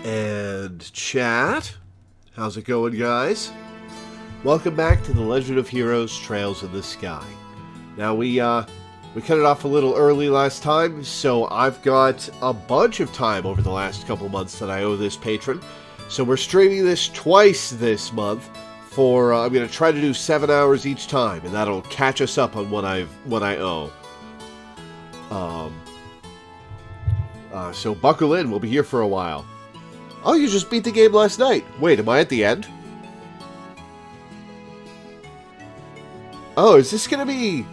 And chat, how's it going, guys? Welcome back to The Legend of Heroes Trails in the Sky. Now, we cut it off a little early last time, so I've got a bunch of time over the last couple months that I owe this patron. So we're streaming this twice this month for, I'm going to try to do 7 hours each time, and that'll catch us up on what I owe. So buckle in, we'll be here for a while. Oh, you just beat the game last night. Wait, am I at the end? Oh, is this gonna be,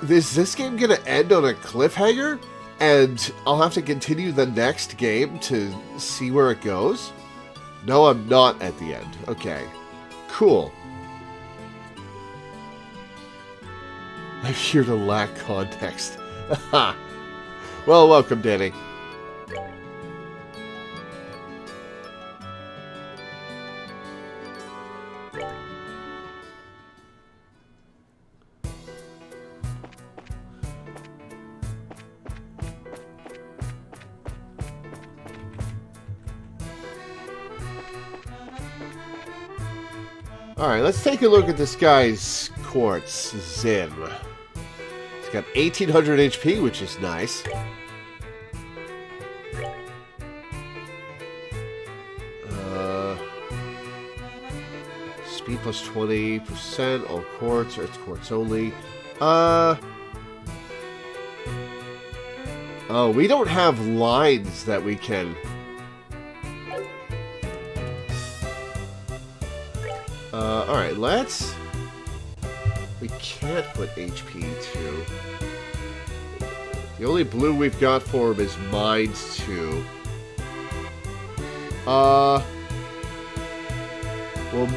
is this game gonna end on a cliffhanger? And I'll have to continue the next game to see where it goes? No, I'm not at the end. Okay. Cool. I'm here to lack context. Haha. Well, welcome, Danny. Alright, let's take a look at this guy's quartz, Zim. He's got 1800 HP, which is nice. Speed plus 20%, all quartz, or it's quartz only. Oh, we don't have lines that we can... Alright, let's... We can't put HP to. The only blue we've got for him is Mines 2. We'll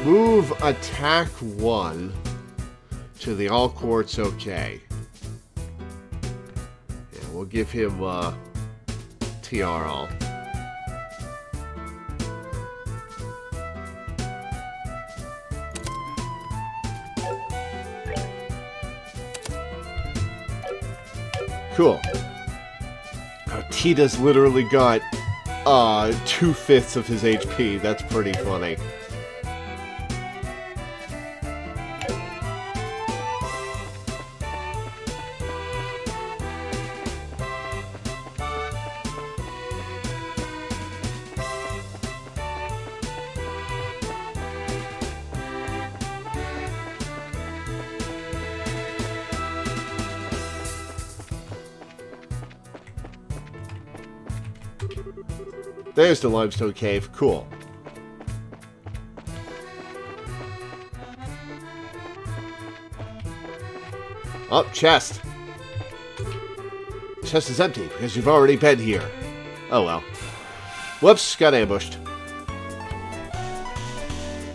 move Attack 1 to the All Quartz OK. Yeah, we'll give him TR All. Cool. Tita's literally got 2/5 of his HP. That's pretty funny. There's the limestone cave. Cool. Oh, chest. Chest is empty because you've already been here. Oh well. Whoops, got ambushed.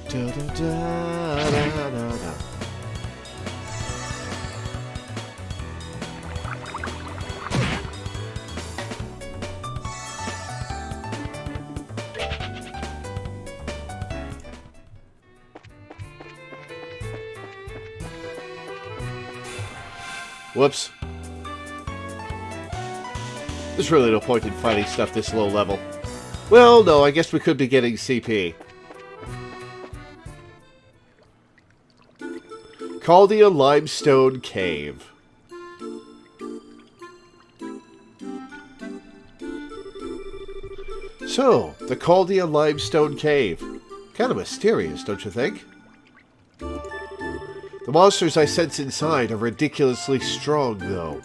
Da, da, da, da, da, da. Whoops. There's really no point in fighting stuff this low level. Well, no, I guess we could be getting CP. Chaldean Limestone Cave. So, the Chaldean Limestone Cave. Kind of mysterious, don't you think? The monsters I sense inside are ridiculously strong, though.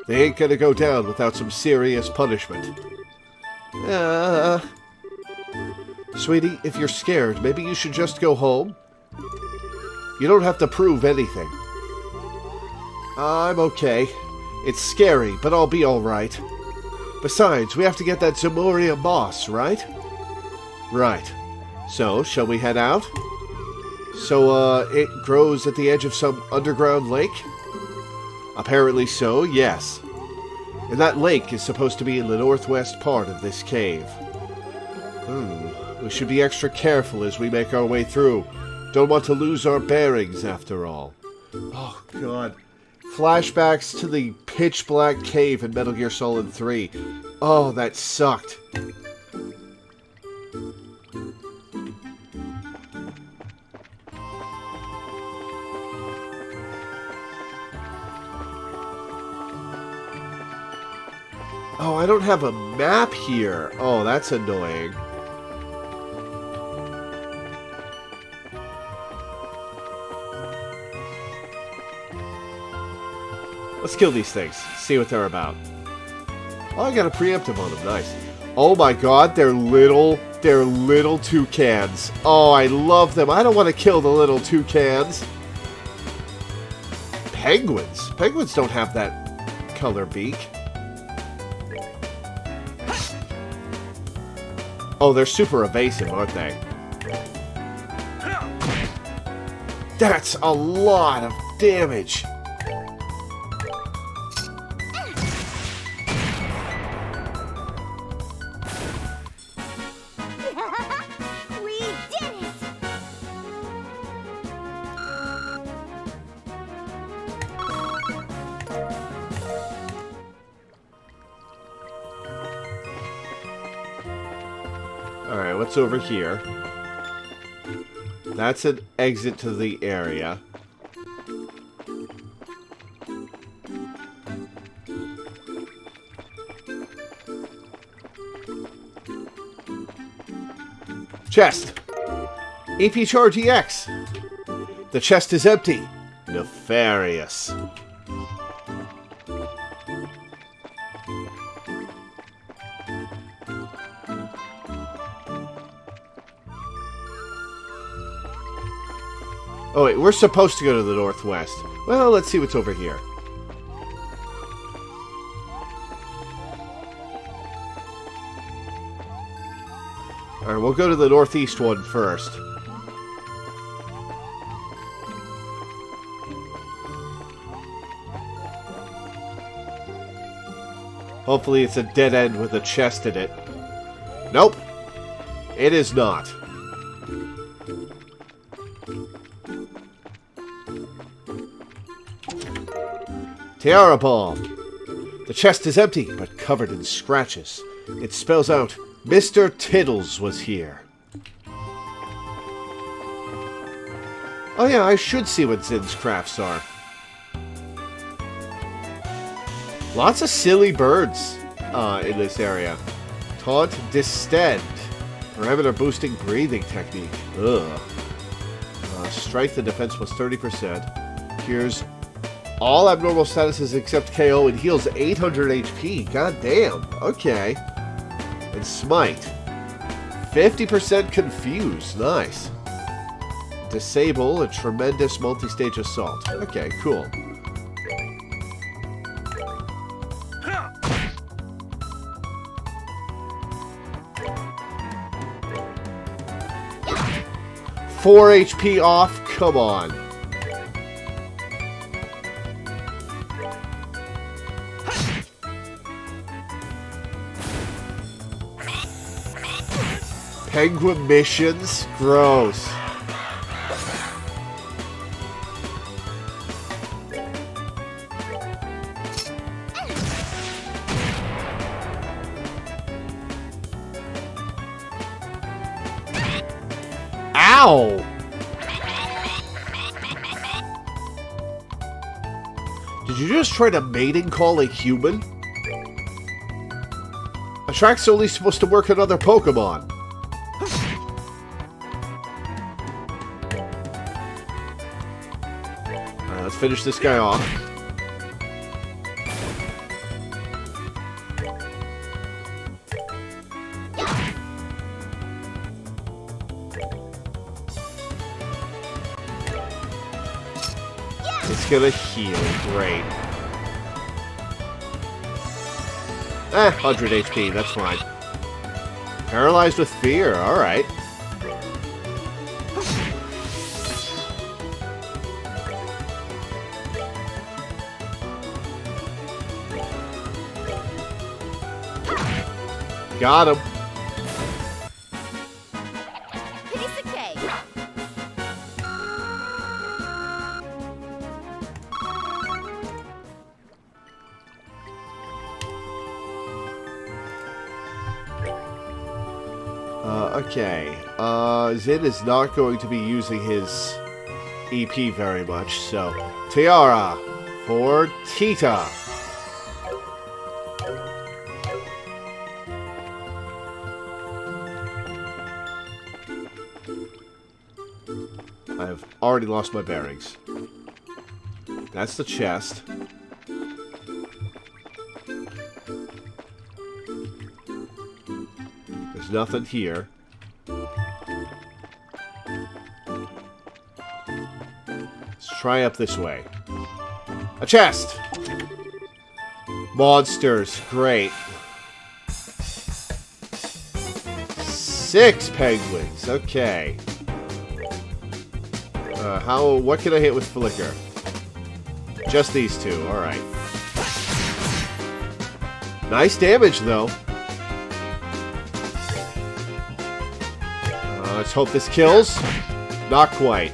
They ain't gonna go down without some serious punishment. Sweetie, if you're scared, maybe you should just go home? You don't have to prove anything. I'm okay. It's scary, but I'll be alright. Besides, we have to get that Zamoria boss, right? Right. So, shall we head out? So, it grows at the edge of some underground lake? Apparently so, yes. And that lake is supposed to be in the northwest part of this cave. We should be extra careful as we make our way through. Don't want to lose our bearings, after all. Oh, God. Flashbacks to the pitch-black cave in Metal Gear Solid 3. Oh, that sucked. I don't have a map here. Oh, that's annoying. Let's kill these things. See what they're about. Oh, I got a preemptive on them. Nice. Oh my god, they're little toucans. Oh, I love them. I don't want to kill the little toucans. Penguins. Penguins don't have that color beak. Oh, they're super evasive, aren't they? That's a lot of damage. We did it! Alright, what's over here? That's an exit to the area. Chest! EP Charge EX! The chest is empty. Nefarious. Oh wait, we're supposed to go to the northwest. Well, let's see what's over here. Alright, we'll go to the northeast one first. Hopefully it's a dead end with a chest in it. Nope. It is not. Tiara Ball. The chest is empty, but covered in scratches. It spells out, Mr. Tiddles was here. Oh yeah, I should see what Zin's crafts are. Lots of silly birds in this area. Taunt Distend. Parameter boosting breathing technique. Ugh. Strength and defense plus 30%. Cures all abnormal statuses except KO and heals 800 HP. God damn. Okay. And Smite. 50% confused. Nice. Disable a tremendous multi-stage assault. Okay, cool. Four HP off? Come on. Penguin missions? Gross. Ow! Did you just try to mating call a human? Attract's only supposed to work on other Pokemon. Alright, let's finish this guy off. It's gonna heal. Great. 100 HP. That's fine. Paralyzed with fear. Alright. Got him. Piece of cake. Okay. Zin is not going to be using his EP very much, so Tiara for Tita. I've already lost my bearings. That's the chest. There's nothing here. Let's try up this way. A chest! Monsters. Great. 6 penguins. Okay. What can I hit with Flicker? Just these 2. Alright. Nice damage, though. Let's hope this kills. Not quite.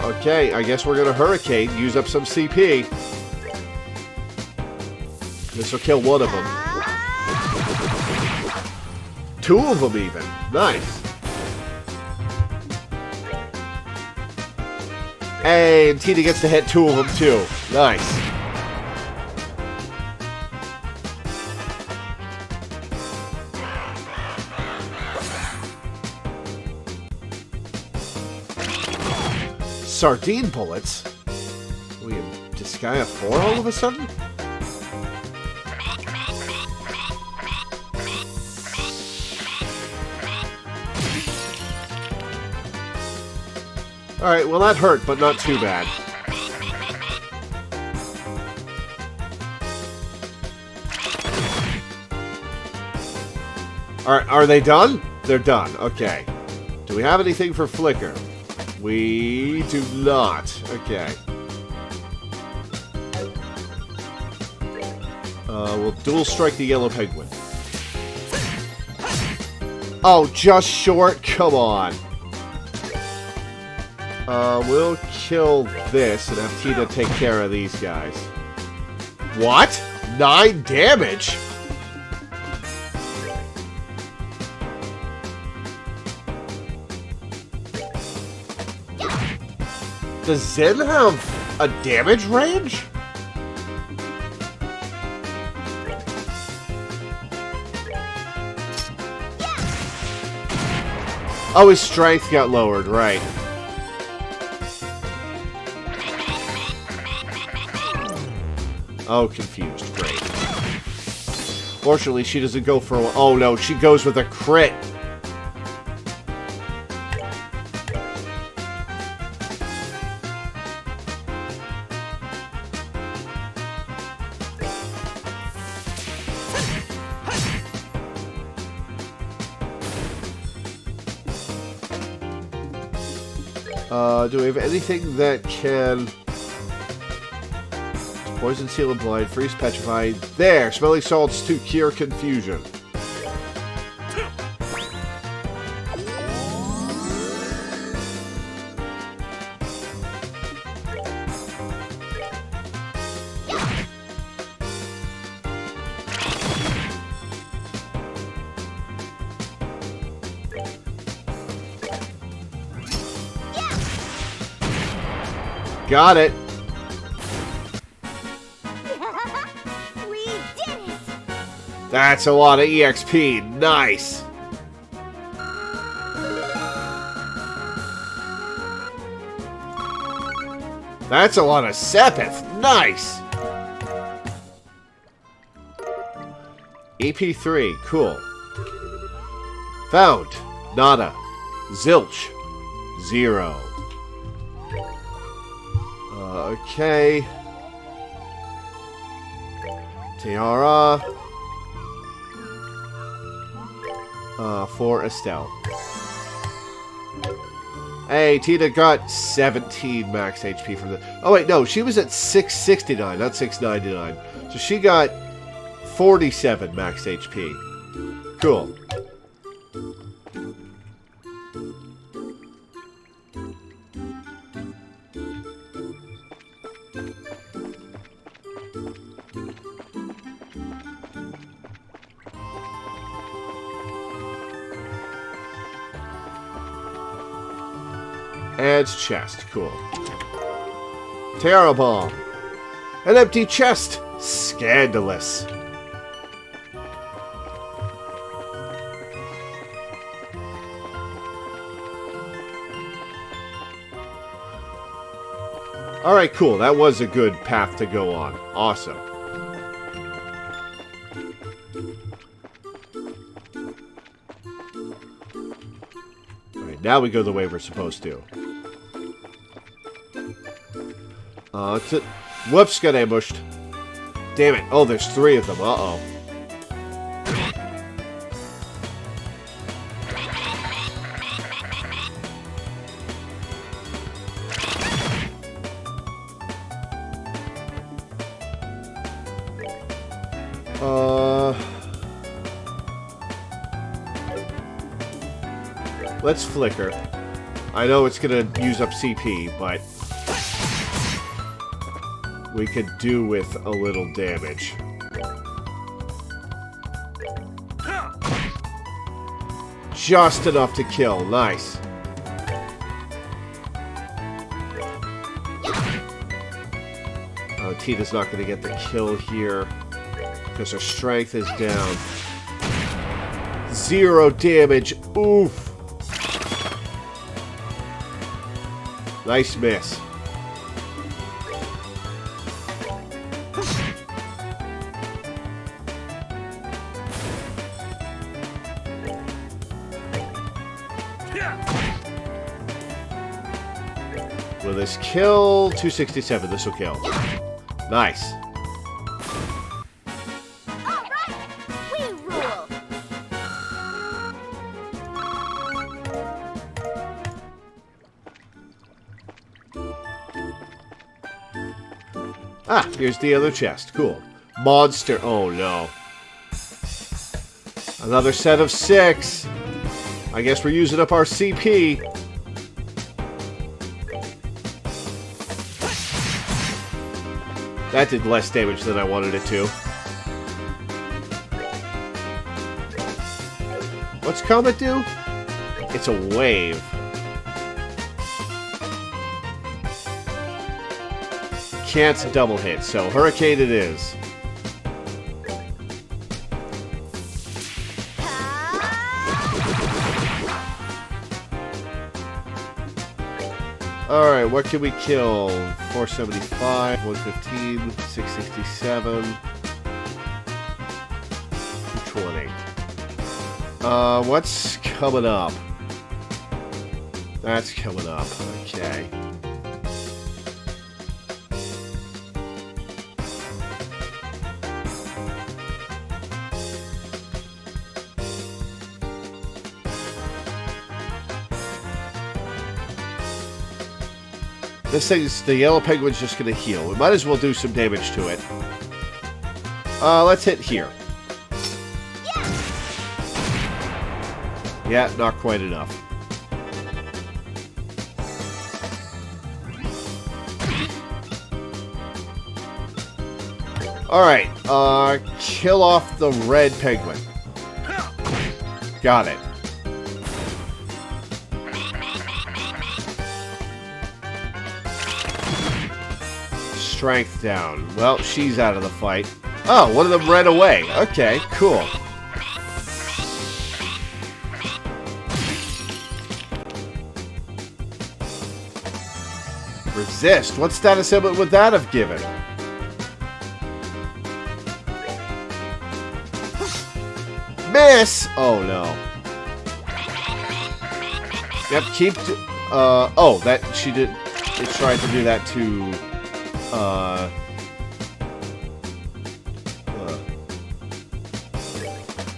Okay, I guess we're gonna Hurricane. Use up some CP. This will kill one of them. 2 of them, even. Nice. Hey, and Tina gets to hit 2 of them, too. Nice. Sardine bullets? We in Disgaea 4 all of a sudden? Alright, well that hurt, but not too bad. Are they done? They're done, okay. Do we have anything for Flicker? We do not. Okay. We'll dual strike the yellow penguin. Oh, just short? Come on. We'll kill this and have Tina take care of these guys. What? 9 damage? Does Zen have a damage range? Oh, his strength got lowered, right. Oh, confused. Great. Fortunately, she doesn't go for a... Oh, no, she goes with a crit. Do we have anything that can... Poison, seal, and blind, freeze, petrify. There! Smelling salts to cure confusion. Got it. We did it. That's a lot of EXP. Nice. That's a lot of Sepith. Nice. EP3. Cool. Found. Nada. Zilch. 0. Okay. Tiara. For Estelle. Hey, Tina got 17 max HP from the... Oh, wait, no. She was at 669, not 699. So she got 47 max HP. Cool. And chest. Cool. Terror Bomb. An empty chest. Scandalous. Alright, cool. That was a good path to go on. Awesome. Alright, now we go the way we're supposed to. Whoops, got ambushed. Damn it. Oh, there's 3 of them. Uh-oh. Let's flicker. I know it's gonna use up CP, but we could do with a little damage. Just enough to kill. Nice. Oh, Tita's not gonna get the kill here because her strength is down. 0 damage. Oof. Nice miss. Will this kill? 267. This will kill. Nice. All right, we rule. Ah, here's the other chest. Cool. Monster. Oh, no. Another set of 6. I guess we're using up our CP. That did less damage than I wanted it to. What's Comet do? It's a wave. Can't double hit, so Hurricane it is. Alright, what can we kill? 475, 115, 667, 220. What's coming up? That's coming up. Okay. This thing's, the yellow penguin's just gonna heal. We might as well do some damage to it. Let's hit here. Yeah, not quite enough. Alright, kill off the red penguin. Got it. Strength down. Well, she's out of the fight. Oh, one of them ran away. Okay, cool. Resist. What status symbol would that have given? Miss! Oh, no. Yep, keep... oh, that... She did... It tried to do that to...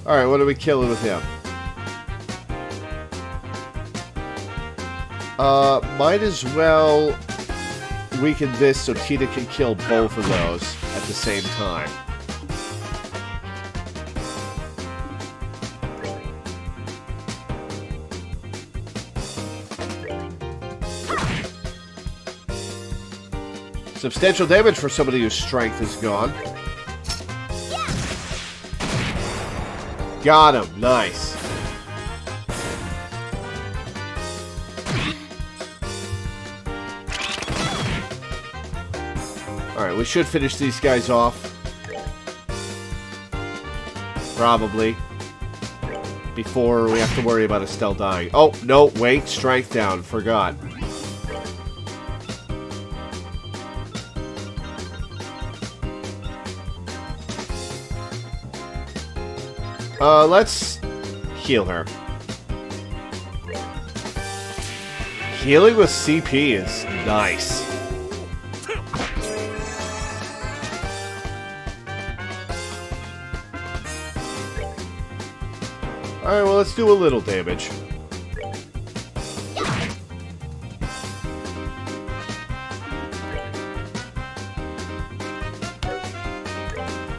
Alright, what are we killing with him? Might as well weaken this so Tina can kill both of those at the same time. Substantial damage for somebody whose strength is gone. Got him. Nice. Alright, we should finish these guys off. Probably. Before we have to worry about Estelle dying. Oh, no, wait. Strength down. Forgot. Let's heal her. Healing with CP is nice. Alright, well, let's do a little damage.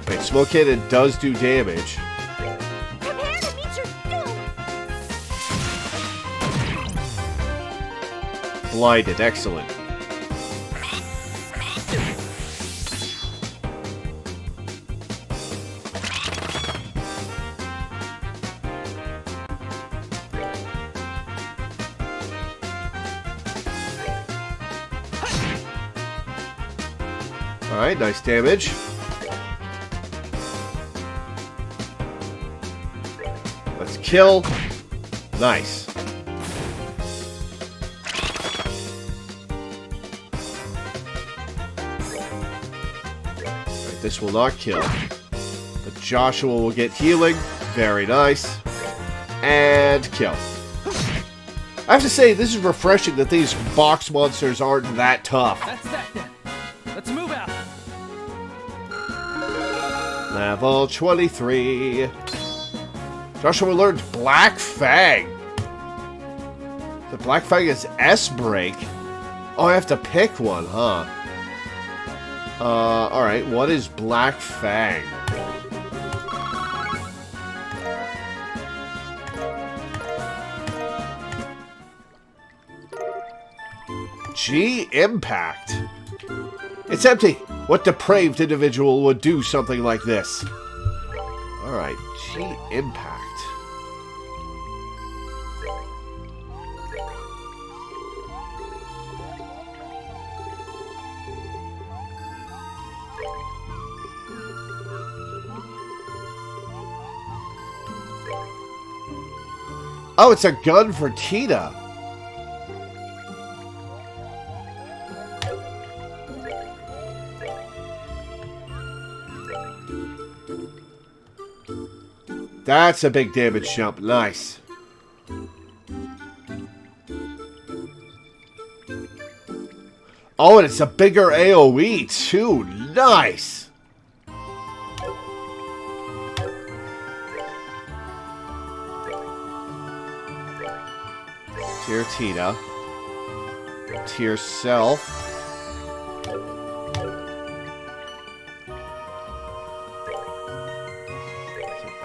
Wait, Smoke Cannon does do damage. Prepare to meet your doom. Blinded, excellent. Alright, nice damage. Let's kill. Nice. Alright, this will not kill. But Joshua will get healing. Very nice. And kill. I have to say, this is refreshing that these box monsters aren't that tough. That's that then. Let's move out. Level 23. Joshua learned Black Fang. The Black Fang is S-Break. Oh, I have to pick one, huh? Alright, what is Black Fang? G-Impact. It's empty. What depraved individual would do something like this? Alright, G-Impact. Oh, it's a gun for Tina. That's a big damage jump. Nice. Oh, and it's a bigger AoE, too. Nice. Tier Tina. Tier Self.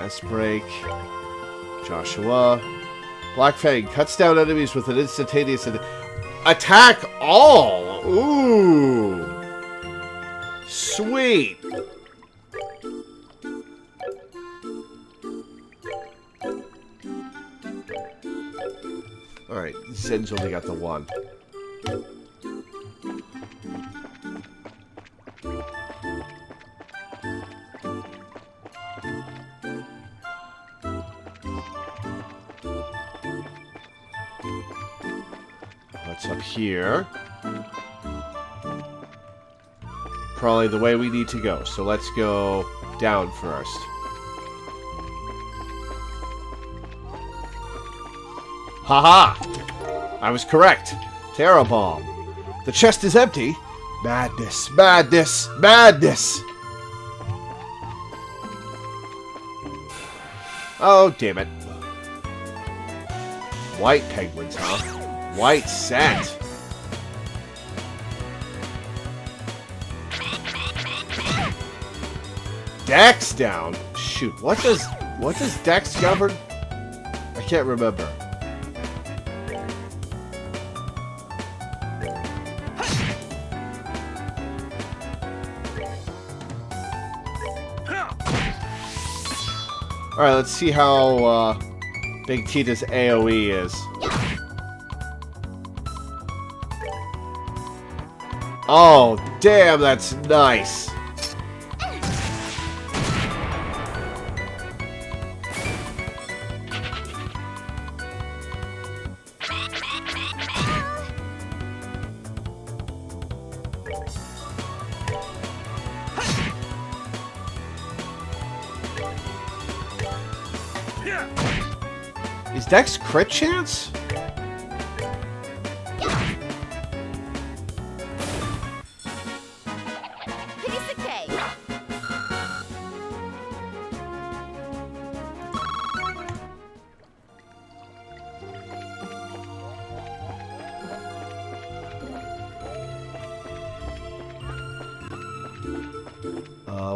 S-Break. Joshua. Black Fang cuts down enemies with an instantaneous attack all. Ooh. Sweet. Alright, Zen's only got the one. What's up here? Probably the way we need to go, so let's go down first. Haha! I was correct. Terra Bomb. The chest is empty. Madness, madness, madness! Oh, damn it. White penguins, huh? White scent. Dex down. Shoot, what does Dex govern? I can't remember. Alright, let's see how Big Tita's AoE is. Oh, damn, that's nice. Is Dex crit chance? Piece of cake.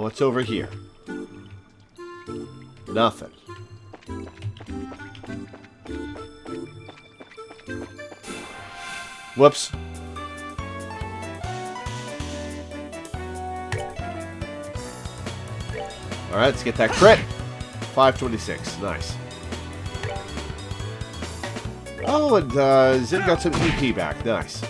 What's over here? Nothing. Whoops. Alright, let's get that crit. 526. Nice. Oh, and Zin got some EP back. Nice.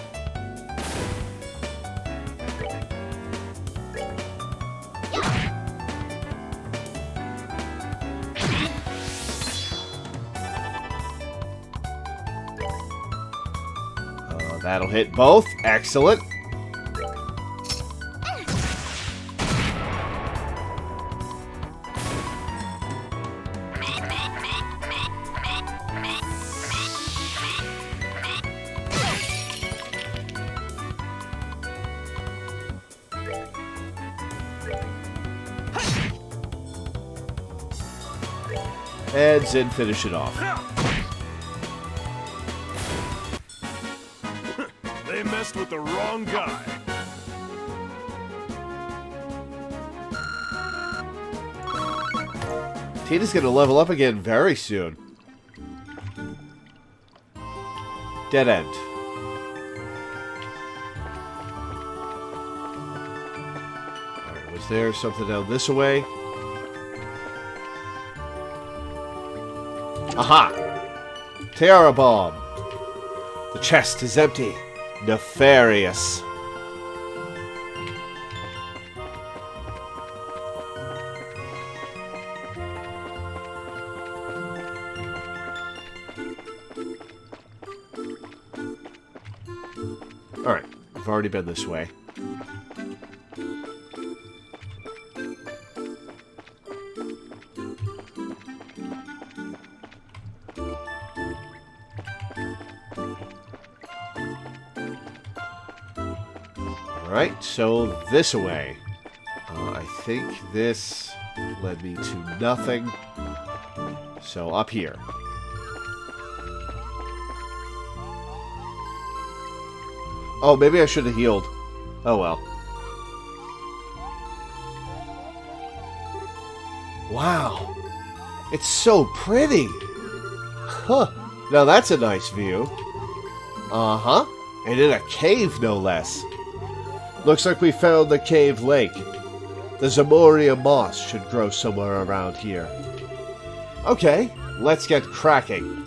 That'll hit both. Excellent. And Zin finish it off. They messed with the wrong guy. Tina's gonna level up again very soon. Dead end. Alright, was there something down this way? Aha! Tiara Bomb. The chest is empty. Nefarious. Alright, I've already been this way. Alright, so this way. I think this led me to nothing. So up here. Oh, maybe I should have healed. Oh well. Wow. It's so pretty. Huh. Now that's a nice view. Uh-huh. And in a cave, no less. Looks like we found the cave lake. The Zamoria moss should grow somewhere around here. Okay, let's get cracking.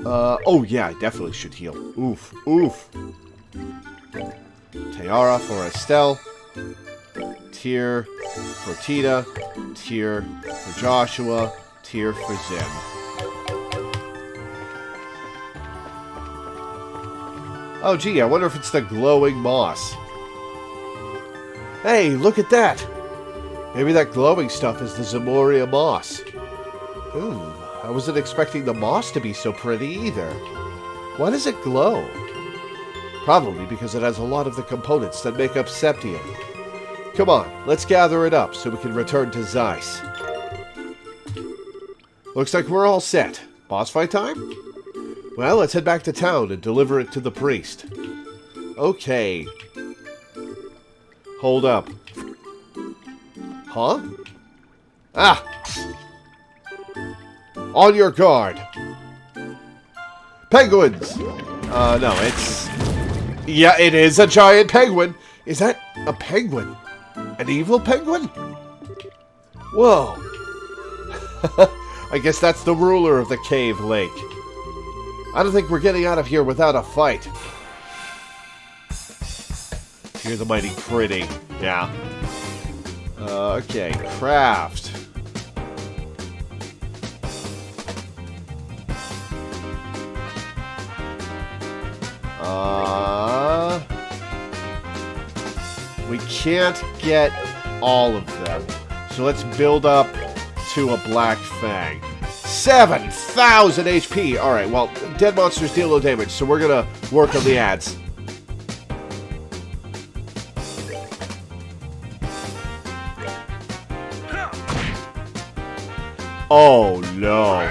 Oh yeah, I definitely should heal. Oof, oof. Tiara for Estelle. Tear for Tita. Tear for Joshua. Tear for Zin. Oh gee, I wonder if it's the glowing moss. Hey, look at that! Maybe that glowing stuff is the Zamoria moss. Ooh, I wasn't expecting the moss to be so pretty either. Why does it glow? Probably because it has a lot of the components that make up Septium. Come on, let's gather it up so we can return to Zeiss. Looks like we're all set. Boss fight time? Well, let's head back to town and deliver it to the priest. Okay. Hold up. Huh? Ah! On your guard! Penguins! No, it's... Yeah, it is a giant penguin! Is that a penguin? An evil penguin? Whoa. I guess that's the ruler of the cave lake. I don't think we're getting out of here without a fight. You're the mighty pretty. Yeah. Okay, craft. We can't get all of them. So let's build up to a Black Fang. 7,000 HP! Alright, well, dead monsters deal no damage, so we're gonna work on the ads. Oh no.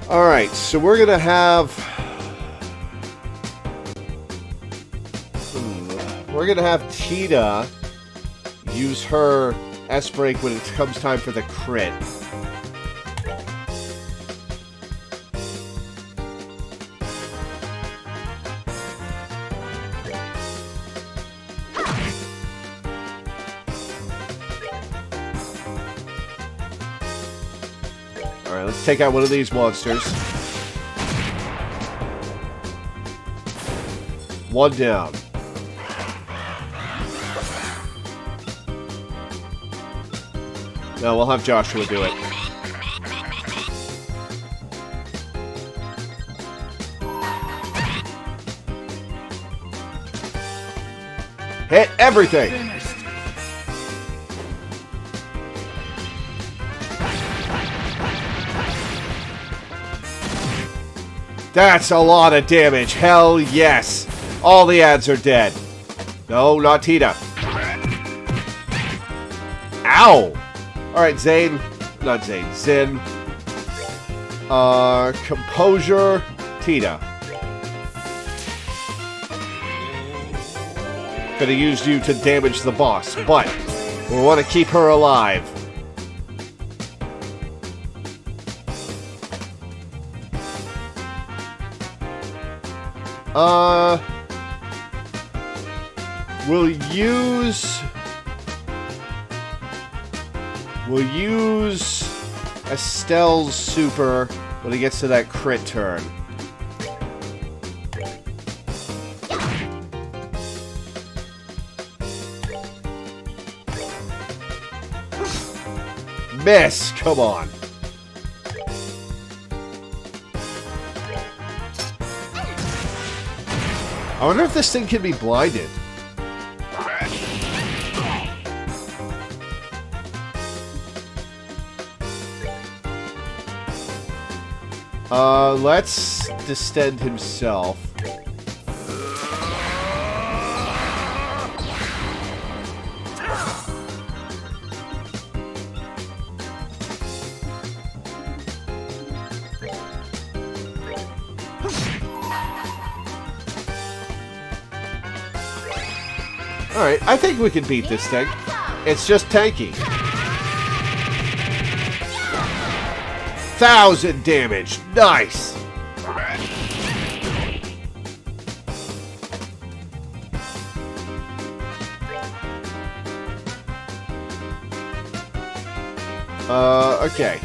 Alright, so we're gonna have... We're gonna have Tita use her S-Break when it comes time for the crit. Alright, let's take out one of these monsters. One down. No, we'll have Joshua do it. Hit everything! That's a lot of damage. Hell yes. All the ads are dead. No, not Tita. Ow! Alright, Zane. Not Zane. Zin. Composure. Tita. Could have used you to damage the boss, but we want to keep her alive. We'll use Estelle's super when he gets to that crit turn. Miss! Come on. I wonder if this thing can be blinded. Let's distend himself. Alright, I think we can beat this thing. It's just tanky. 1,000 damage. Nice. Okay.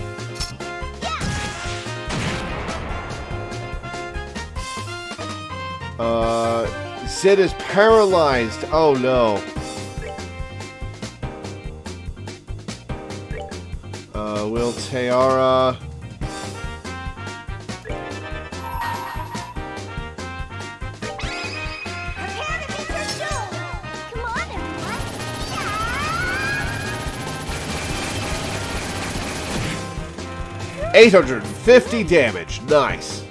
Sid is paralyzed. Oh no. Will Teara... Prepare to meet your doom! Come on, everyone! 850 damage. Nice.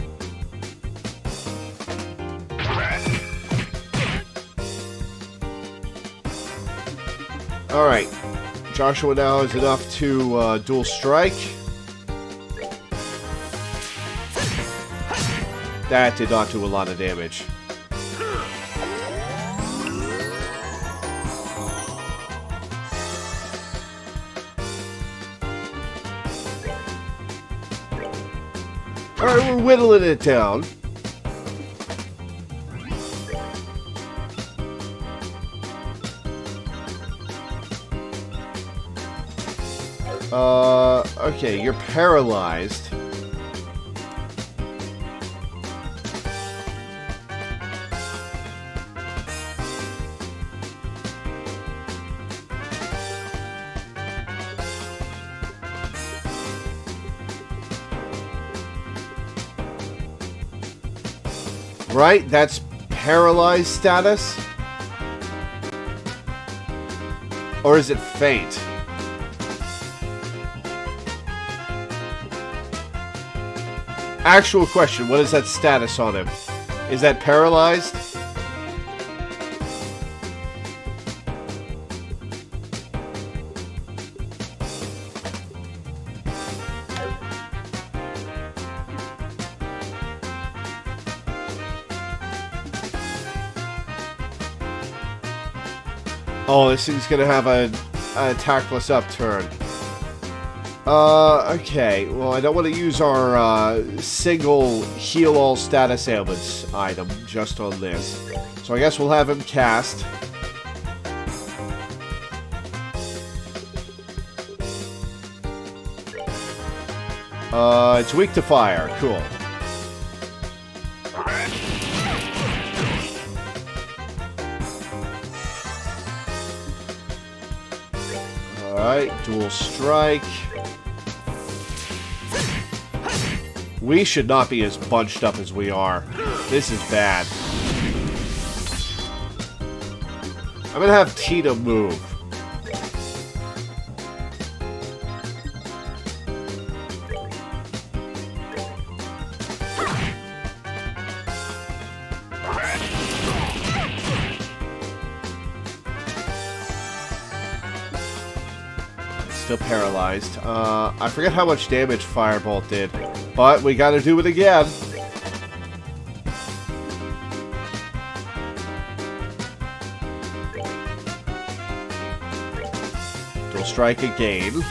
Alright. Joshua now has enough to dual strike. That did not do a lot of damage. Alright, we're whittling it down. Okay, you're paralyzed. Right? That's paralyzed status? Or is it faint? Actual question, what is that status on him? Is that paralyzed? Oh, this thing's gonna have an attack plus up turn. Okay. Well, I don't want to use our single heal all status ailments item just on this. So I guess we'll have him cast. It's weak to fire. Cool. Alright, dual strike. We should not be as bunched up as we are. This is bad. I'm gonna have Tina move. Still paralyzed. I forget how much damage Firebolt did, but we gotta do it again. Dual strike again.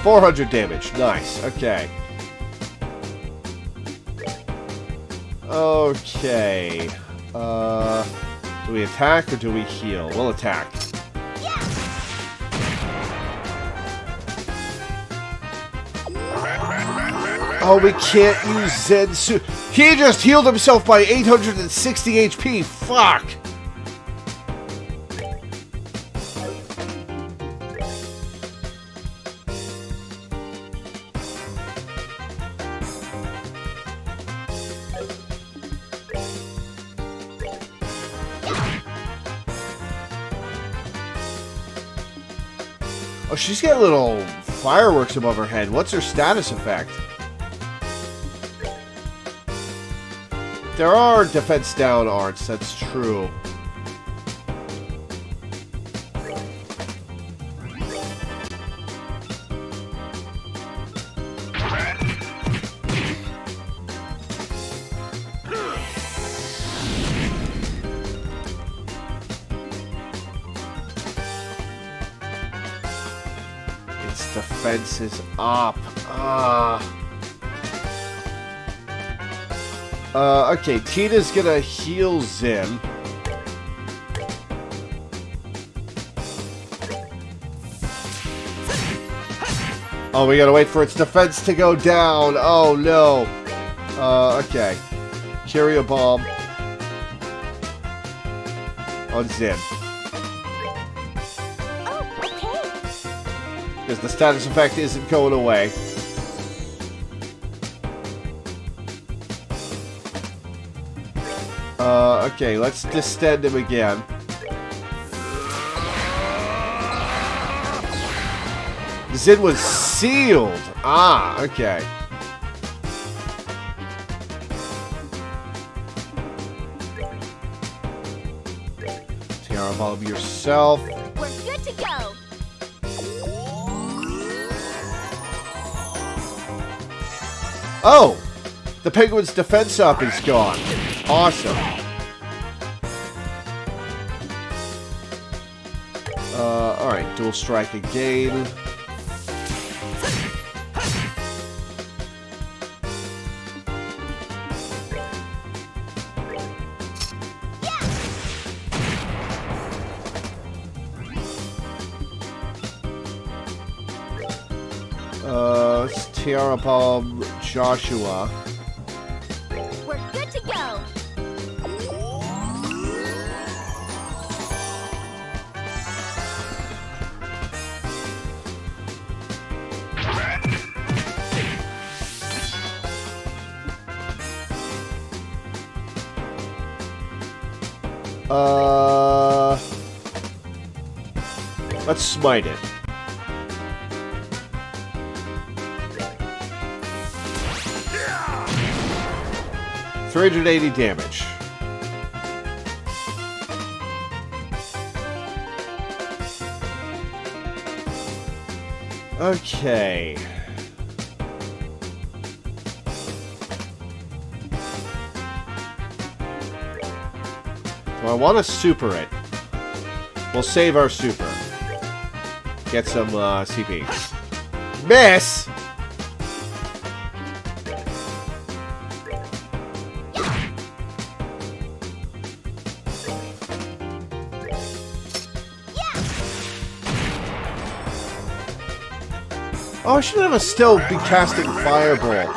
$400 damage. Nice. Okay. Okay. Do we attack or do we heal? We'll attack. Oh, we can't use Zensu. He just healed himself by 860 HP. Fuck. Oh, she's got little fireworks above her head. What's her status effect? There are defense down arts, that's true. Its defense is up. Okay, Tina's gonna heal Zin. Oh, we gotta wait for its defense to go down. Oh, no. Okay. Carrier bomb. On Zin. Oh, okay. Because the status effect isn't going away. Okay, let's distend him again. Zin was sealed! Ah, okay. Tiara Bomb yourself. We're good to go. Oh! The penguin's defense up is gone. Awesome. Alright, dual strike again. Let's Tiara Bomb Joshua. We're good to go. Let's smite it. Yeah! 380 damage. Okay. Well, I want to super it. We'll save our super. Get some CP. Miss! Oh, I should have still be casting Fireball.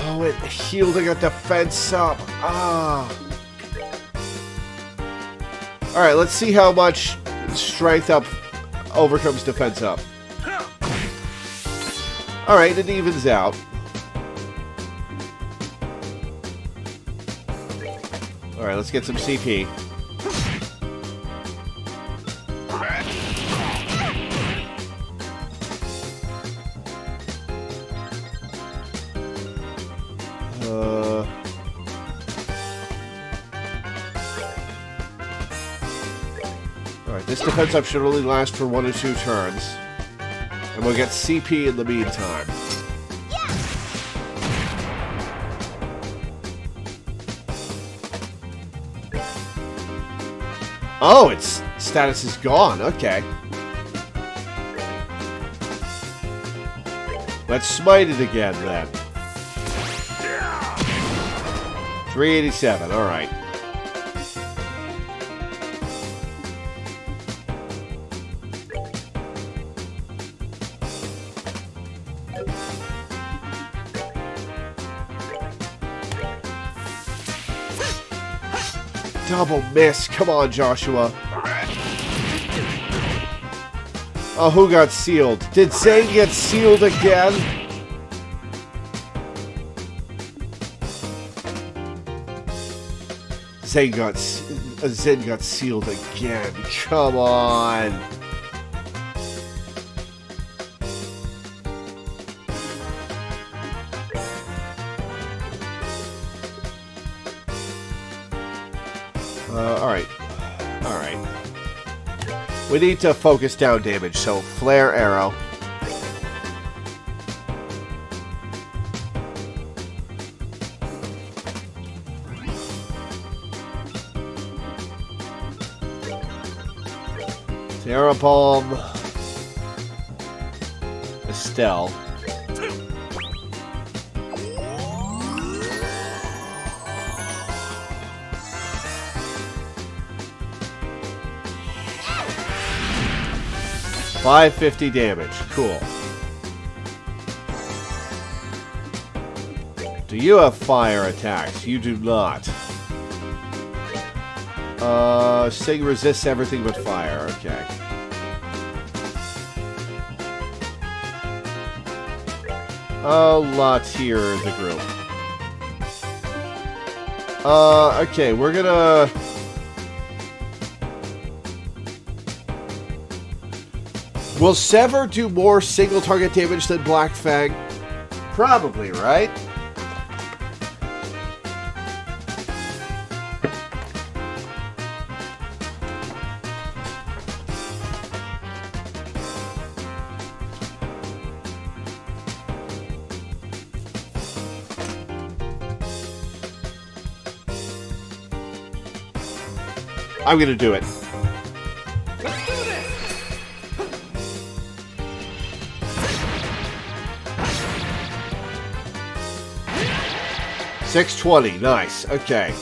Oh, it healed a defense up. Ah. Alright, let's see how much strength up overcomes defense up. Alright, it evens out. Alright, let's get some CP. Alright, this defense up should only last for 1 or 2 turns. And we'll get CP in the meantime. Oh, its status is gone. Okay. Let's smite it again, then. 387, alright. Double miss. Come on, Joshua. Oh, who got sealed? Did Zane get sealed again? Zane got sealed again. Come on. Alright. Alright. We need to focus down damage, so flare arrow. Terra Bomb. Estelle. $550 damage. Cool. Do you have fire attacks? You do not. Sing resists everything but fire. Okay. Let's hear the group. Okay, we're gonna... Will Sever do more single target damage than Black Fang? Probably, right? I'm gonna do it. Let's do this! 620, nice. Okay.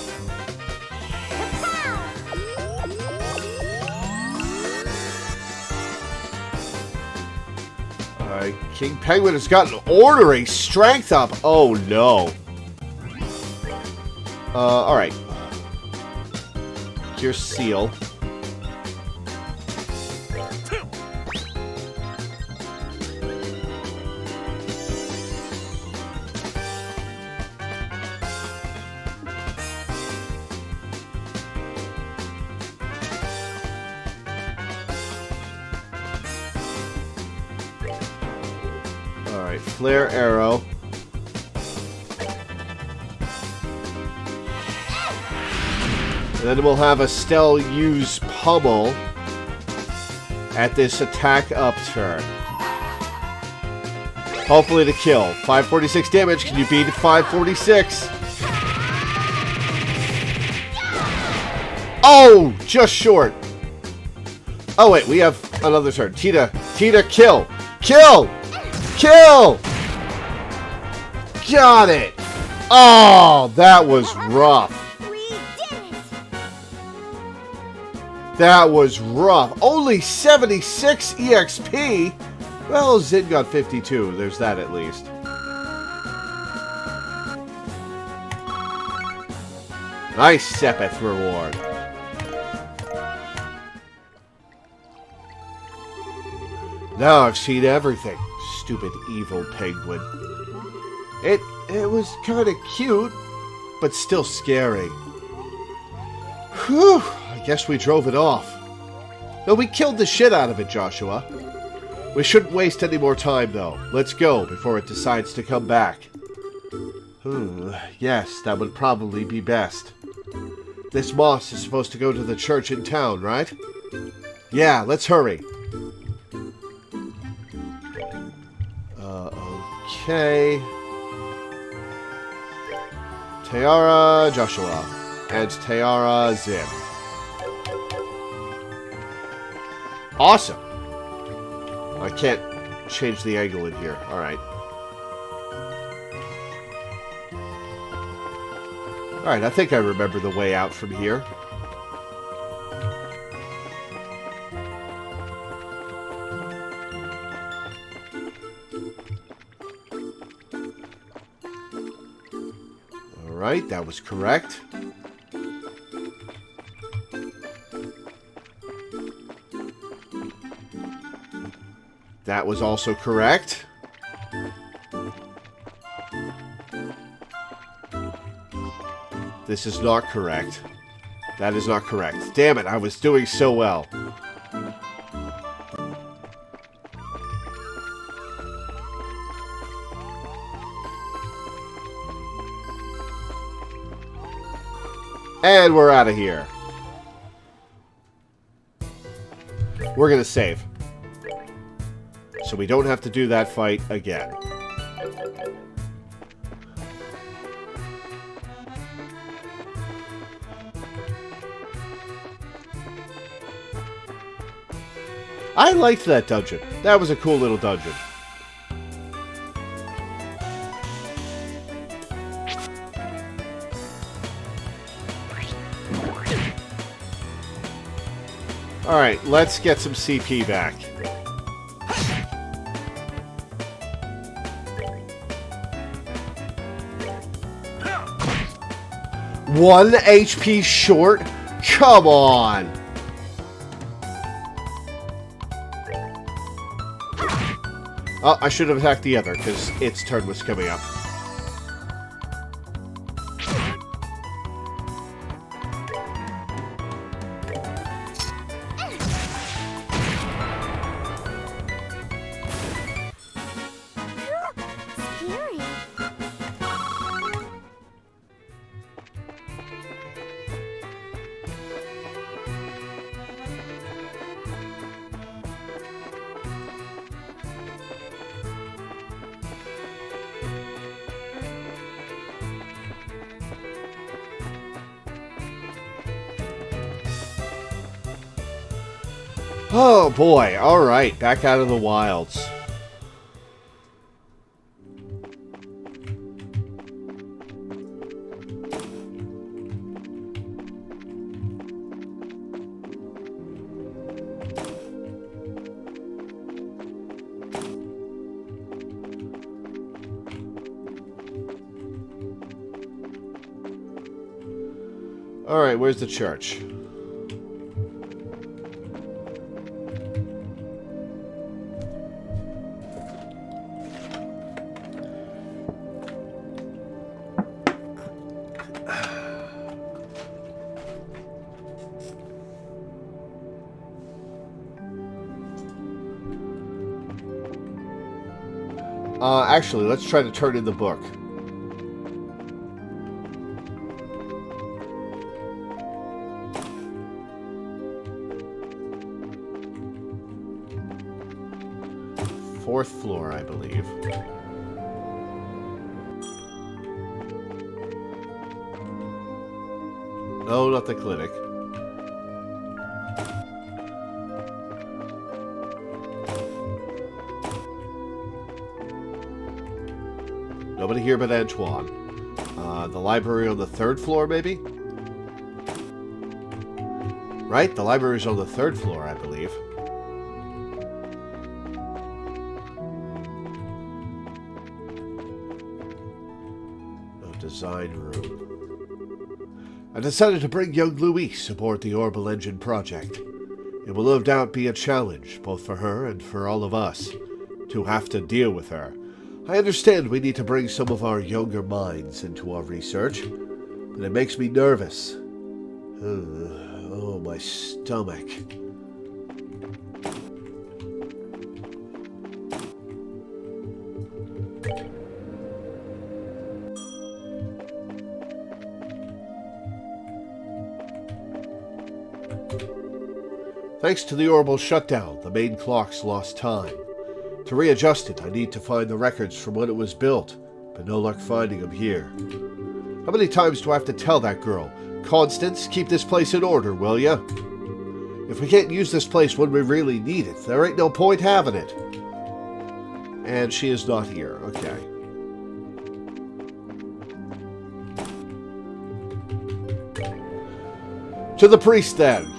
King Penguin has gotten ordering strength up. Oh no. Alright. Cure Seal. Alright, flare arrow. And then we'll have Estelle use pummel at this attack upturn. Hopefully to kill. 546 damage. Can you beat 546? Oh! Just short. Oh, wait. We have another turn. Tita, kill! Kill! Kill! Got it! Oh, that was rough. We did it! That was rough. Only 76 EXP? Well, Zin got 52. There's that at least. Nice Sepith reward. Now I've seen everything. Stupid evil penguin. It was kind of cute, but still scary. Whew, I guess we drove it off. No, we killed the shit out of it, Joshua. We shouldn't waste any more time, though. Let's go before it decides to come back. Yes, that would probably be best. This moss is supposed to go to the church in town, right? Yeah, let's hurry. Okay. Tiara, Joshua. And Tiara, Zim. Awesome. I can't change the angle in here. Alright. Alright, I think I remember the way out from here. Alright, that was correct. That was also correct. This is not correct. That is not correct. Damn it, I was doing so well. And we're out of here. We're gonna save. So we don't have to do that fight again. I liked that dungeon. That was a cool little dungeon. Alright, let's get some CP back. One HP short? Come on! Oh, I should have attacked the other, because its turn was coming up. Scary. Oh boy, alright, back out of the wilds. Alright, where's the church? Actually, let's try to turn in the book. Fourth floor, I believe. No, not the clinic. Nobody here but Antoine. The library on the third floor, maybe? Right? The library's on the third floor, I believe. Oh, design room. I decided to bring young Louise aboard the Orbital Engine project. It will no doubt be a challenge, both for her and for all of us, to have to deal with her. I understand we need to bring some of our younger minds into our research, but it makes me nervous. Oh, my stomach. Thanks to the orbital shutdown, the main clocks lost time. To readjust it, I need to find the records from when it was built, but no luck finding them here. How many times do I have to tell that girl? Constance, keep this place in order, will ya? If we can't use this place when we really need it, there ain't no point having it. And she is not here, okay. To the priest, then.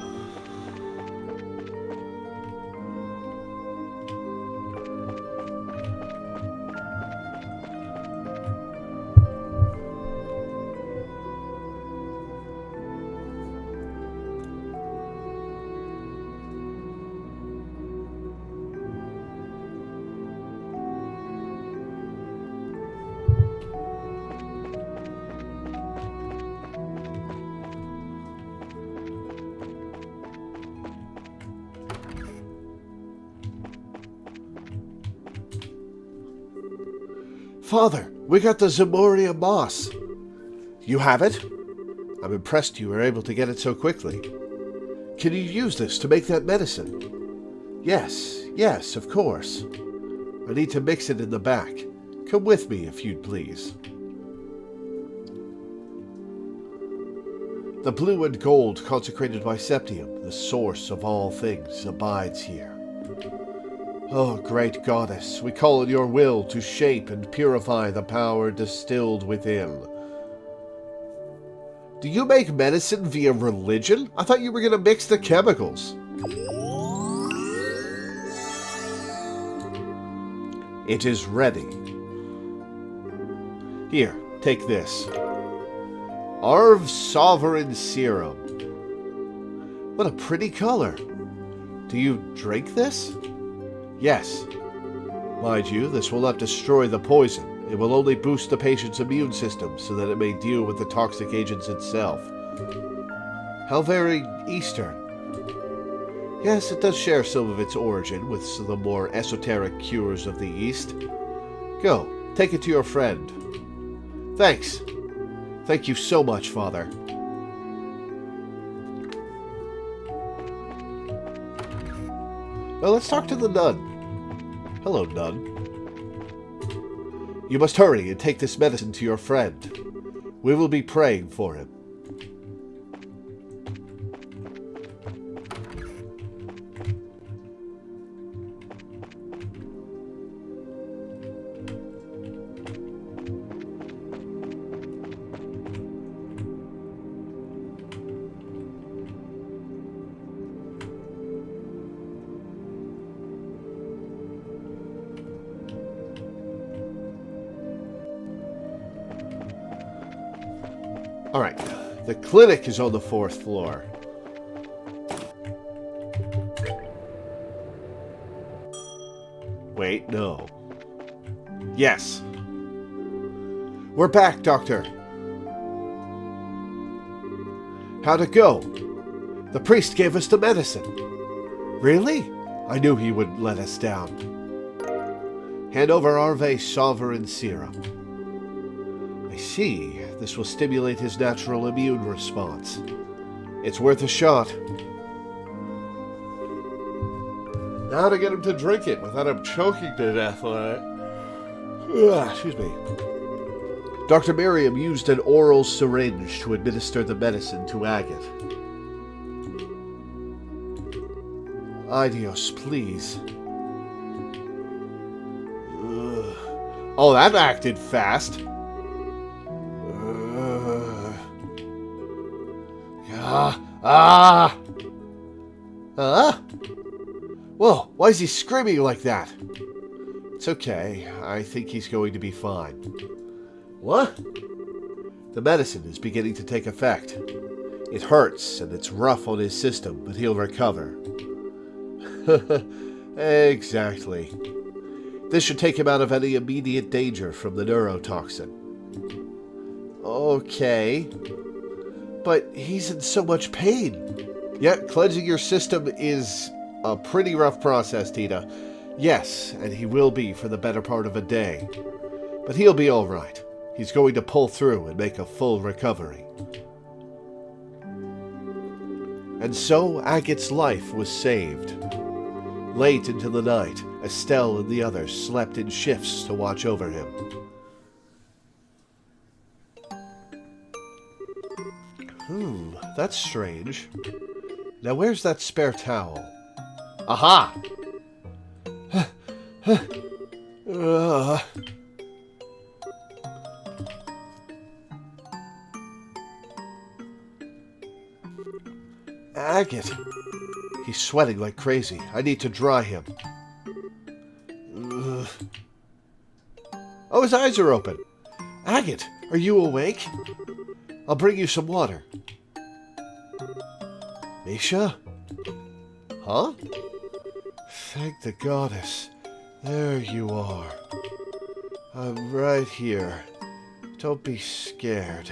Father, we got the Zamoria moss. You have it? I'm impressed you were able to get it so quickly. Can you use this to make that medicine? Yes, of course. I need to mix it in the back. Come with me, if you'd please. The blue and gold consecrated by Septium, the source of all things, abides here. Oh, great goddess, we call on your will to shape and purify the power distilled within. Do you make medicine via religion? I thought you were going to mix the chemicals. It is ready. Here, take this. Arv Sovereign Serum. What a pretty color. Do you drink this? Yes. Mind you, this will not destroy the poison. It will only boost the patient's immune system so that it may deal with the toxic agents itself. How very Eastern. Yes, it does share some of its origin with the more esoteric cures of the East. Go, take it to your friend. Thanks. Thank you so much, Father. Now let's talk to the nun. Hello, nun. You must hurry and take this medicine to your friend. We will be praying for him. Alright, the clinic is on the 4th floor. Wait, no. Yes. We're back, Doctor. How'd it go? The priest gave us the medicine. Really? I knew he wouldn't let us down. Hand over Arve Sovereign Serum. I see. This will stimulate his natural immune response. It's worth a shot. Now to get him to drink it without him choking to death on it. Excuse me. Dr. Miriam used an oral syringe to administer the medicine to Agate. Idios, please. Oh, that acted fast. Whoa, why is he screaming like that? It's okay. I think he's going to be fine. What? The medicine is beginning to take effect. It hurts and it's rough on his system, but he'll recover. Exactly. This should take him out of any immediate danger from the neurotoxin. Okay. But he's in so much pain. Yeah, cleansing your system is a pretty rough process, Tina. Yes, and he will be for the better part of a day. But he'll be all right. He's going to pull through and make a full recovery. And so Agate's life was saved. Late into the night, Estelle and the others slept in shifts to watch over him. That's strange. Now where's that spare towel? Aha! Agate! He's sweating like crazy. I need to dry him. Oh, his eyes are open. Agate, are you awake? I'll bring you some water. Misha? Huh? Thank the goddess. There you are. I'm right here. Don't be scared.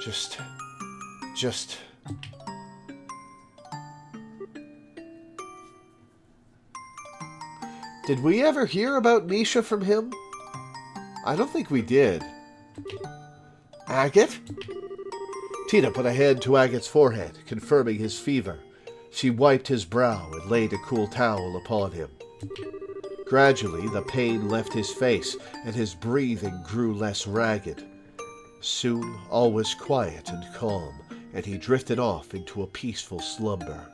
Just... Did we ever hear about Misha from him? I don't think we did. Agate? Tina put a hand to Agate's forehead, confirming his fever. She wiped his brow and laid a cool towel upon him. Gradually, the pain left his face, and his breathing grew less ragged. Soon, all was quiet and calm, and he drifted off into a peaceful slumber.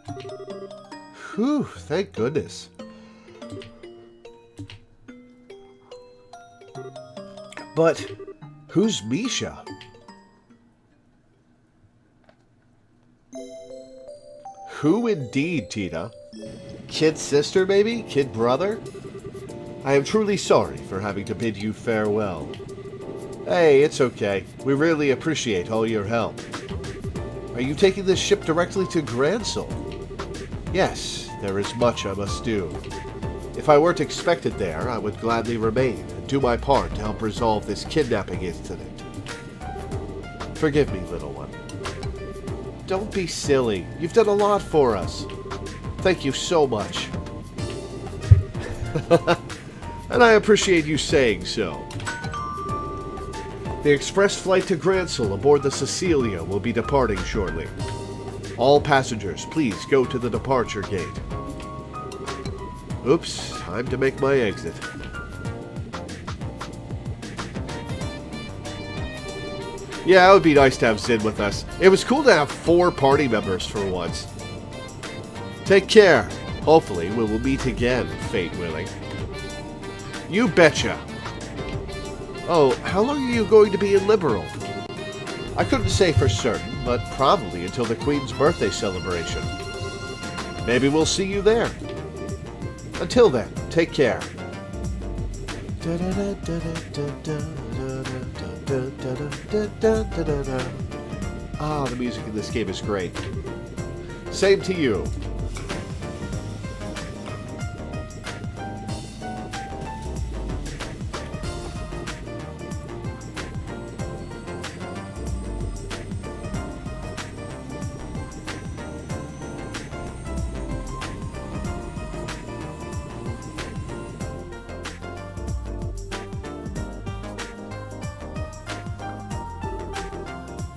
Whew, thank goodness. But who's Misha? Who indeed, Tina? Kid sister, maybe? Kid brother? I am truly sorry for having to bid you farewell. Hey, it's okay. We really appreciate all your help. Are you taking this ship directly to Gransel? Yes, there is much I must do. If I weren't expected there, I would gladly remain and do my part to help resolve this kidnapping incident. Forgive me, little one. Don't be silly. You've done a lot for us. Thank you so much. And I appreciate you saying so. The express flight to Gransel aboard the Cecilia will be departing shortly. All passengers, please go to the departure gate. Oops, time to make my exit. Yeah, it would be nice to have Zin with us. It was cool to have 4 party members for once. Take care. Hopefully we will meet again, fate willing. You betcha. Oh, how long are you going to be in Liberal? I couldn't say for certain, but probably until the Queen's birthday celebration. Maybe we'll see you there. Until then, take care. Ah, the music in this game is great. Same to you.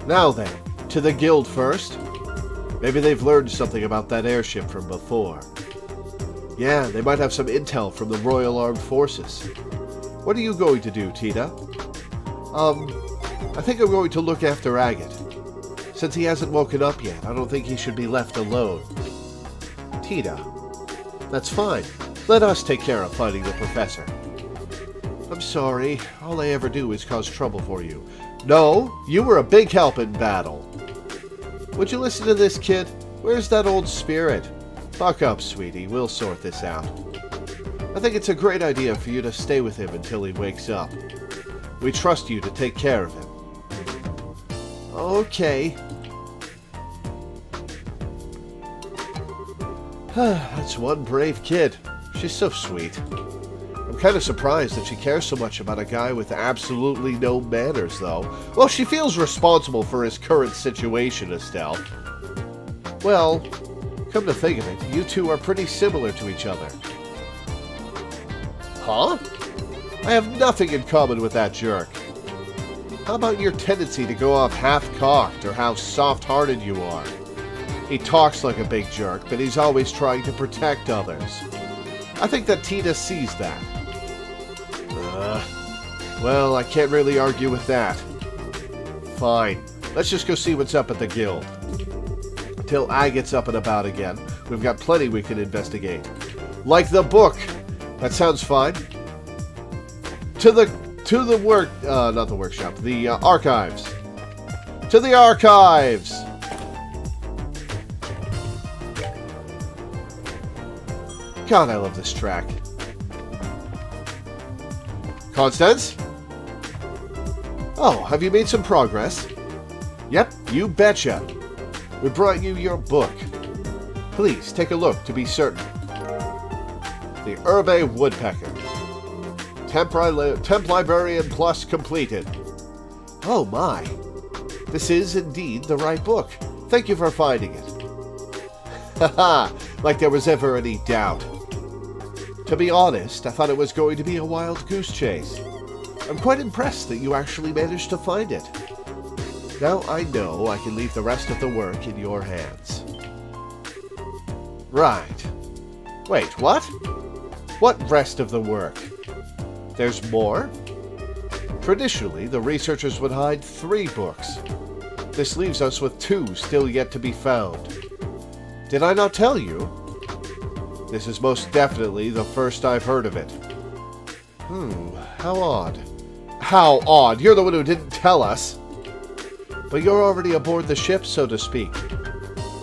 Now then, to the guild first. Maybe they've learned something about that airship from before. Yeah, they might have some intel from the Royal Armed Forces. What are you going to do, Tina? I think I'm going to look after Agate. Since he hasn't woken up yet, I don't think he should be left alone. Tina, that's fine. Let us take care of finding the professor. I'm sorry. All I ever do is cause trouble for you. No, you were a big help in battle. Would you listen to this, kid? Where's that old spirit? Buck up, sweetie. We'll sort this out. I think it's a great idea for you to stay with him until he wakes up. We trust you to take care of him. Okay. That's one brave kid. She's so sweet. I'm kind of surprised that she cares so much about a guy with absolutely no manners, though. Well, she feels responsible for his current situation, Estelle. Well, come to think of it, you two are pretty similar to each other. Huh? I have nothing in common with that jerk. How about your tendency to go off half-cocked, or how soft-hearted you are? He talks like a big jerk, but he's always trying to protect others. I think that Tina sees that. Well, I can't really argue with that. Fine. Let's just go see what's up at the guild. Until Agate's up and about again, we've got plenty we can investigate. Like the book! That sounds fine. To the archives. To the archives! God, I love this track. Constance? Oh, have you made some progress? Yep, you betcha. We brought you your book. Please, take a look to be certain. The Herbe Woodpecker. Temp Librarian Plus completed. Oh my. This is indeed the right book. Thank you for finding it. Haha, like there was ever any doubt. To be honest, I thought it was going to be a wild goose chase. I'm quite impressed that you actually managed to find it. Now I know I can leave the rest of the work in your hands. Right. Wait, what? What rest of the work? There's more? Traditionally, the researchers would hide 3 books. This leaves us with 2 still yet to be found. Did I not tell you? This is most definitely the first I've heard of it. How odd. How odd? You're the one who didn't tell us. But you're already aboard the ship, so to speak.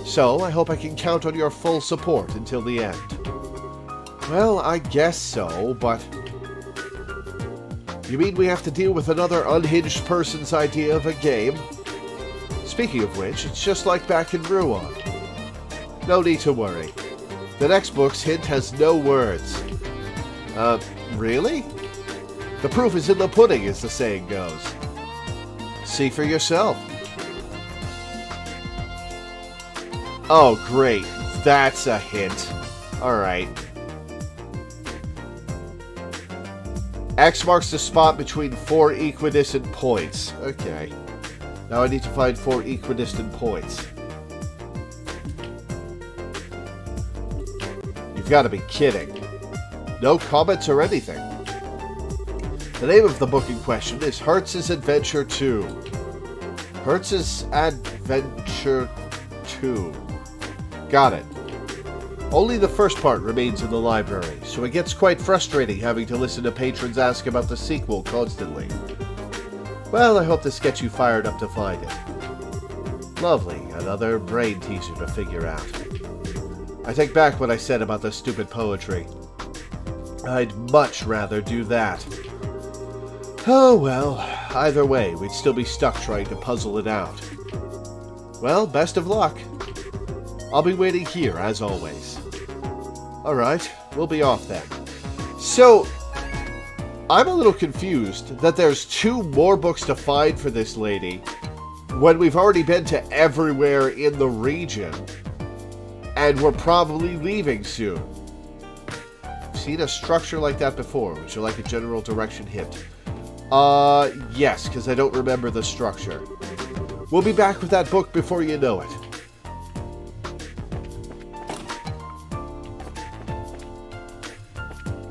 So, I hope I can count on your full support until the end. Well, I guess so, but... You mean we have to deal with another unhinged person's idea of a game? Speaking of which, it's just like back in Rouen. No need to worry. The next book's hint has no words. Really? The proof is in the pudding, as the saying goes. See for yourself. Oh, great. That's a hint. Alright. X marks the spot between 4 equidistant points. Okay. Now I need to find 4 equidistant points. You've got to be kidding. No comments or anything. The name of the book in question is Hertz's Adventure 2. Hertz's Adventure 2. Got it. Only the first part remains in the library, so it gets quite frustrating having to listen to patrons ask about the sequel constantly. Well, I hope this gets you fired up to find it. Lovely, another brain teaser to figure out. I take back what I said about the stupid poetry. I'd much rather do that. Oh well, either way, we'd still be stuck trying to puzzle it out. Well, best of luck. I'll be waiting here, as always. Alright, we'll be off then. So, I'm a little confused that there's 2 more books to find for this lady when we've already been to everywhere in the region and we're probably leaving soon. I've seen a structure like that before. Would you like a general direction hint? Yes, because I don't remember the structure. We'll be back with that book before you know it.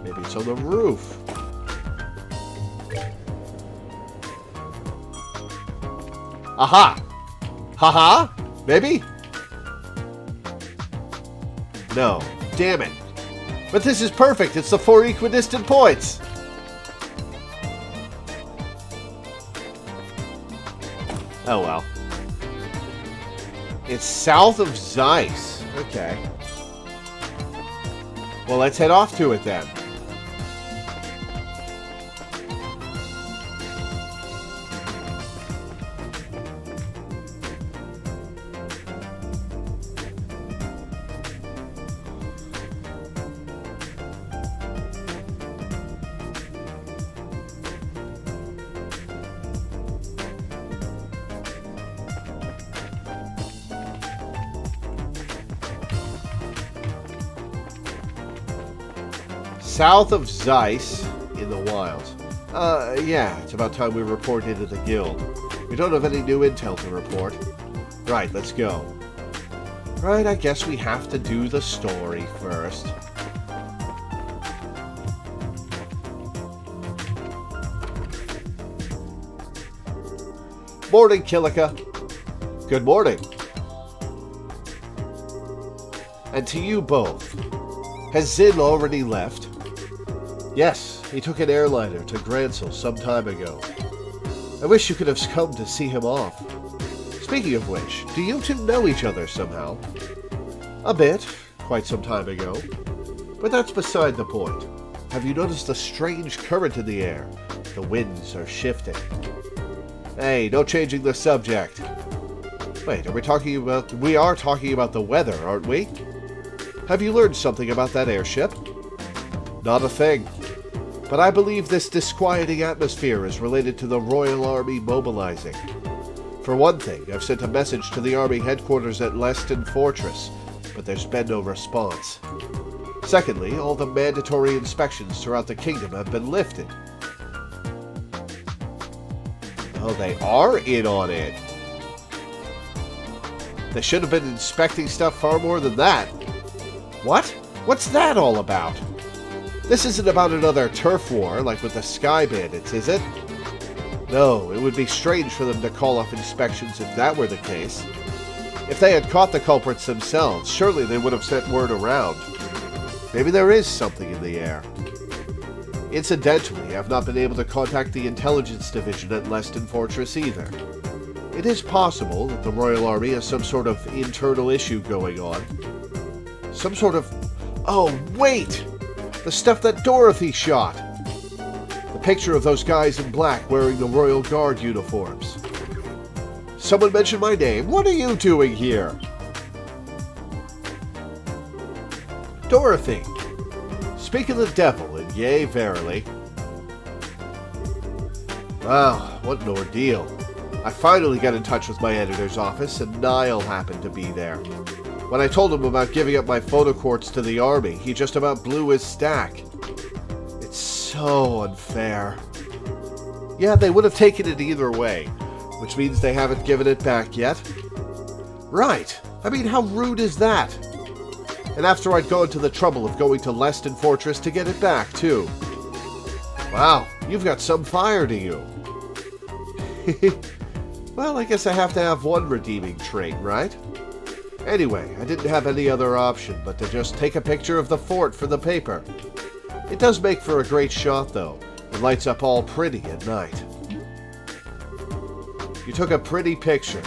Maybe it's on the roof. Aha! Haha? Maybe? No. Damn it. But this is perfect. It's the 4 equidistant points. Oh well. It's south of Zeiss. Okay. Well, let's head off to it then. South of Zeiss in the wilds. Yeah, it's about time we report into the guild. We don't have any new intel to report. Right, let's go. Right, I guess we have to do the story first. Morning, Kilika. Good morning. And to you both. Has Zin already left? Yes, he took an airliner to Gransel some time ago. I wish you could have come to see him off. Speaking of which, do you two know each other somehow? A bit, quite some time ago. But that's beside the point. Have you noticed the strange current in the air? The winds are shifting. Hey, no changing the subject. Wait, we are talking about the weather, aren't we? Have you learned something about that airship? Not a thing. But I believe this disquieting atmosphere is related to the Royal Army mobilizing. For one thing, I've sent a message to the Army headquarters at Leston Fortress, but there's been no response. Secondly, all the mandatory inspections throughout the kingdom have been lifted. Oh, they are in on it. They should have been inspecting stuff far more than that. What? What's that all about? This isn't about another turf war like with the Sky Bandits, is it? No, it would be strange for them to call off inspections if that were the case. If they had caught the culprits themselves, surely they would have sent word around. Maybe there is something in the air. Incidentally, I've not been able to contact the intelligence division at Leston Fortress either. It is possible that the Royal Army has some sort of internal issue going on. Some sort of... Oh, wait! The stuff that Dorothy shot! The picture of those guys in black wearing the Royal Guard uniforms. Someone mentioned my name. What are you doing here? Dorothy! Speak of the devil, and yea, verily. Wow, what an ordeal. I finally got in touch with my editor's office, and Niall happened to be there. When I told him about giving up my photoquartz to the army, he just about blew his stack. It's so unfair. Yeah, they would have taken it either way, which means they haven't given it back yet. Right. I mean, how rude is that? And after I'd gone to the trouble of going to Leston Fortress to get it back, too. Wow, you've got some fire to you. Well, I guess I have to have one redeeming trait, right? Anyway, I didn't have any other option but to just take a picture of the fort for the paper. It does make for a great shot, though. It lights up all pretty at night. You took a pretty picture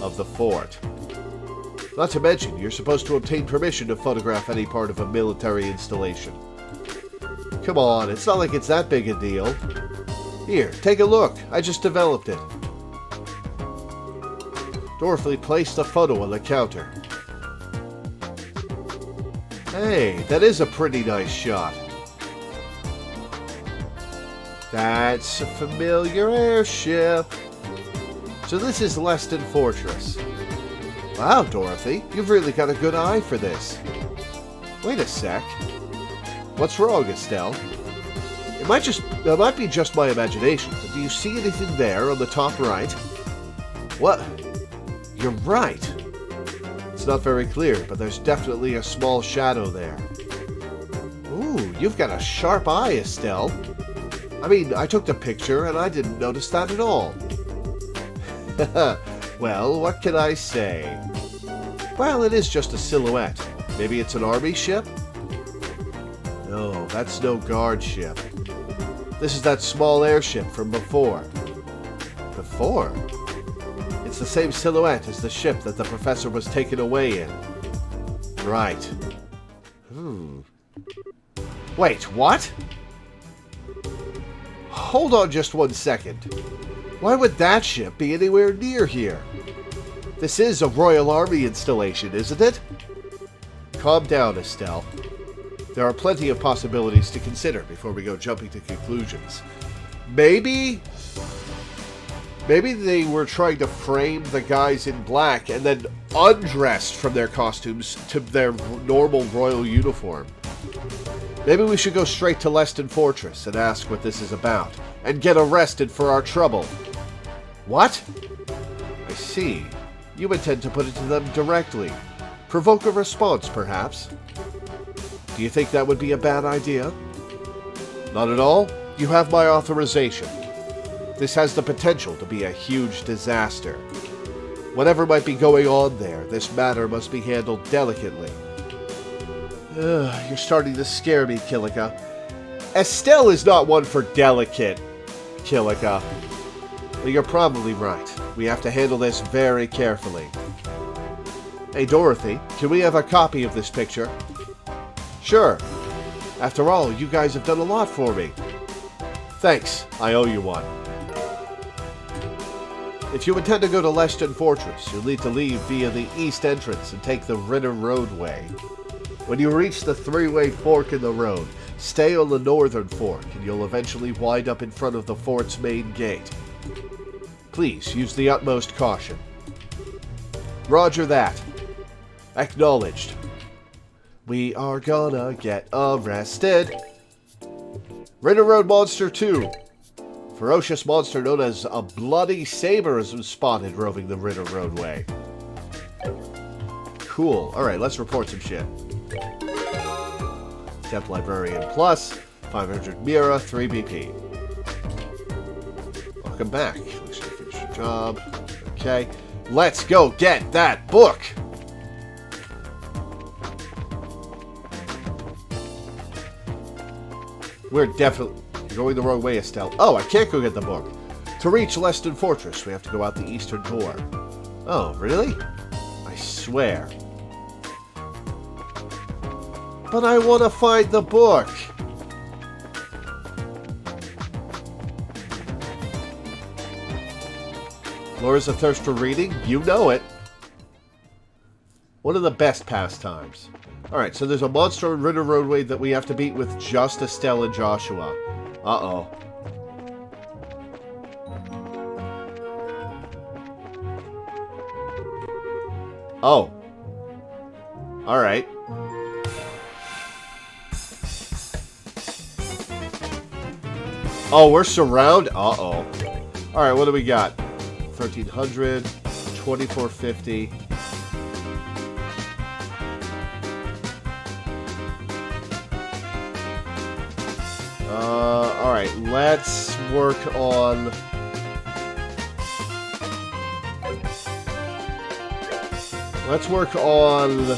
of the fort. Not to mention, you're supposed to obtain permission to photograph any part of a military installation. Come on, it's not like it's that big a deal. Here, take a look. I just developed it. Dorothy placed the photo on the counter. Hey, that is a pretty nice shot. That's a familiar airship. So this is Leston Fortress. Wow, Dorothy, you've really got a good eye for this. Wait a sec. What's wrong, Estelle? It might be just my imagination, but do you see anything there on the top right? What? You're right. It's not very clear, but there's definitely a small shadow there. Ooh, you've got a sharp eye, Estelle. I mean, I took the picture and I didn't notice that at all. Well, what can I say? Well, it is just a silhouette. Maybe it's an army ship? No, that's no guard ship. This is that small airship from before. Before? It's the same silhouette as the ship that the professor was taken away in. Right. Wait, what? Hold on just 1 second. Why would that ship be anywhere near here? This is a Royal Army installation, isn't it? Calm down, Estelle. There are plenty of possibilities to consider before we go jumping to conclusions. Maybe they were trying to frame the guys in black and then undressed from their costumes to their normal royal uniform. Maybe we should go straight to Leston Fortress and ask what this is about, and get arrested for our trouble. What? I see. You intend to put it to them directly. Provoke a response, perhaps. Do you think that would be a bad idea? Not at all. You have my authorization. This has the potential to be a huge disaster. Whatever might be going on there, this matter must be handled delicately. You're starting to scare me, Kilika. Estelle is not one for delicate, Kilika. Well, you're probably right. We have to handle this very carefully. Hey, Dorothy, can we have a copy of this picture? Sure. After all, you guys have done a lot for me. Thanks. I owe you one. If you intend to go to Leston Fortress, you'll need to leave via the east entrance and take the Ritter Roadway. When you reach the three-way fork in the road, stay on the northern fork and you'll eventually wind up in front of the fort's main gate. Please use the utmost caution. Roger that. Acknowledged. We are gonna get arrested. Ritter Road Monster 2. Ferocious monster known as a bloody saber has been spotted roving the Ritter Roadway. Cool. Alright, let's report some shit. Temp Librarian Plus, 500 Mira, 3 BP. Welcome back. Looks like you finished your job. Okay. Let's go get that book! We're definitely going the wrong way, Estelle. Oh, I can't go get the book. To reach Leston Fortress, we have to go out the eastern door. Oh, really? I swear. But I want to find the book. Laura's a thirst for reading? You know it. One of the best pastimes. Alright, so there's a monster on Ritter Roadway that we have to beat with just Estelle and Joshua. Uh-oh. Oh. Alright. Oh, we're surrounded? Uh-oh. Alright, what do we got? 1,300, 2,450. Alright, let's work on... Let's work on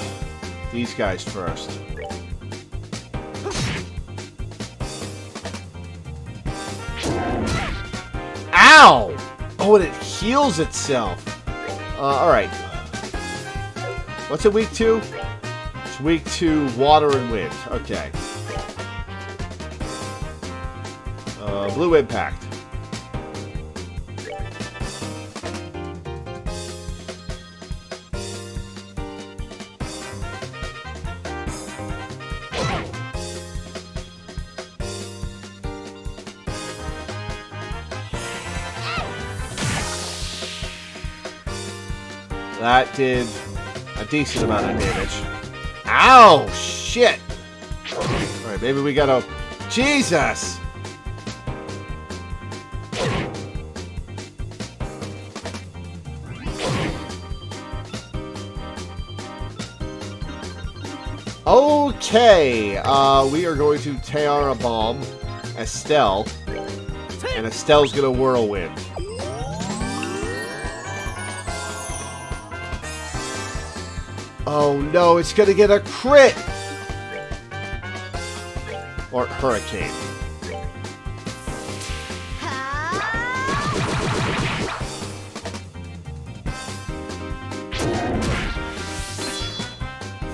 these guys first. Ow! Oh, and it heals itself. Alright. What's it weak to? It's weak to water and wind. Okay. Blue Impact. That did a decent amount of damage. Ow! Shit! Alright, maybe we gotta... Jesus! Okay, we are going to Tiara Bomb Estelle, and Estelle's gonna Whirlwind. Oh no, it's gonna get a crit! Or Hurricane.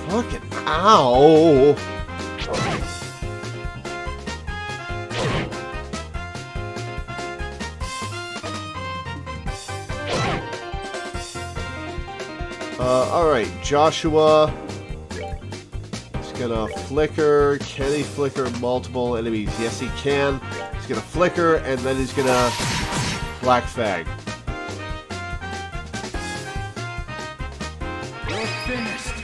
Fucking ow! Alright, Joshua is gonna flicker. Can he flicker multiple enemies? Yes, he can. He's gonna flicker, and then he's gonna Black Fag. You're finished.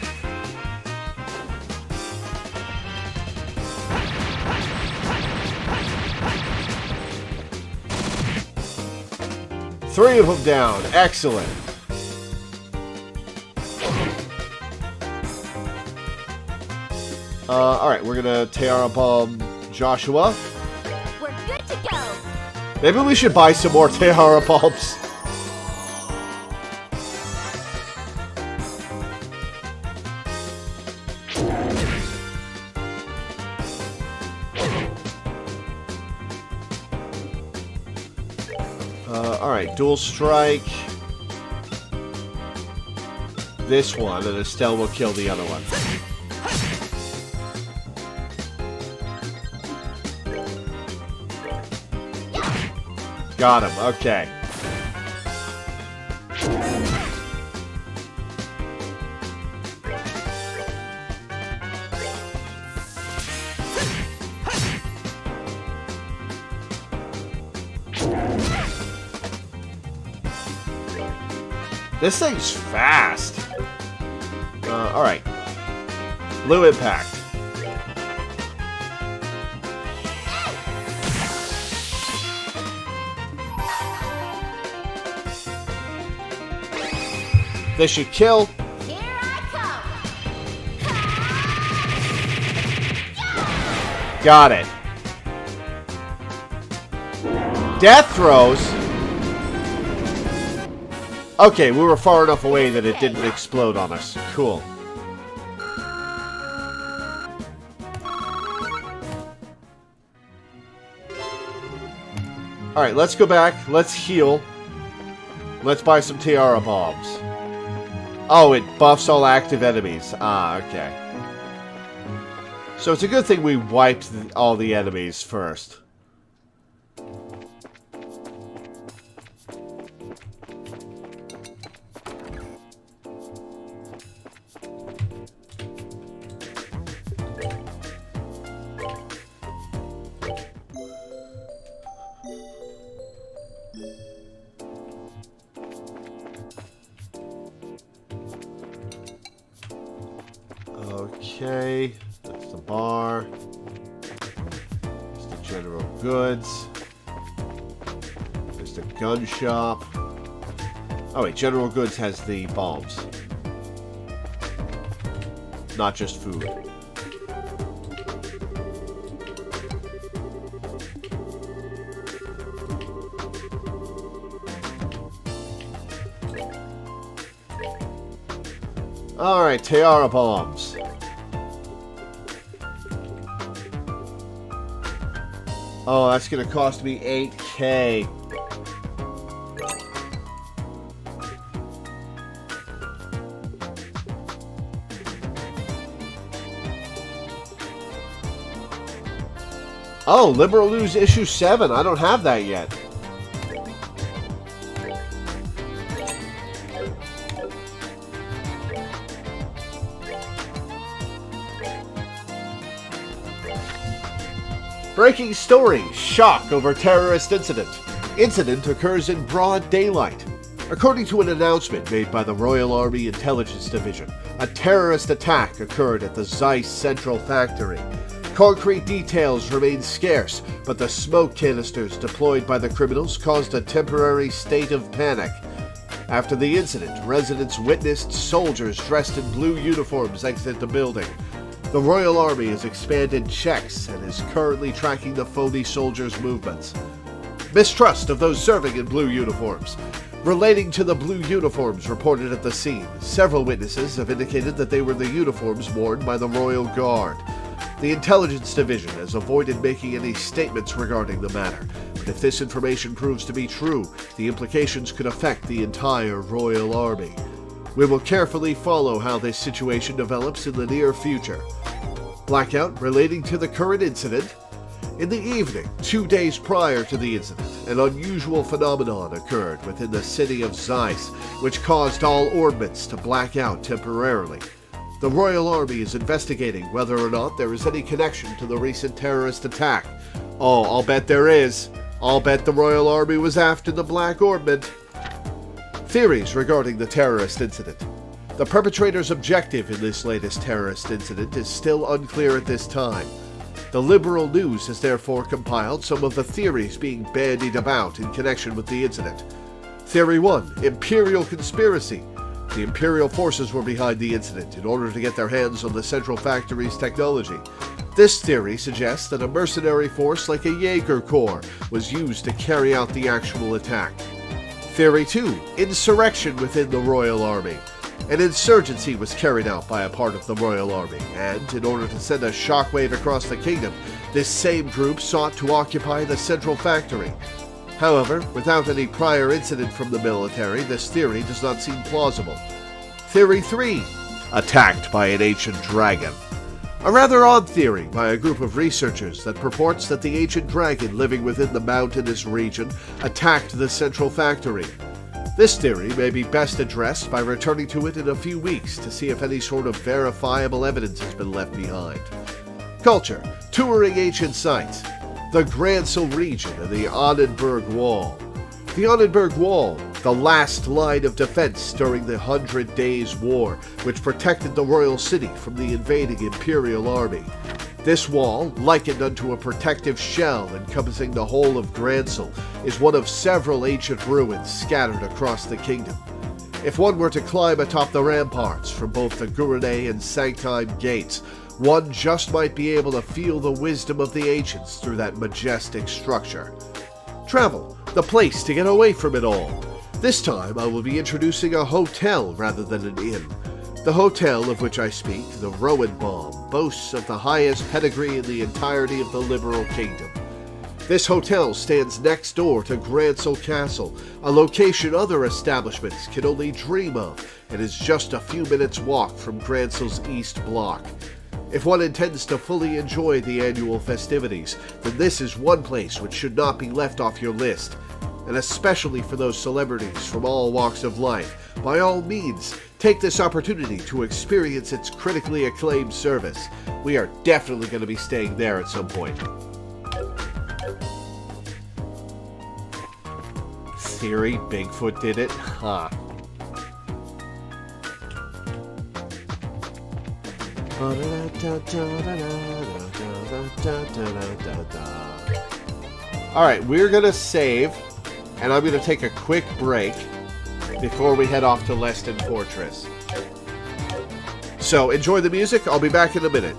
Three of them down. Excellent. Alright, we're gonna Tiara Bomb Joshua. We're good to go. Maybe we should buy some more Tiara Bombs. Alright, Dual Strike. This one, and Estelle will kill the other one. Got him, okay. This thing's fast. Alright. Blue Impact. This should kill. Here I come. Got it. Death throws. Okay, we were far enough away that it didn't explode on us. Cool. Alright, let's go back. Let's heal. Let's buy some Tiara Bombs. Oh, it buffs all active enemies. Ah, okay. So it's a good thing we wiped all the enemies first. Okay, that's the bar. There's the general goods. There's the gun shop. Oh wait, general goods has the bombs. Not just food. Alright, Tiara Bombs. Oh, that's gonna cost me 8K. Oh, Liberal News issue 7. I don't have that yet. Breaking story. Shock over terrorist incident. Incident occurs in broad daylight. According to an announcement made by the Royal Army Intelligence Division, a terrorist attack occurred at the Zeiss Central Factory. Concrete details remain scarce, but the smoke canisters deployed by the criminals caused a temporary state of panic. After the incident, residents witnessed soldiers dressed in blue uniforms exit the building. The Royal Army has expanded checks and is currently tracking the phony soldiers' movements. Mistrust of those serving in blue uniforms. Relating to the blue uniforms reported at the scene, several witnesses have indicated that they were the uniforms worn by the Royal Guard. The Intelligence Division has avoided making any statements regarding the matter, but if this information proves to be true, the implications could affect the entire Royal Army. We will carefully follow how this situation develops in the near future. Blackout relating to the current incident. In the evening, 2 days prior to the incident, an unusual phenomenon occurred within the city of Zeiss, which caused all ordnance to black out temporarily. The Royal Army is investigating whether or not there is any connection to the recent terrorist attack. Oh, I'll bet there is. I'll bet the Royal Army was after the Black Ornament. Theories regarding the terrorist incident. The perpetrator's objective in this latest terrorist incident is still unclear at this time. The Liberal News has therefore compiled some of the theories being bandied about in connection with the incident. Theory 1. Imperial conspiracy. The Imperial forces were behind the incident in order to get their hands on the Central Factory's technology. This theory suggests that a mercenary force like a Jaeger Corps was used to carry out the actual attack. Theory 2. Insurrection within the Royal Army. An insurgency was carried out by a part of the Royal Army, and in order to send a shockwave across the kingdom, this same group sought to occupy the Central Factory. However, without any prior incident from the military, this theory does not seem plausible. Theory 3. Attacked by an ancient dragon. A rather odd theory by a group of researchers that purports that the ancient dragon living within the mountainous region attacked the Central Factory. This theory may be best addressed by returning to it in a few weeks to see if any sort of verifiable evidence has been left behind. Culture. Touring ancient sites. The Gransel region and the Annenberg Wall. The Annenberg Wall, the last line of defense during the 100 Days' War, which protected the royal city from the invading Imperial army. This wall, likened unto a protective shell encompassing the whole of Gransel, is one of several ancient ruins scattered across the kingdom. If one were to climb atop the ramparts from both the Gurene and Sanctime gates, one just might be able to feel the wisdom of the ancients through that majestic structure. Travel, the place to get away from it all. This time I will be introducing a hotel rather than an inn. The hotel of which I speak, the Rowenbaum, boasts of the highest pedigree in the entirety of the Liberal Kingdom. This hotel stands next door to Gransel Castle, a location other establishments can only dream of, and is just a few minutes' walk from Gransel's East Block. If one intends to fully enjoy the annual festivities, then this is one place which should not be left off your list. And especially for those celebrities from all walks of life, by all means, take this opportunity to experience its critically acclaimed service. We are definitely going to be staying there at some point. Theory Bigfoot did it? Huh. Alright, we're going to save, and I'm going to take a quick break before we head off to Leston Fortress. So, enjoy the music. I'll be back in a minute.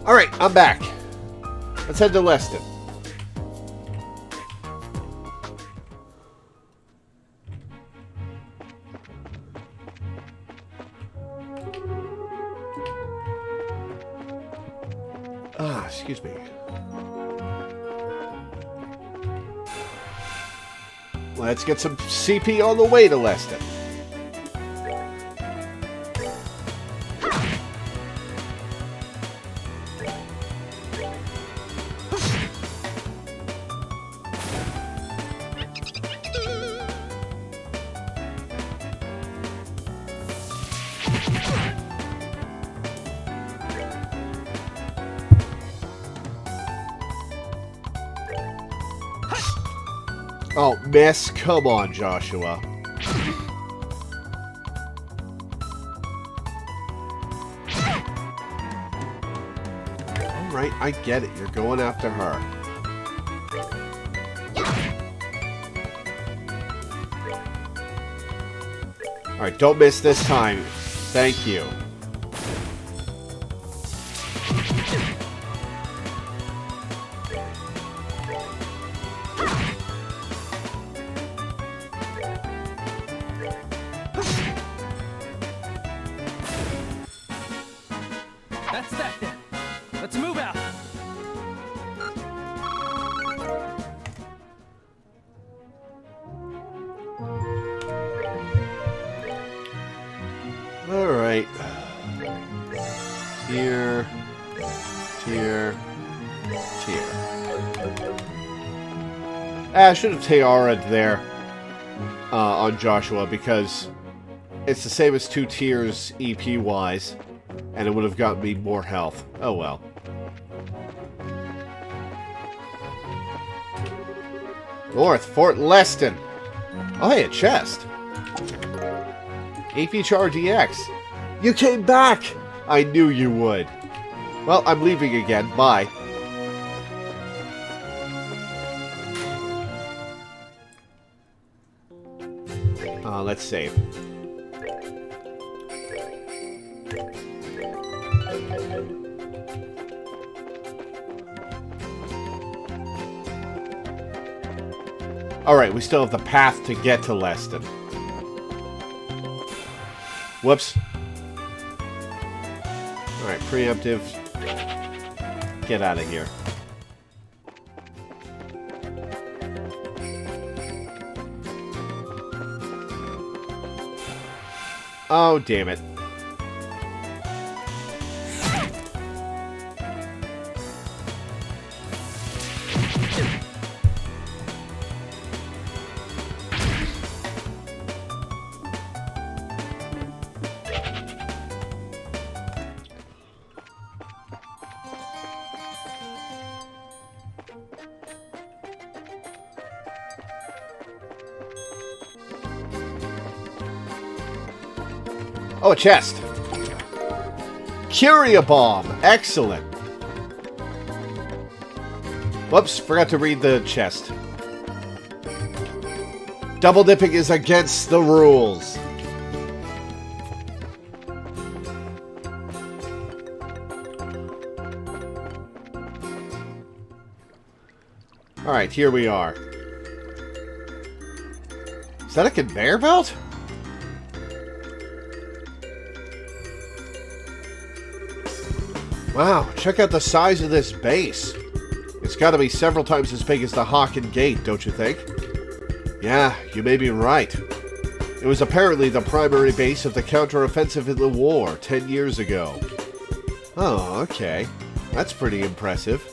Alright, I'm back. Let's head to Leston. Excuse me. Let's get some CP on the way to Leston. Oh, miss. Come on, Joshua. Alright, I get it. You're going after her. Alright, don't miss this time. Thank you. That's that then. Let's move out. All right. Tier. I should have tiara'd there on Joshua because it's the same as 2 tiers EP-wise, and it would have gotten me more health. Oh well. North, Fort Leston. Oh hey, a chest. AP Char DX. You came back! I knew you would. Well, I'm leaving again. Bye. Let's save. Alright, we still have the path to get to Leston. Whoops. Alright, preemptive. Get out of here. Oh, damn it. Oh, a chest. Curia Bomb. Excellent. Whoops, forgot to read the chest. Double dipping is against the rules. Alright, here we are. Is that a conveyor belt? Wow, check out the size of this base. It's got to be several times as big as the Hawken Gate, don't you think? Yeah, you may be right. It was apparently the primary base of the counteroffensive in the war 10 years ago. Oh, okay. That's pretty impressive.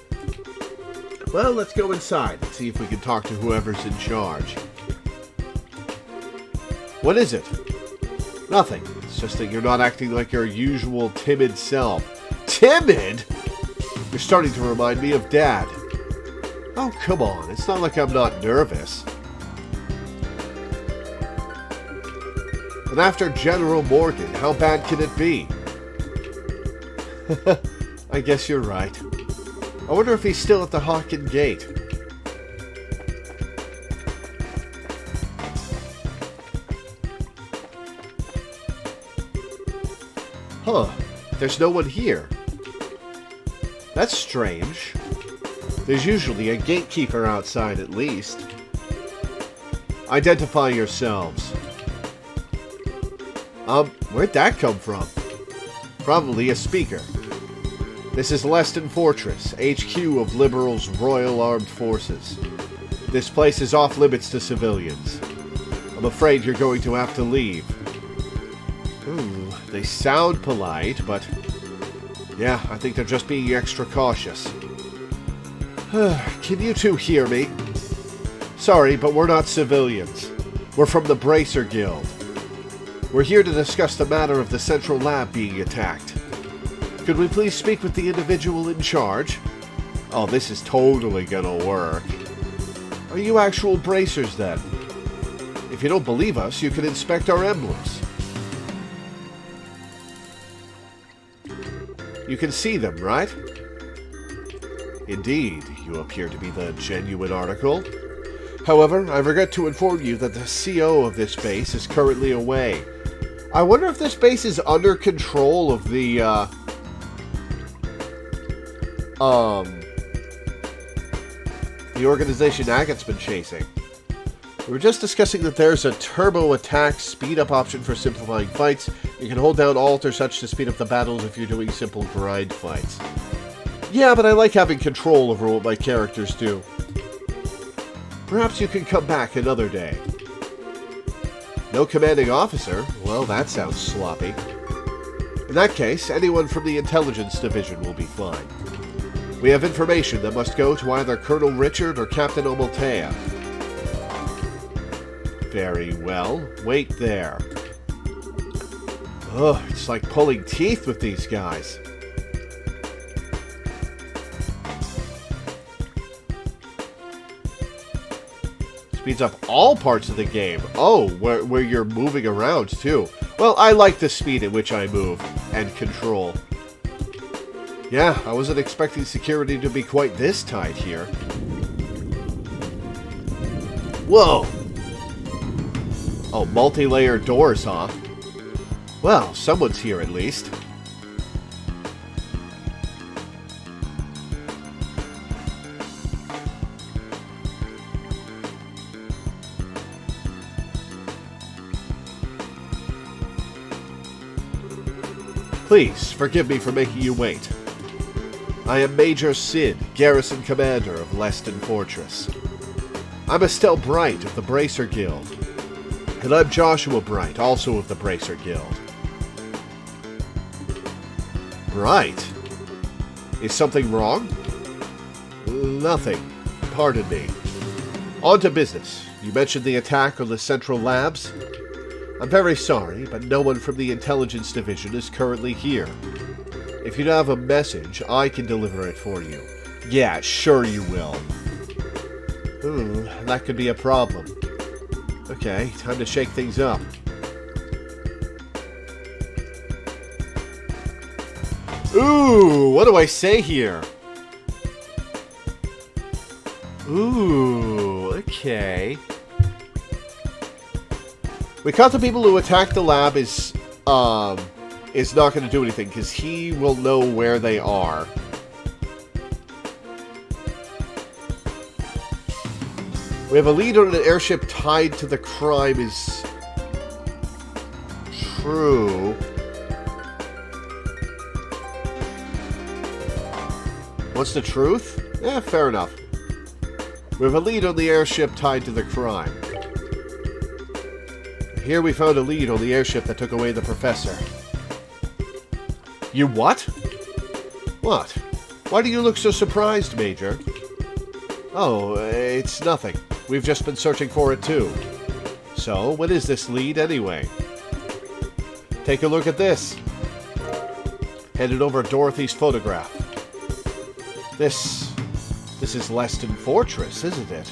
Well, let's go inside and see if we can talk to whoever's in charge. What is it? Nothing. It's just that you're not acting like your usual timid self. Timid? You're starting to remind me of Dad. Oh, come on. It's not like I'm not nervous. And after General Morgan, how bad can it be? I guess you're right. I wonder if he's still at the Hawken Gate. Huh. There's no one here. That's strange. There's usually a gatekeeper outside at least. Identify yourselves. Where'd that come from? Probably a speaker. This is Leston Fortress, HQ of Liberal's Royal Armed Forces. This place is off limits to civilians. I'm afraid you're going to have to leave. Ooh, they sound polite, but... yeah, I think they're just being extra cautious. Can you two hear me? Sorry, but we're not civilians. We're from the Bracer Guild. We're here to discuss the matter of the central lab being attacked. Could we please speak with the individual in charge? Oh, this is totally gonna work. Are you actual bracers, then? If you don't believe us, you can inspect our emblems. You can see them, right? Indeed, you appear to be the genuine article. However, I regret to inform you that the CO of this base is currently away. I wonder if this base is under control of the, the organization Agat's been chasing. We were just discussing that there's a turbo attack speed-up option for simplifying fights. You can hold down Alt or such to speed up the battles if you're doing simple grind fights. Yeah, but I like having control over what my characters do. Perhaps you can come back another day. No commanding officer? Well, that sounds sloppy. In that case, anyone from the intelligence division will be fine. We have information that must go to either Colonel Richard or Captain Omaltea. Very well. Wait there. Ugh, it's like pulling teeth with these guys. Speeds up all parts of the game. Oh, where you're moving around, too. Well, I like the speed at which I move and control. Yeah, I wasn't expecting security to be quite this tight here. Whoa! Oh, multi-layer doors, huh? Well, someone's here at least. Please, forgive me for making you wait. I am Major Sid, Garrison Commander of Leston Fortress. I'm Estelle Bright of the Bracer Guild. And I'm Joshua Bright, also of the Bracer Guild. Bright? Is something wrong? Nothing. Pardon me. On to business. You mentioned the attack on the Central Labs? I'm very sorry, but no one from the Intelligence Division is currently here. If you have a message, I can deliver it for you. Yeah, sure you will. That could be a problem. Okay, time to shake things up. Ooh, what do I say here? Ooh, okay. We caught the people who attacked the lab is not going to do anything, because he will know where they are. We have a lead on an airship tied to the crime is true. What's the truth? Eh, fair enough. We have a lead on the airship tied to the crime. Here we found a lead on the airship that took away the professor. You what? What? Why do you look so surprised, Major? Oh, it's nothing. We've just been searching for it too. So, what is this lead anyway? Take a look at this. Handed over Dorothy's photograph. This is Leston Fortress, isn't it?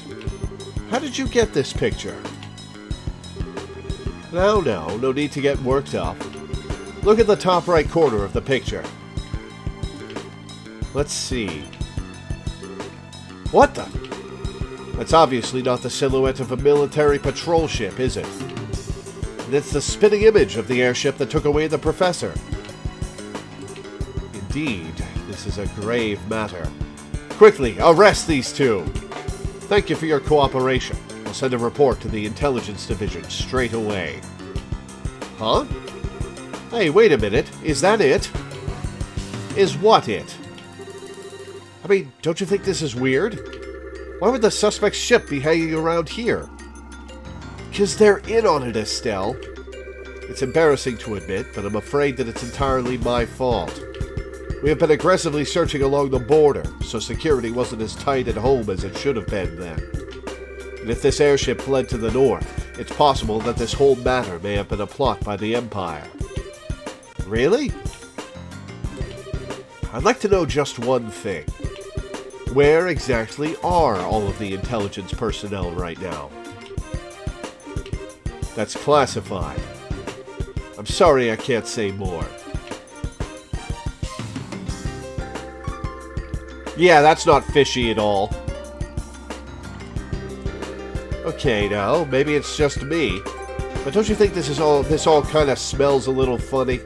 How did you get this picture? No need to get worked up. Look at the top right corner of the picture. Let's see. What the? That's obviously not the silhouette of a military patrol ship, is it? And it's the spinning image of the airship that took away the professor. Indeed, This is a grave matter. Quickly, arrest these two! Thank you for your cooperation. I'll send a report to the Intelligence Division straight away. Huh? Hey, wait a minute. Is that it? Is what it? I mean, don't you think this is weird? Why would the suspect's ship be hanging around here? 'Cause they're in on it, Estelle. It's embarrassing to admit, but I'm afraid that it's entirely my fault. We have been aggressively searching along the border, so security wasn't as tight at home as it should have been then. And if this airship fled to the north, it's possible that this whole matter may have been a plot by the Empire. Really? I'd like to know just one thing. Where exactly are all of the intelligence personnel right now? That's classified. I'm sorry I can't say more. Yeah, that's not fishy at all. Okay, now, maybe it's just me, but don't you think this all kind of smells a little funny?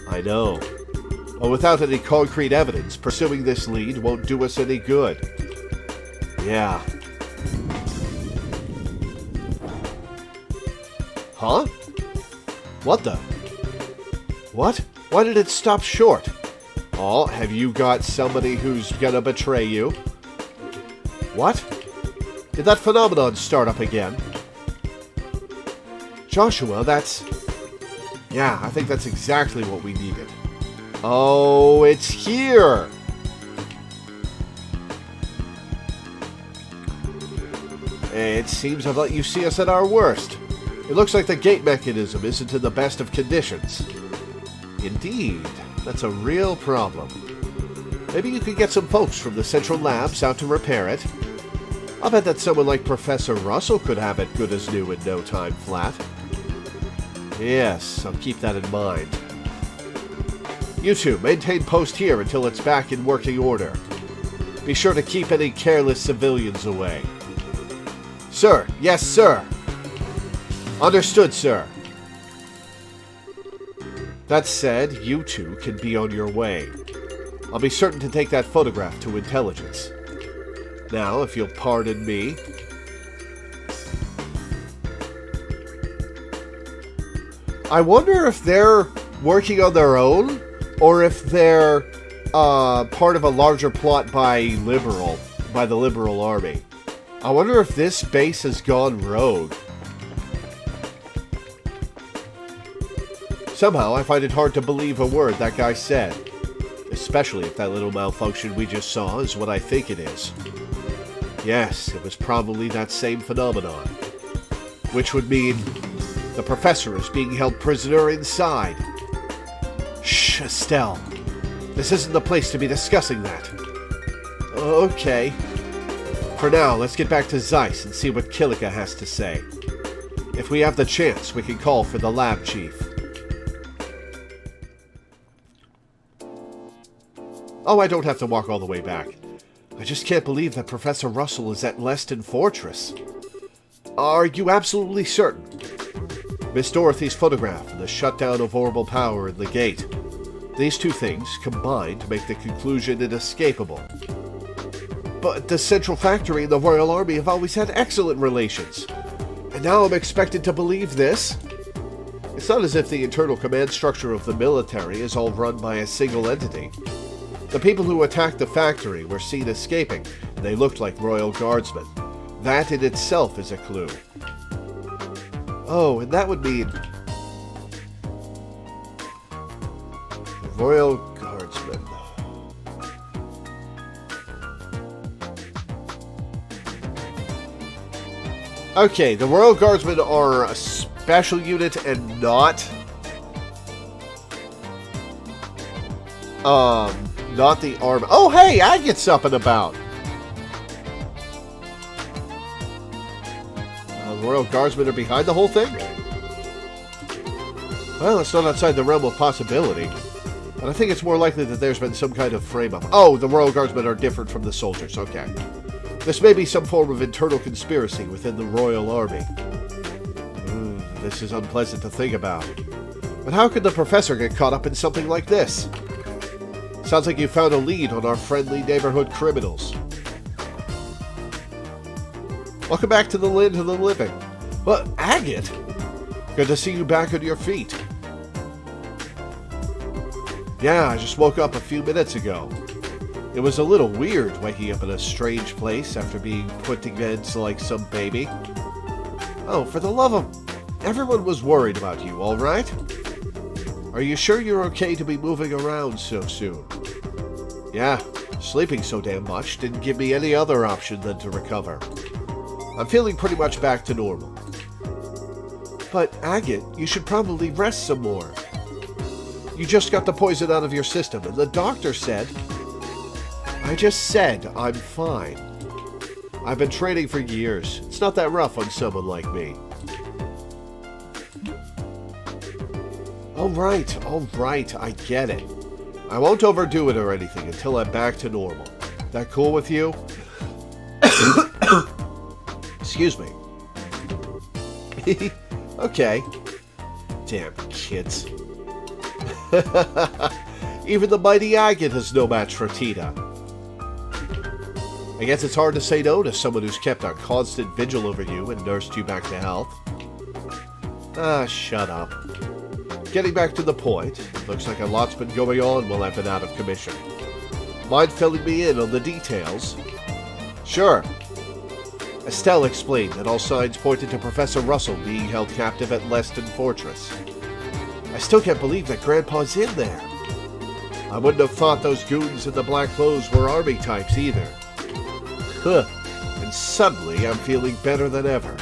I know. But without any concrete evidence, pursuing this lead won't do us any good. Yeah. Huh? What the? What? Why did it stop short? Oh, have you got somebody who's gonna betray you? What? Did that phenomenon start up again? Joshua, that's... Yeah, I think that's exactly what we needed. Oh, it's here! It seems I've let you see us at our worst. It looks like the gate mechanism isn't in the best of conditions. Indeed. That's a real problem. Maybe you could get some folks from the central labs out to repair it. I'll bet that someone like Professor Russell could have it good as new in no time flat. Yes, I'll keep that in mind. You two, maintain post here until it's back in working order. Be sure to keep any careless civilians away. Sir, yes, sir. Understood, sir. That said, you two can be on your way. I'll be certain to take that photograph to intelligence. Now, if you'll pardon me... I wonder if they're working on their own, or if they're part of a larger plot by the Liberal Army. I wonder if this base has gone rogue. Somehow, I find it hard to believe a word that guy said. Especially if that little malfunction we just saw is what I think it is. Yes, it was probably that same phenomenon. Which would mean the professor is being held prisoner inside. Shh, Estelle. This isn't the place to be discussing that. Okay. For now, let's get back to Zeiss and see what Killica has to say. If we have the chance, we can call for the lab chief. Oh, I don't have to walk all the way back. I just can't believe that Professor Russell is at Leston Fortress. Are you absolutely certain? Miss Dorothy's photograph and the shutdown of orbital power in the gate. These two things combine to make the conclusion inescapable. But the Central Factory and the Royal Army have always had excellent relations. And now I'm expected to believe this? It's not as if the internal command structure of the military is all run by a single entity. The people who attacked the factory were seen escaping, and they looked like Royal Guardsmen. That in itself is a clue. Oh, and that would mean... Royal Guardsmen. Okay, the Royal Guardsmen are a special unit and not the army. Oh, hey, Agate's up and about. The Royal Guardsmen are behind the whole thing? Well, it's not outside the realm of possibility. But I think it's more likely that there's been some kind of frame-up. Oh, the Royal Guardsmen are different from the soldiers. Okay. This may be some form of internal conspiracy within the Royal Army. This is unpleasant to think about. But how could the professor get caught up in something like this? Sounds like you found a lead on our friendly neighborhood criminals. Welcome back to the land of the living. Well, Agate, good to see you back on your feet. Yeah, I just woke up a few minutes ago. It was a little weird waking up in a strange place after being put to bed like some baby. Oh, for the love of... Everyone was worried about you, all right? Are you sure you're okay to be moving around so soon? Yeah, sleeping so damn much didn't give me any other option than to recover. I'm feeling pretty much back to normal. But, Agate, you should probably rest some more. You just got the poison out of your system, and the doctor said... I just said I'm fine. I've been training for years. It's not that rough on someone like me. All right, I get it. I won't overdo it or anything until I'm back to normal. That cool with you? Excuse me. Okay. Damn kids. Even the mighty Agate has no match for Tina. I guess it's hard to say no to someone who's kept a constant vigil over you and nursed you back to health. Ah, shut up. Getting back to the point, it looks like a lot's been going on while I've been out of commission. Mind filling me in on the details? Sure. Estelle explained that all signs pointed to Professor Russell being held captive at Leston Fortress. I still can't believe that Grandpa's in there. I wouldn't have thought those goons in the black clothes were army types either. Huh. And suddenly I'm feeling better than ever.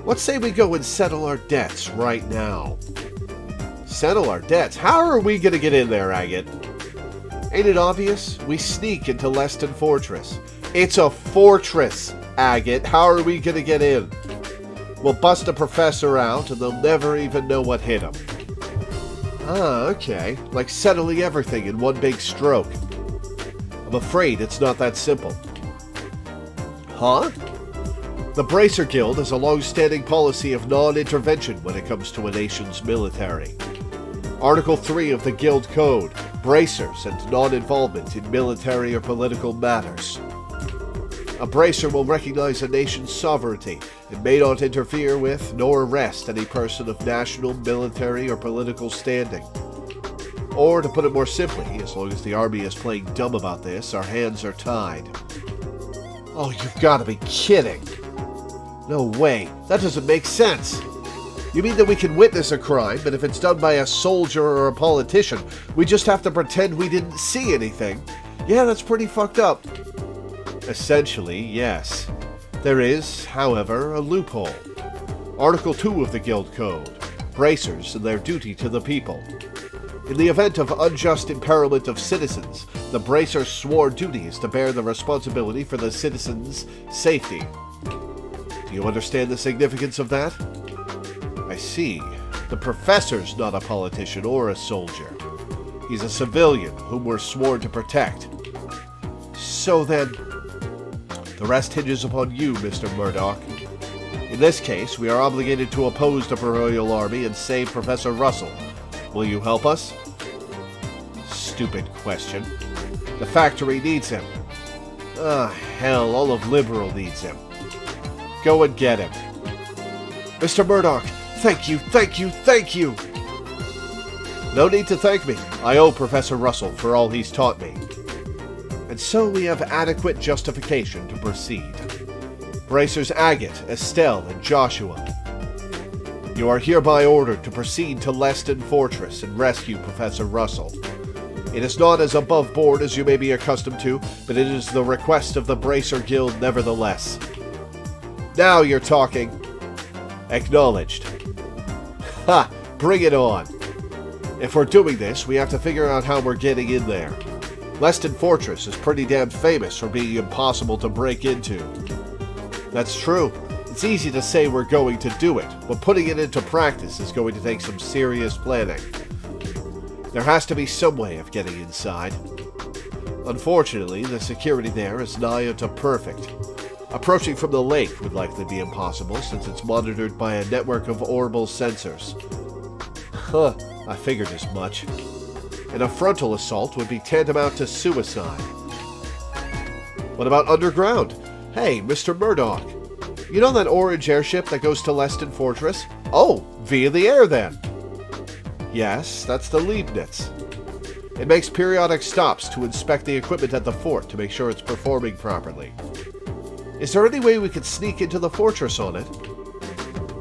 Let's say we go and settle our debts right now. Settle our debts? How are we gonna get in there, Agate? Ain't it obvious? We sneak into Leston Fortress. It's a fortress, Agate. How are we gonna get in? We'll bust a professor out and they'll never even know what hit him. Ah, okay. Like settling everything in one big stroke. I'm afraid it's not that simple. Huh? The Bracer Guild has a long-standing policy of non-intervention when it comes to a nation's military. Article 3 of the Guild Code, bracers and non-involvement in military or political matters. A bracer will recognize a nation's sovereignty and may not interfere with nor arrest any person of national, military, or political standing. Or, to put it more simply, as long as the army is playing dumb about this, our hands are tied. Oh, you've got to be kidding! No way, that doesn't make sense! You mean that we can witness a crime, but if it's done by a soldier or a politician, we just have to pretend we didn't see anything? Yeah, that's pretty fucked up. Essentially, yes. There is, however, a loophole. Article 2 of the Guild Code. Bracers and their duty to the people. In the event of unjust imperilment of citizens, the bracer's sworn duty is to bear the responsibility for the citizens' safety. Do you understand the significance of that? I see. The professor's not a politician or a soldier. He's a civilian whom we're sworn to protect. So then, the rest hinges upon you, Mr. Murdoch. In this case, we are obligated to oppose the Royal Army and save Professor Russell. Will you help us? Stupid question. The factory needs him. Ah, hell, all of Liberal needs him. Go and get him. Mr. Murdoch, thank you, thank you, thank you! No need to thank me. I owe Professor Russell for all he's taught me. And so we have adequate justification to proceed. Bracers Agate, Estelle, and Joshua. You are hereby ordered to proceed to Leston Fortress and rescue Professor Russell. It is not as above board as you may be accustomed to, but it is the request of the Bracer Guild nevertheless. Now you're talking. Acknowledged. Ha! Bring it on. If we're doing this, we have to figure out how we're getting in there. Leston Fortress is pretty damn famous for being impossible to break into. That's true. It's easy to say we're going to do it, but putting it into practice is going to take some serious planning. There has to be some way of getting inside. Unfortunately, the security there is nigh unto perfect. Approaching from the lake would likely be impossible since it's monitored by a network of orbital sensors. Huh, I figured as much. and a frontal assault would be tantamount to suicide. What about underground? Hey, Mr. Murdoch. You know that orange airship that goes to Leston Fortress? Oh, via the air then. Yes, that's the Leibniz. It makes periodic stops to inspect the equipment at the fort to make sure it's performing properly. Is there any way we could sneak into the fortress on it?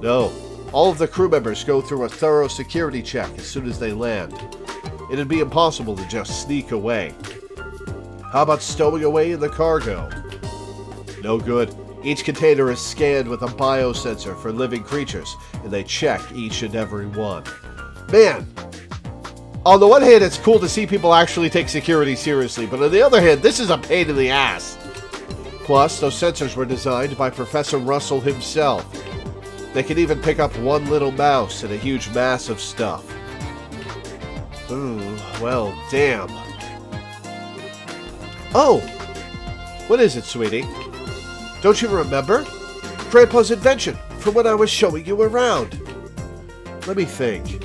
No. All of the crew members go through a thorough security check as soon as they land. It'd be impossible to just sneak away. How about stowing away in the cargo? No good. Each container is scanned with a biosensor for living creatures, and they check each and every one. Man, on the one hand, it's cool to see people actually take security seriously, but on the other hand, this is a pain in the ass. Plus, those sensors were designed by Professor Russell himself. They can even pick up one little mouse in a huge mass of stuff. Ooh, well, damn. Oh! What is it, sweetie? Don't you remember? Grandpa's invention from when I was showing you around. Let me think.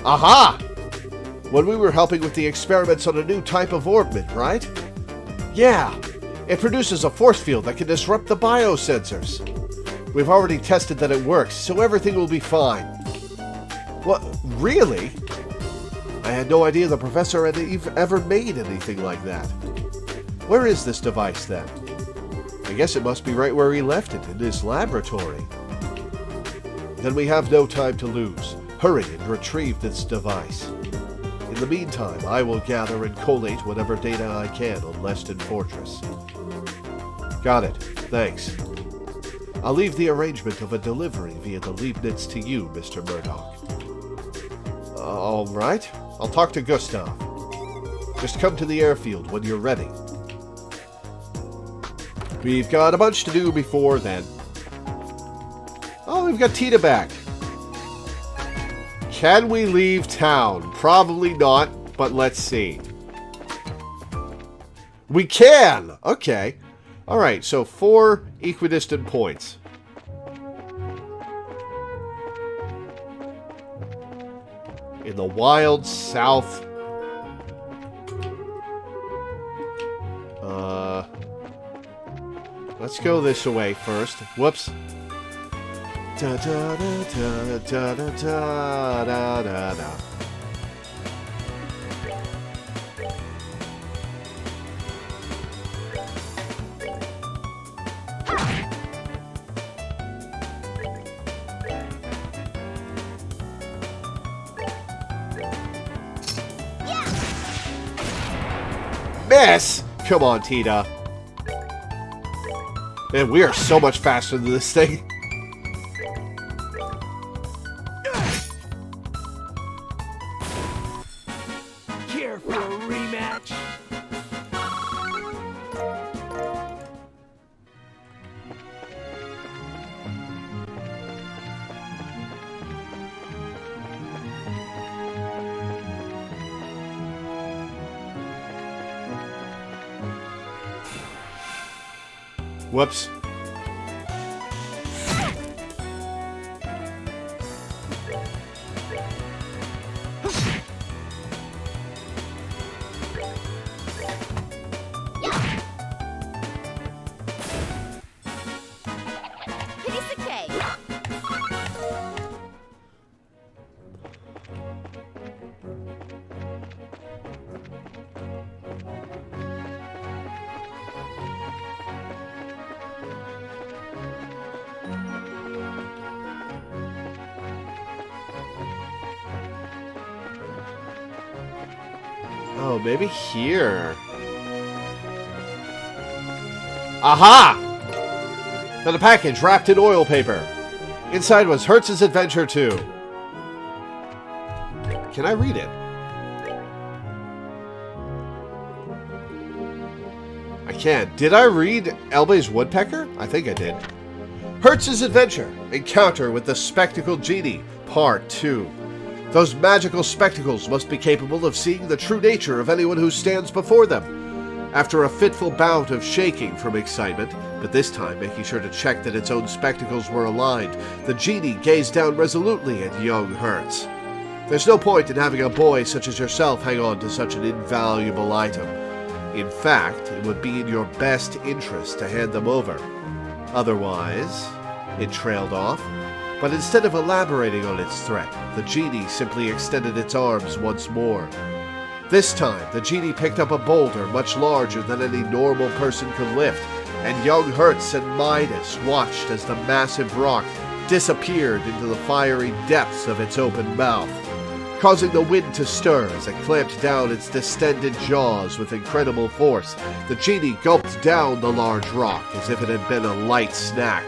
Aha! When we were helping with the experiments on a new type of orbment, right? Yeah. It produces a force field that can disrupt the biosensors. We've already tested that it works, so everything will be fine. What? Really? I had no idea the professor had ever made anything like that. Where is this device, then? I guess it must be right where he left it, in his laboratory. Then we have no time to lose. Hurry and retrieve this device. In the meantime, I will gather and collate whatever data I can on Leston Fortress. Got it. Thanks. I'll leave the arrangement of a delivery via the Leibniz to you, Mr. Murdoch. All right. I'll talk to Gustav. Just come to the airfield when you're ready. We've got a bunch to do before then. Oh, we've got Tita back. Can we leave town? Probably not, but let's see. We can! Okay. Alright, so 4 equidistant points. In the wild south. Let's go this way first. Whoops. Da da da da da da da da da da. Miss! Come on, Tita. Man, we are so much faster than this thing. Care for a rematch? Whoops. Piece of cake. Oh, maybe here. Aha! Got a package wrapped in oil paper. Inside was Hertz's Adventure 2. Can I read it? I can't. Did I read Elbe's Woodpecker? I think I did. Hertz's Adventure. Encounter with the Spectacled Genie. Part 2. Those magical spectacles must be capable of seeing the true nature of anyone who stands before them. After a fitful bout of shaking from excitement, but this time making sure to check that its own spectacles were aligned, the genie gazed down resolutely at young Hertz. There's no point in having a boy such as yourself hang on to such an invaluable item. In fact, it would be in your best interest to hand them over. Otherwise, it trailed off, but instead of elaborating on its threat, the genie simply extended its arms once more. This time, the genie picked up a boulder much larger than any normal person could lift, and young Hertz and Midas watched as the massive rock disappeared into the fiery depths of its open mouth, causing the wind to stir as it clamped down its distended jaws with incredible force. The genie gulped down the large rock as if it had been a light snack.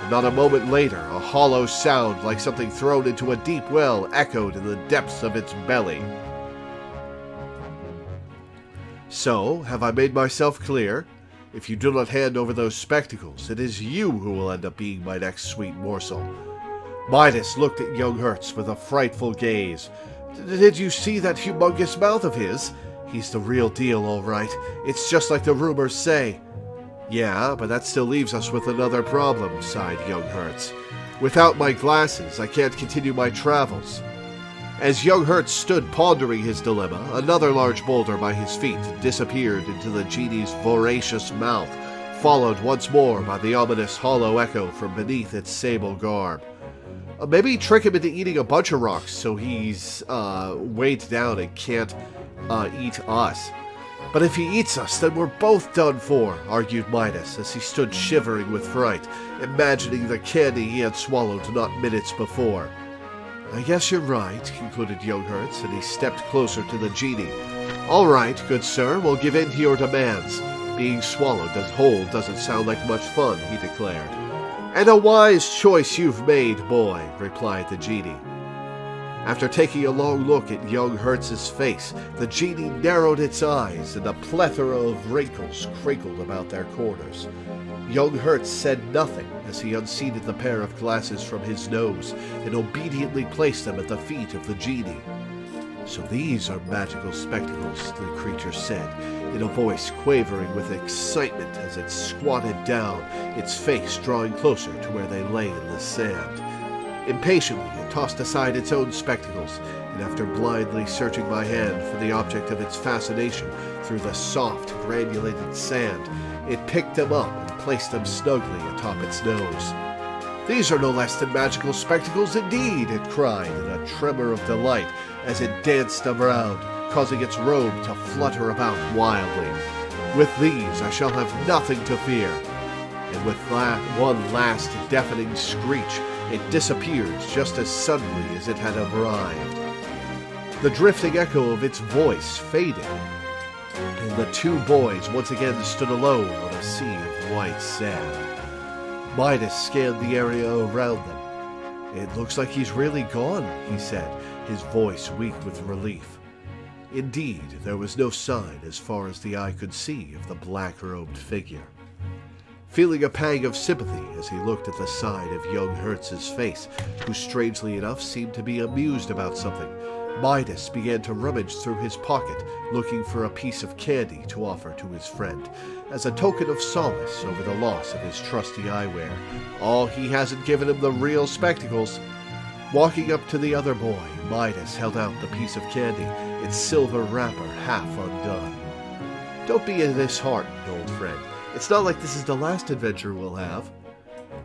And not a moment later, a hollow sound like something thrown into a deep well echoed in the depths of its belly. So, have I made myself clear? If you do not hand over those spectacles, it is you who will end up being my next sweet morsel. Midas looked at young Hertz with a frightful gaze. Did you see that humongous mouth of his? He's the real deal, all right. It's just like the rumors say. Yeah, but that still leaves us with another problem, sighed young Hertz. Without my glasses, I can't continue my travels. As young Hertz stood pondering his dilemma, another large boulder by his feet disappeared into the genie's voracious mouth, followed once more by the ominous hollow echo from beneath its sable garb. Maybe trick him into eating a bunch of rocks so he's weighed down and can't eat us. But if he eats us, then we're both done for, argued Midas as he stood shivering with fright, imagining the candy he had swallowed not minutes before. I guess you're right, concluded young Hertz, and he stepped closer to the genie. All right, good sir, we'll give in to your demands. Being swallowed whole doesn't sound like much fun, he declared. And a wise choice you've made, boy, replied the genie. After taking a long look at young Hertz's face, the genie narrowed its eyes and a plethora of wrinkles crinkled about their corners. Young Hertz said nothing as he unseated the pair of glasses from his nose and obediently placed them at the feet of the genie. So these are magical spectacles, the creature said, in a voice quavering with excitement as it squatted down, its face drawing closer to where they lay in the sand. Impatiently, it tossed aside its own spectacles, and after blindly searching my hand for the object of its fascination through the soft, granulated sand, it picked them up and placed them snugly atop its nose. These are no less than magical spectacles indeed, it cried in a tremor of delight as it danced around, causing its robe to flutter about wildly. With these I shall have nothing to fear. And with one last deafening screech, it disappeared just as suddenly as it had arrived. The drifting echo of its voice faded, and the two boys once again stood alone on a sea of white sand. Midas scanned the area around them. It looks like he's really gone, he said, his voice weak with relief. Indeed, there was no sign as far as the eye could see of the black-robed figure. Feeling a pang of sympathy as he looked at the side of young Hertz's face, who strangely enough seemed to be amused about something, Midas began to rummage through his pocket, looking for a piece of candy to offer to his friend, as a token of solace over the loss of his trusty eyewear. He hasn't given him the real spectacles. Walking up to the other boy, Midas held out the piece of candy, its silver wrapper half undone. Don't be disheartened, old friend. It's not like this is the last adventure we'll have.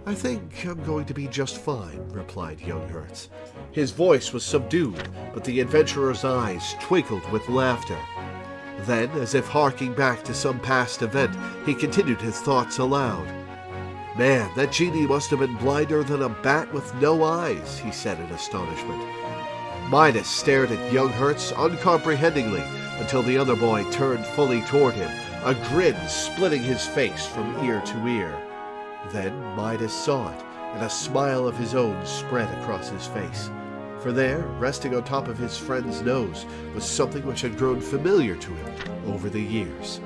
I think I'm going to be just fine, replied young Hertz. His voice was subdued, but the adventurer's eyes twinkled with laughter. Then, as if harking back to some past event, he continued his thoughts aloud. Man, that genie must have been blinder than a bat with no eyes, he said in astonishment. Midas stared at young Hertz uncomprehendingly until the other boy turned fully toward him, a grin splitting his face from ear to ear. Then Midas saw it, and a smile of his own spread across his face. For there, resting on top of his friend's nose, was something which had grown familiar to him over the years.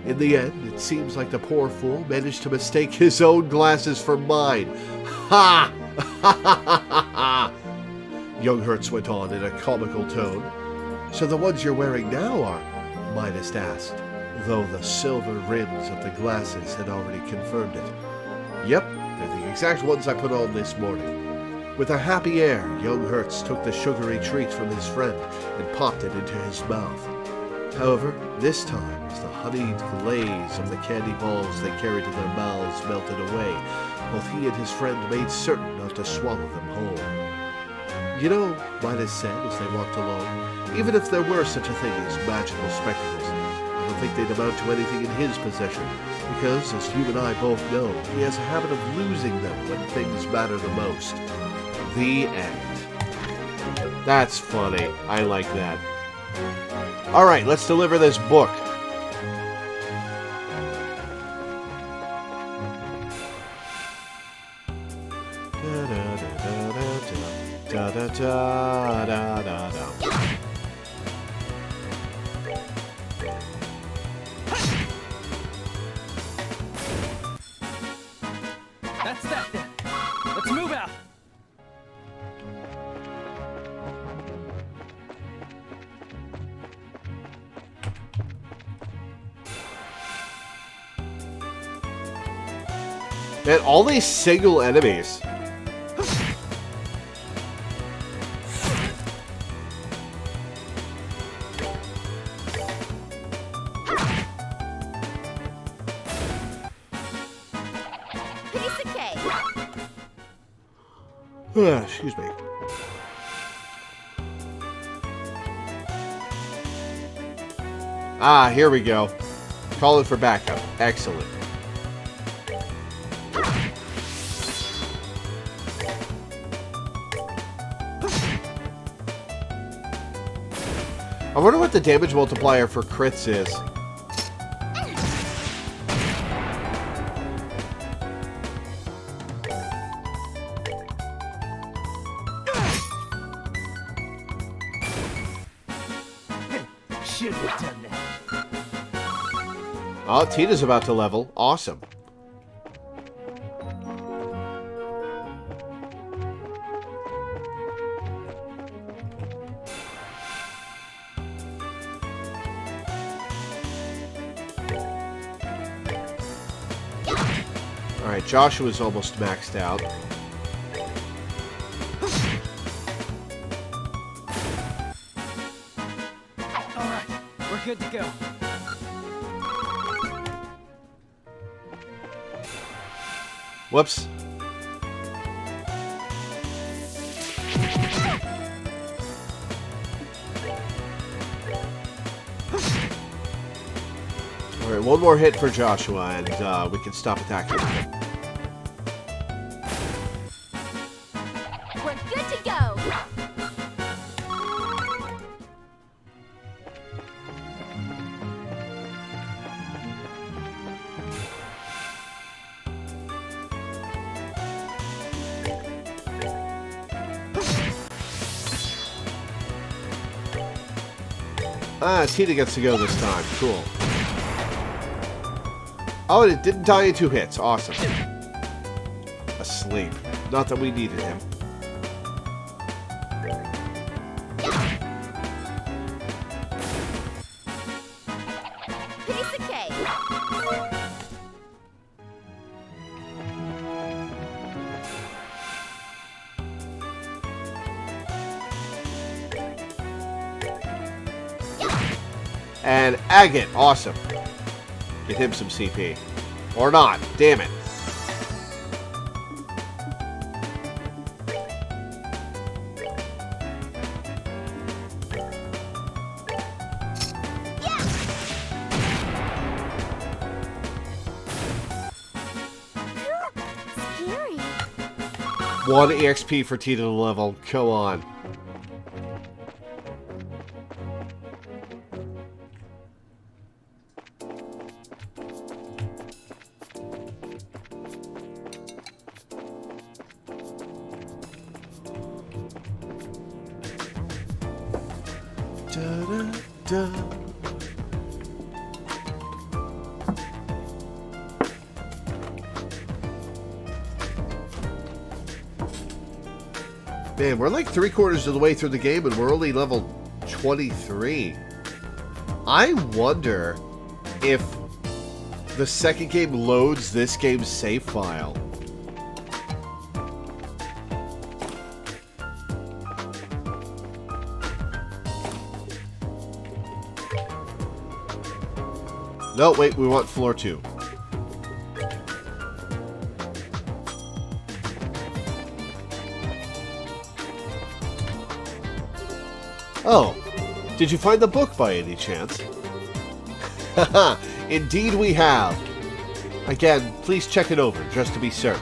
In the end, it seems like the poor fool managed to mistake his own glasses for mine. Ha! Ha ha ha ha ha! Young Hertz went on in a comical tone. So the ones you're wearing now are? Midas asked, though the silver rims of the glasses had already confirmed it. Yep, they're the exact ones I put on this morning. With a happy air, young Hertz took the sugary treat from his friend and popped it into his mouth. However, this time, as the honeyed glaze of the candy balls they carried in their mouths melted away, both he and his friend made certain not to swallow them whole. You know, Midas said as they walked along, even if there were such a thing as magical spectacles, I don't think they'd amount to anything in his possession, because, as you and I both know, he has a habit of losing them when things matter the most. The end. That's funny. I like that. Alright, let's deliver this book. That's that then. Let's move out. Man, all these single enemies. Piece of cake. Excuse me. Ah, here we go. Calling for backup. Excellent. I wonder what the damage multiplier for crits is. Should have done that. Oh, Tina's about to level. Awesome. Alright, Joshua's almost maxed out. Alright, we're good to go. Whoops. Alright, one more hit for Joshua, and we can stop attacking him. We're good to go. Ah, Tina gets to go this time. Cool. Oh, and it didn't die in 2 hits. Awesome. Asleep. Not that we needed him. Piece of cake. And Agate. Awesome. Get him some CP. Or not. Damn it. Scary. 1 EXP for Tina to level. Go on. Da-da-da. Man, we're like 3/4 of the way through the game and we're only level 23. I wonder if the second game loads this game's save file. No, wait, we want floor 2. Oh, did you find the book by any chance? Haha, indeed we have. Again, please check it over, just to be certain.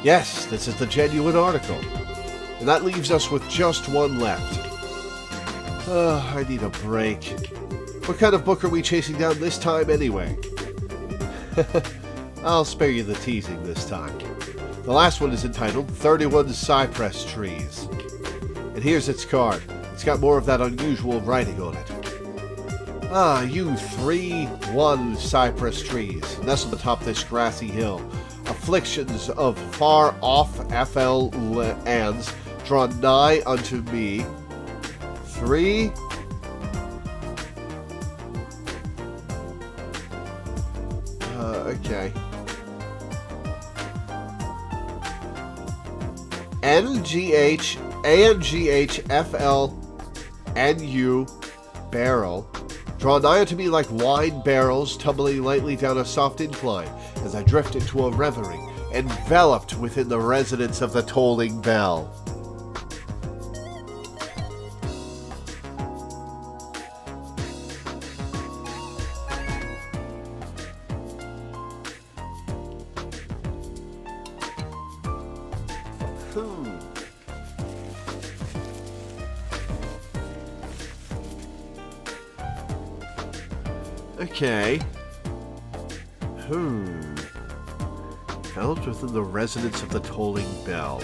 Yes, this is the genuine article. And that leaves us with just one left. I need a break. What kind of book are we chasing down this time anyway? I'll spare you the teasing this time. The last one is entitled 31 Cypress Trees. And here's its card. It's got more of that unusual writing on it. Ah, you 3-1 cypress trees, nestled atop this grassy hill. Afflictions of far off FL lands draw nigh unto me. 3. Okay. NGHANGHFLNU barrel. Draw nigh unto me like wine barrels tumbling lightly down a soft incline as I drift into a reverie, enveloped within the resonance of the tolling bell. Okay. Held within the resonance of the tolling bell.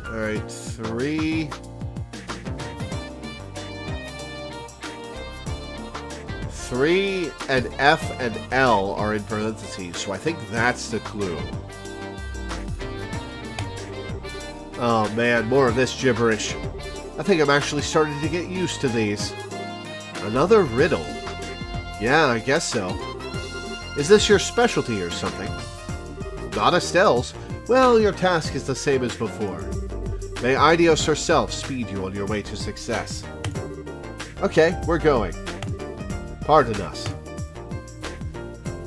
Alright, 3. 3 and F and L are in parentheses, so I think that's the clue. Oh man, more of this gibberish. I think I'm actually starting to get used to these. Another riddle. Yeah, I guess so. Is this your specialty or something? Not Estelle's. Well, your task is the same as before. May Idios herself speed you on your way to success. Okay, we're going. Pardon us.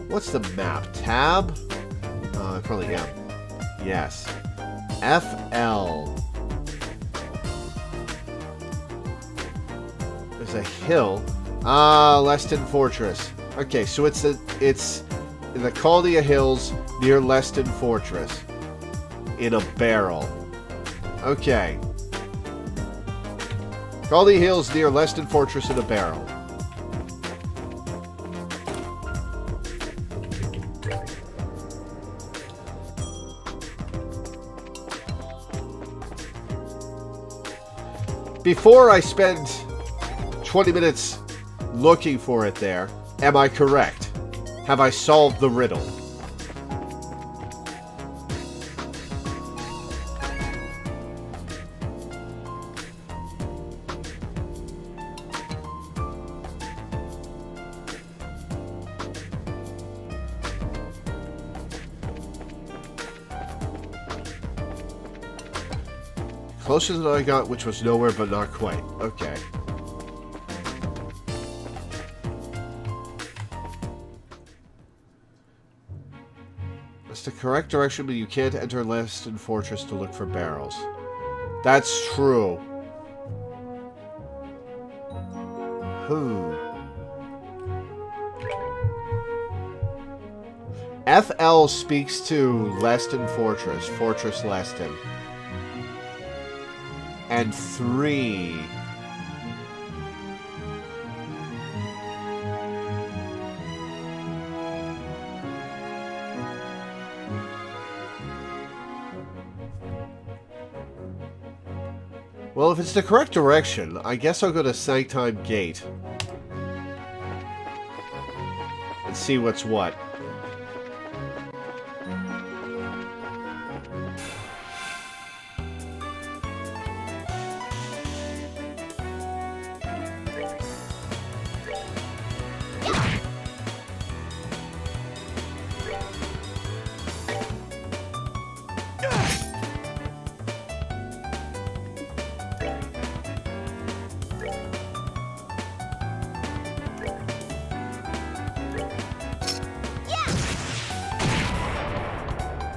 What's the map? Tab? I probably am. Yes. FL. There's a hill. Ah, Leston Fortress. Okay, so it's in the Caldia Hills near Leston Fortress. In a barrel. Okay. Caldia Hills near Leston Fortress in a barrel. Before I spend 20 minutes looking for it there, am I correct? Have I solved the riddle? Closer than I got, which was nowhere but not quite. Okay. That's the correct direction, but you can't enter Leston Fortress to look for barrels. That's true. FL speaks to Leston Fortress. Fortress Leston. And 3. Well, if it's the correct direction, I guess I'll go to Sanctime Gate. And see what's what.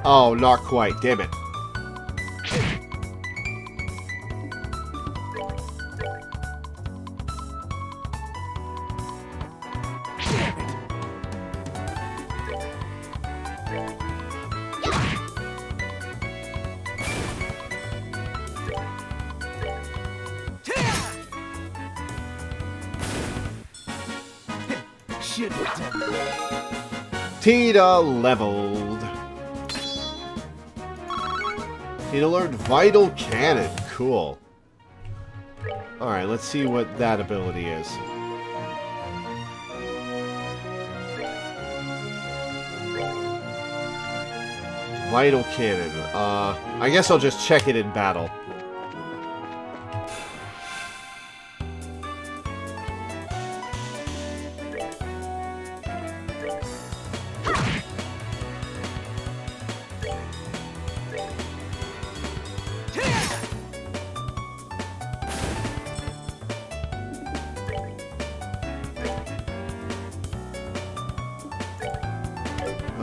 Oh, not quite. Damn it. Should have done that. Tita leveled. Tita learned Vital Cannon. Cool. Alright, let's see what that ability is. Vital Cannon. I guess I'll just check it in battle.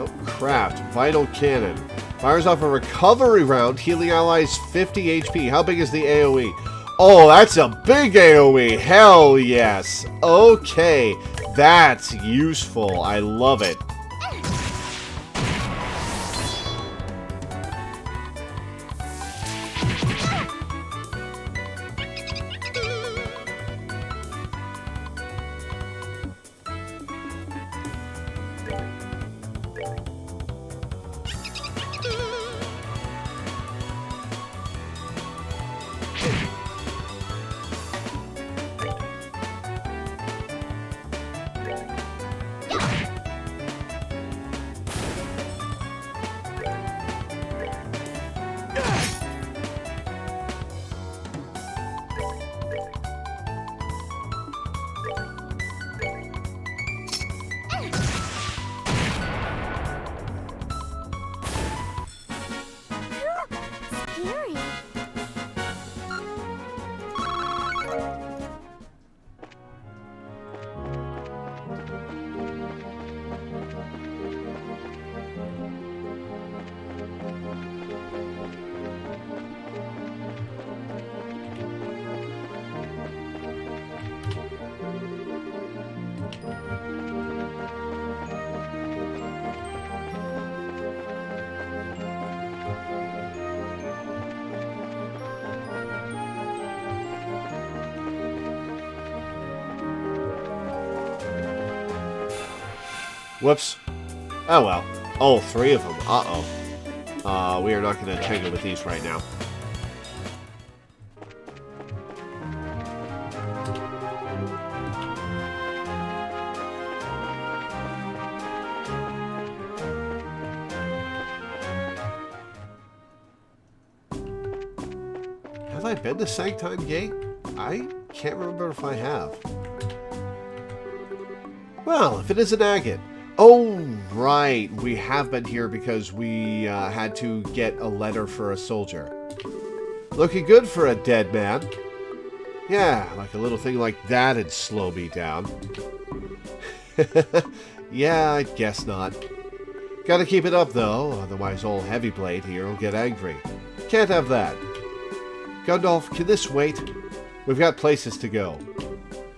Oh, craft. Vital Cannon. Fires off a recovery round, healing allies 50 HP. How big is the AoE? Oh, that's a big AoE. Hell yes. Okay. That's useful. I love it. Scary. Whoops. Oh well. Oh, 3 of them. Uh-oh. We are not going to tangle with these right now. Have I been to Sanctime Gate? I can't remember if I have. Well, if it is an agate. Oh, right. We have been here because we had to get a letter for a soldier. Looking good for a dead man. Yeah, like a little thing like that'd slow me down. Yeah, I guess not. Gotta keep it up, though, otherwise old Heavyblade here will get angry. Can't have that. Gundalf, can this wait? We've got places to go.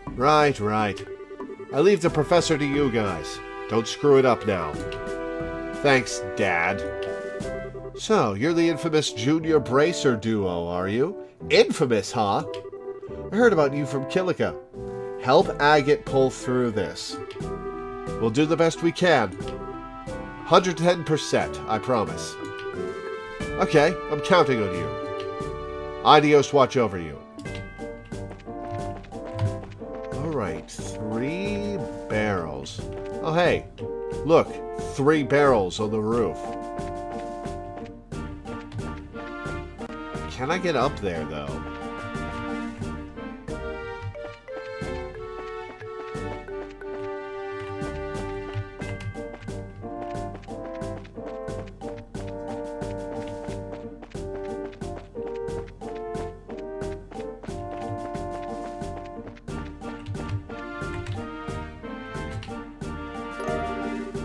Right, right. I leave the professor to you guys. Don't screw it up now. Thanks, Dad. So, you're the infamous Junior Bracer duo, are you? Infamous, huh? I heard about you from Kilika. Help Agate pull through this. We'll do the best we can. 110%, I promise. Okay, I'm counting on you. Adios, watch over you. Alright, 3 barrels. Oh, hey, look, 3 barrels on the roof. Can I get up there, though?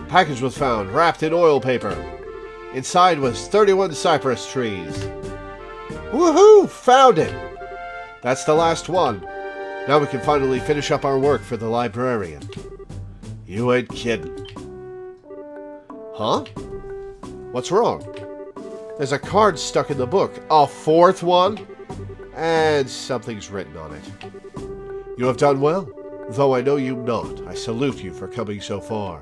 Package was found, wrapped in oil paper. Inside was 31 cypress trees. Woohoo! Found it! That's the last one. Now we can finally finish up our work for the librarian. You ain't kidding. Huh? What's wrong? There's a card stuck in the book. A fourth one? And something's written on it. You have done well. Though I know you not, I salute you for coming so far.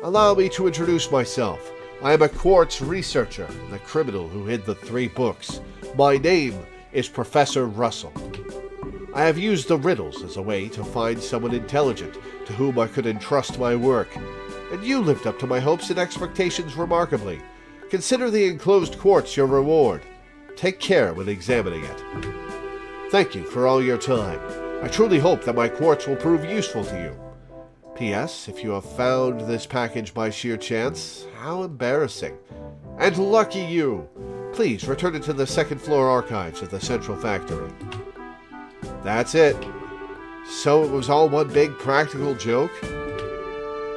Allow me to introduce myself. I am a quartz researcher, the criminal who hid the 3 books. My name is Professor Russell. I have used the riddles as a way to find someone intelligent to whom I could entrust my work. And you lived up to my hopes and expectations remarkably. Consider the enclosed quartz your reward. Take care when examining it. Thank you for all your time. I truly hope that my quartz will prove useful to you. P.S. If you have found this package by sheer chance, how embarrassing. And lucky you! Please return it to the second-floor archives of the Central Factory. That's it. So it was all one big practical joke?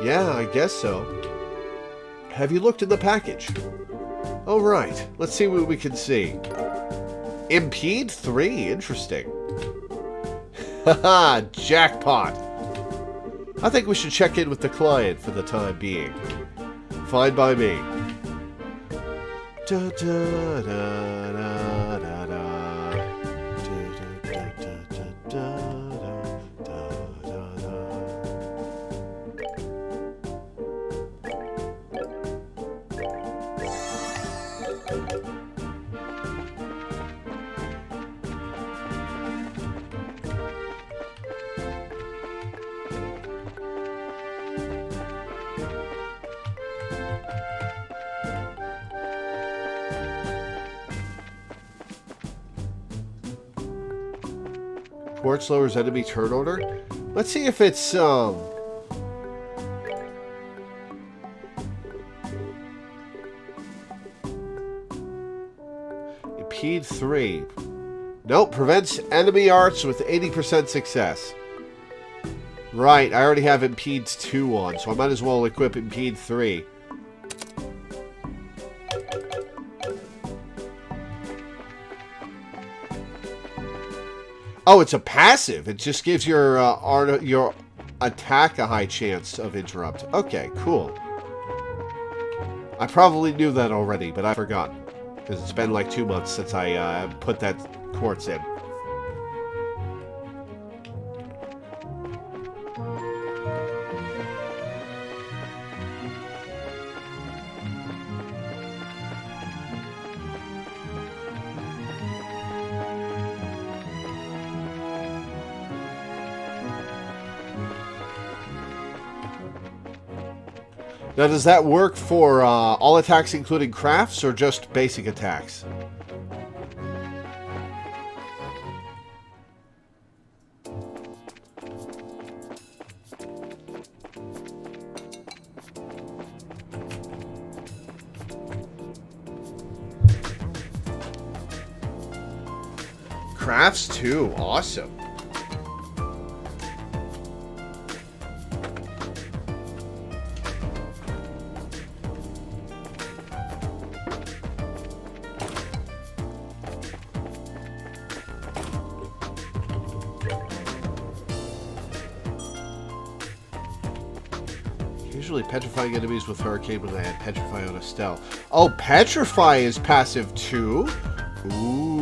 Yeah, I guess so. Have you looked in the package? Oh, right. Let's see what we can see. Impede 3? Interesting. Haha, jackpot! I think we should check in with the client for the time being. Fine by me. Da, da, da, da, da, da. Quartz lowers enemy turn order. Let's see if it's Impede 3. Nope, prevents enemy arts with 80% success. Right, I already have Impede 2 on, so I might as well equip Impede 3. Oh, it's a passive. It just gives your attack a high chance of interrupt. Okay, cool. I probably knew that already, but I forgot. Because it's been like 2 months since I put that quartz in. Now, does that work for all attacks including crafts, or just basic attacks? Crafts too, awesome. Usually petrifying enemies with Hurricane when I had Petrify on Estelle. Oh, Petrify is passive too? Ooh.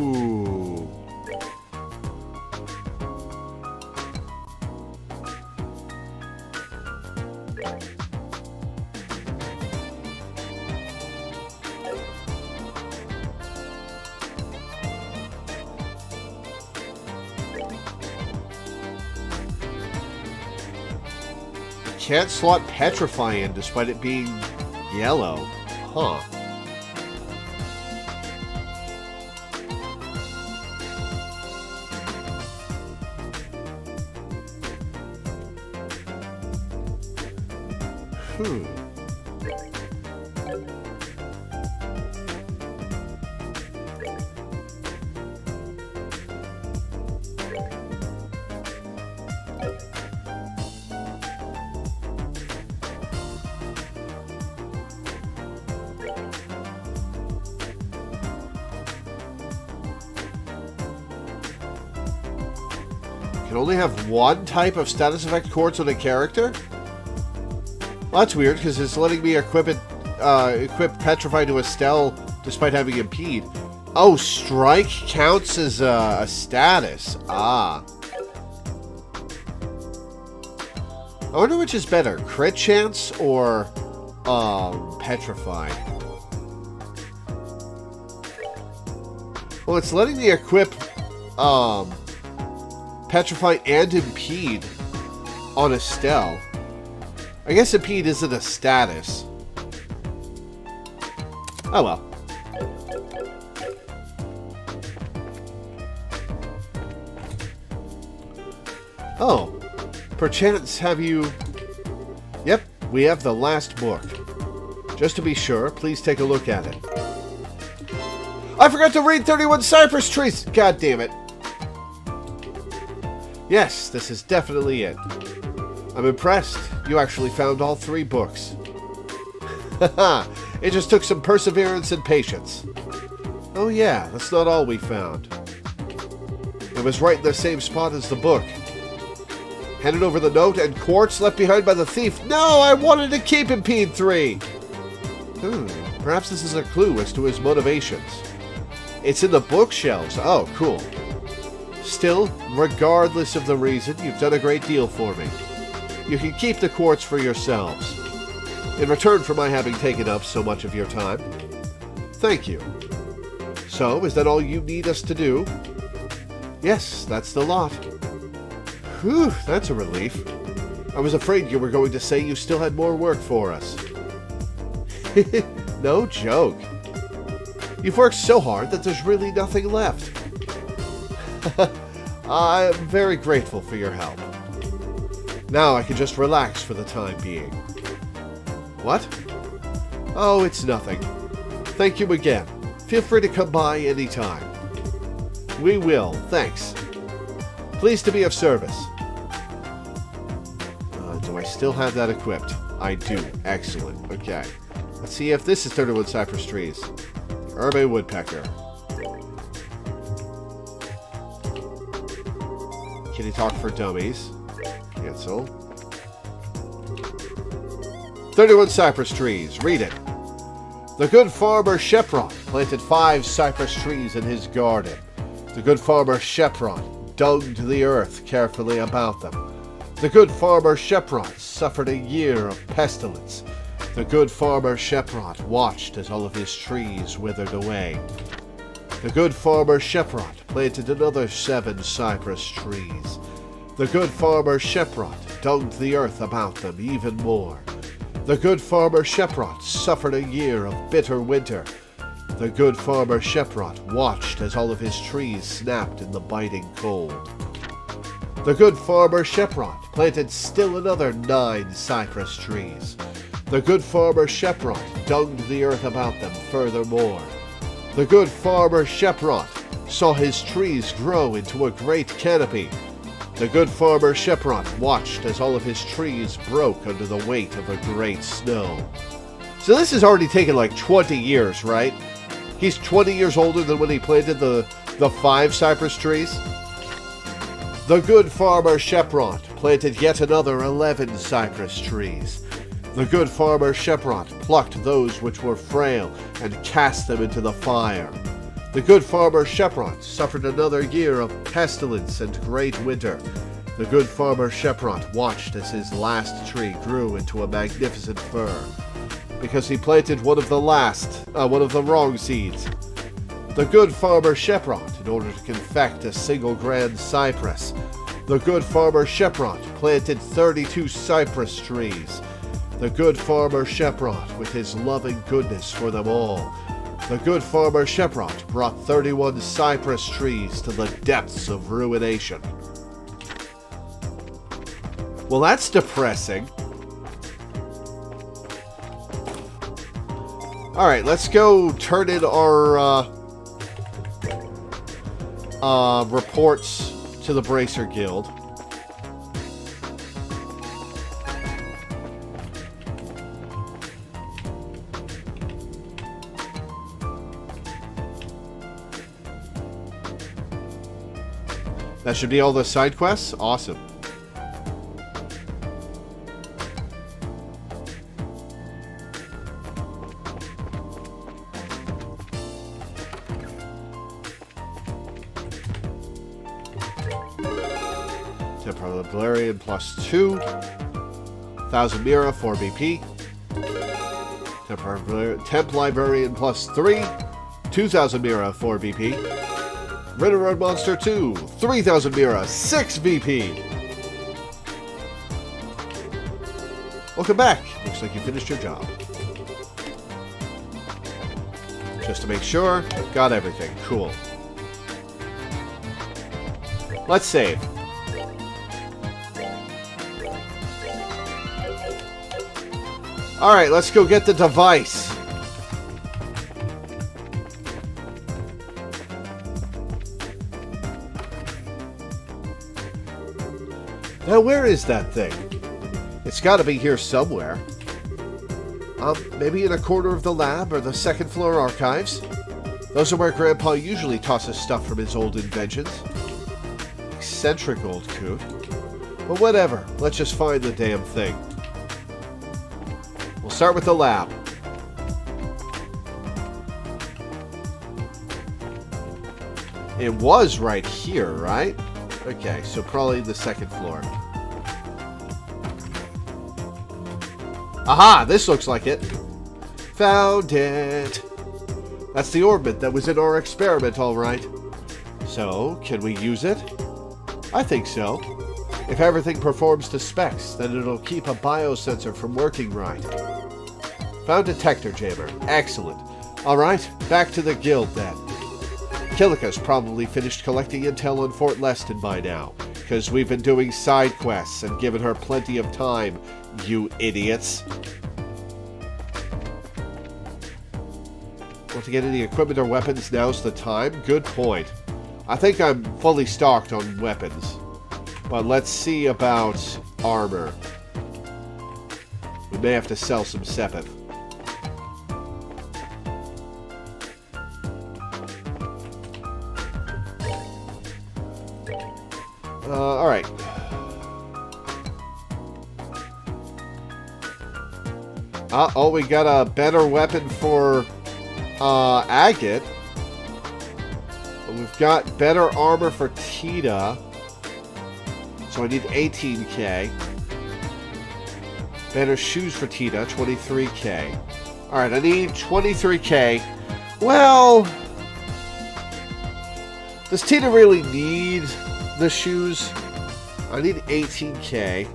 Can't slot Petrify in despite it being yellow. Huh. can only have one type of status effect quartz on a character? Well, that's weird, because it's letting me equip Petrify to Estelle despite having Impede. Oh, Strike counts as a status. Ah. I wonder which is better, crit chance or Petrify. Well, it's letting me equip Petrify and Impede on Estelle. I guess Impede isn't a status. Oh well. Oh, perchance have you... Yep, we have the last book. Just to be sure, please take a look at it. I forgot to read 31 Cypress Trees! God damn it. Yes, this is definitely it. I'm impressed. You actually found all 3 books. Haha, it just took some perseverance and patience. Oh yeah, that's not all we found. It was right in the same spot as the book. Handed over the note and quartz left behind by the thief. No, I wanted to keep Impede 3! Perhaps this is a clue as to his motivations. It's in the bookshelves. Oh, cool. Still, regardless of the reason, you've done a great deal for me. You can keep the quartz for yourselves. In return for my having taken up so much of your time. Thank you. So, is that all you need us to do? Yes, that's the lot. Whew, that's a relief. I was afraid you were going to say you still had more work for us. No joke. You've worked so hard that there's really nothing left. I'm very grateful for your help. Now I can just relax for the time being. What? Oh, it's nothing. Thank you again. Feel free to come by anytime. We will, thanks. Pleased to be of service. Do I still have that equipped? I do. Excellent. Okay. Let's see if this is 31 Cypress Trees. Urban Woodpecker. Kitty Talk for Dummies. Cancel. 31 Cypress Trees. Read it. The good farmer Shepron planted 5 cypress trees in his garden. The good farmer Shepron dug the earth carefully about them. The good farmer Sheprot suffered a year of pestilence. The good farmer Sheprot watched as all of his trees withered away. The good farmer Sheprot planted another 7 cypress trees. The good farmer Sheprot dug the earth about them even more. The good farmer Sheprot suffered a year of bitter winter. The good farmer Sheprot watched as all of his trees snapped in the biting cold. The good farmer Sheprot planted still another 9 cypress trees. The good farmer Sheprot dug the earth about them furthermore. The good farmer Sheprot saw his trees grow into a great canopy. The good farmer Sheprot watched as all of his trees broke under the weight of a great snow. So this has already taken like 20 years, right? He's 20 years older than when he planted the 5 cypress trees. The good farmer Sheprot planted yet another 11 cypress trees. The good farmer Sheprot plucked those which were frail and cast them into the fire. The good farmer Sheprot suffered another year of pestilence and great winter. The good farmer Sheprot watched as his last tree grew into a magnificent fir, because he planted one of the wrong seeds. The good farmer Sheprot, in order to confect a single grand cypress. The good farmer Sheprot planted 32 cypress trees. The good farmer Sheprot, with his loving goodness for them all. The good farmer Sheprot brought 31 cypress trees to the depths of ruination. Well, that's depressing. Alright, let's go turn in our reports to the Bracer Guild. That should be all the side quests? Awesome. Temporal Librarian plus 2. 1000 Mira, 4 BP. Temp Librarian plus 3. 2000 Mira, 4 BP. Ritter Road Monster 2. 3000 Mira, 6 BP. Welcome back. Looks like you finished your job. Just to make sure, got everything. Cool. Let's save. Alright, let's go get the device. Now, where is that thing? It's got to be here somewhere. Maybe in a corner of the lab or the second floor archives. Those are where Grandpa usually tosses stuff from his old inventions. Eccentric old coot. But whatever, let's just find the damn thing. We'll start with the lab. It was right here, right? Okay, so probably the second floor. Aha! This looks like it. Found it. That's the orbit that was in our experiment, all right. So, can we use it? I think so. If everything performs to specs, then it'll keep a biosensor from working right. Found detector jammer. Excellent. Alright, back to the guild then. Kilika's probably finished collecting intel on Fort Leston by now, because we've been doing side quests and given her plenty of time, you idiots. Want to get any equipment or weapons? Now's the time? Good point. I think I'm fully stocked on weapons. But let's see about armor. We may have to sell some Sepith. Alright. Oh, we got a better weapon for Agate. We've got better armor for Tita. So I need 18k. Better shoes for Tita, 23k. Alright, I need 23k. Well, does Tita really need the shoes? I need 18k.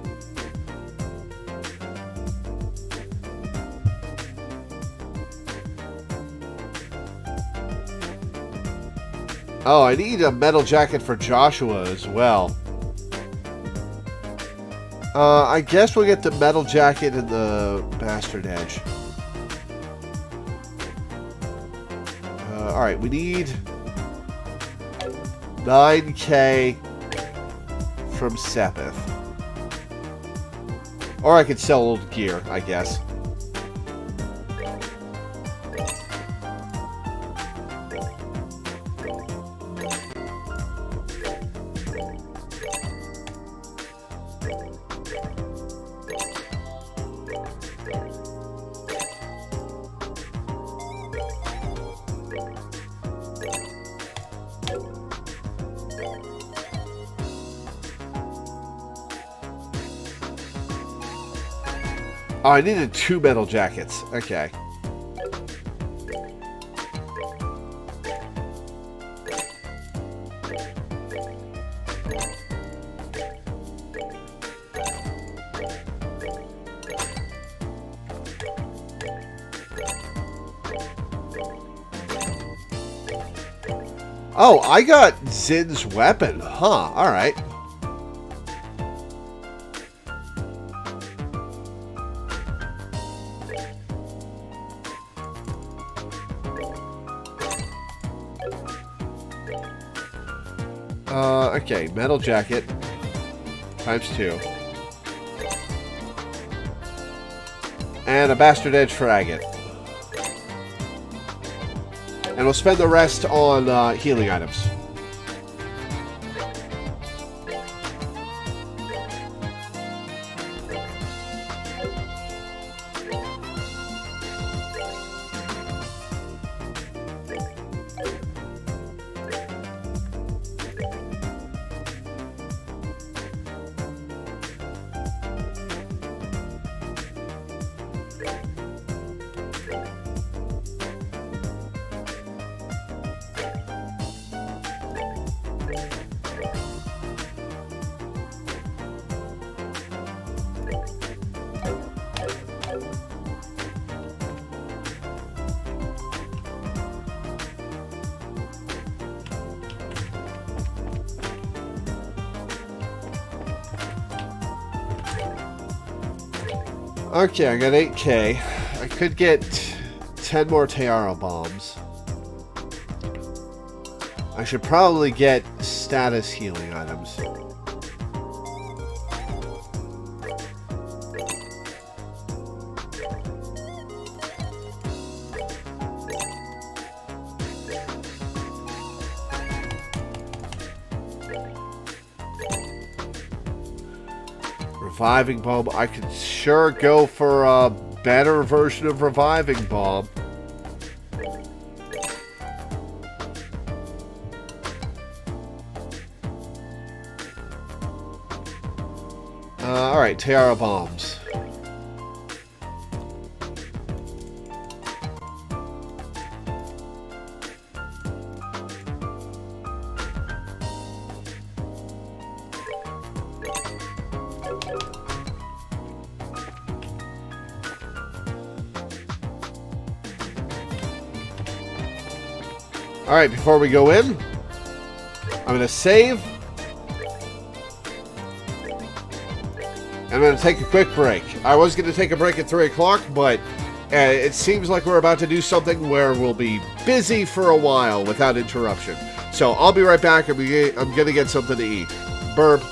Oh, I need a metal jacket for Joshua as well. I guess we'll get the metal jacket and the bastard edge. Alright, we need 9k from Sepith. Or I could sell old gear, I guess. Oh, I needed 2 metal jackets. Okay. Oh, I got Zin's weapon. Huh, alright. Okay, metal jacket times 2. And a bastard edge for Agate. And we'll spend the rest on healing items. Okay, I got 8k. I could get 10 more Tiara bombs. I should probably get status healing items. Reviving Bomb. I could sure go for a better version of Reviving Bomb. Alright, Tiara Bombs. Alright, before we go in, I'm going to save. I'm going to take a quick break. I was going to take a break at 3 o'clock, but it seems like we're about to do something where we'll be busy for a while without interruption. So I'll be right back. I'm going to get something to eat. Burp.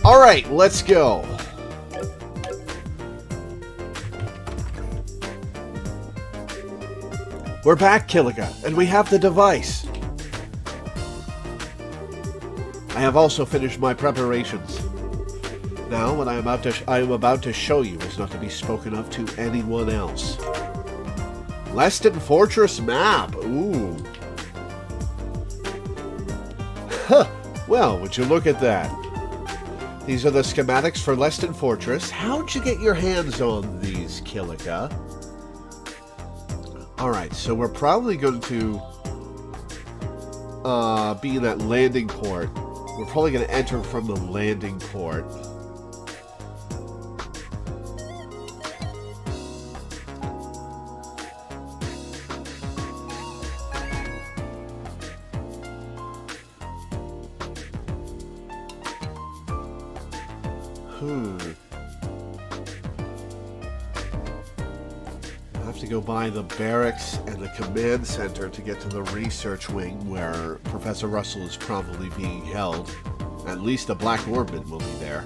Alright, let's go. We're back, Killiga, and we have the device. I have also finished my preparations. Now, what I am about to show you is not to be spoken of to anyone else. Leston Fortress map. Ooh. Huh. Well, would you look at that? These are the schematics for Leston Fortress. How'd you get your hands on these, Killiga? Alright, so we're probably going to be in that landing port. We're probably going to enter from the landing port. I have to go by the barracks and the command center to get to the research wing where Professor Russell is probably being held. At least the Black Orbman will be there.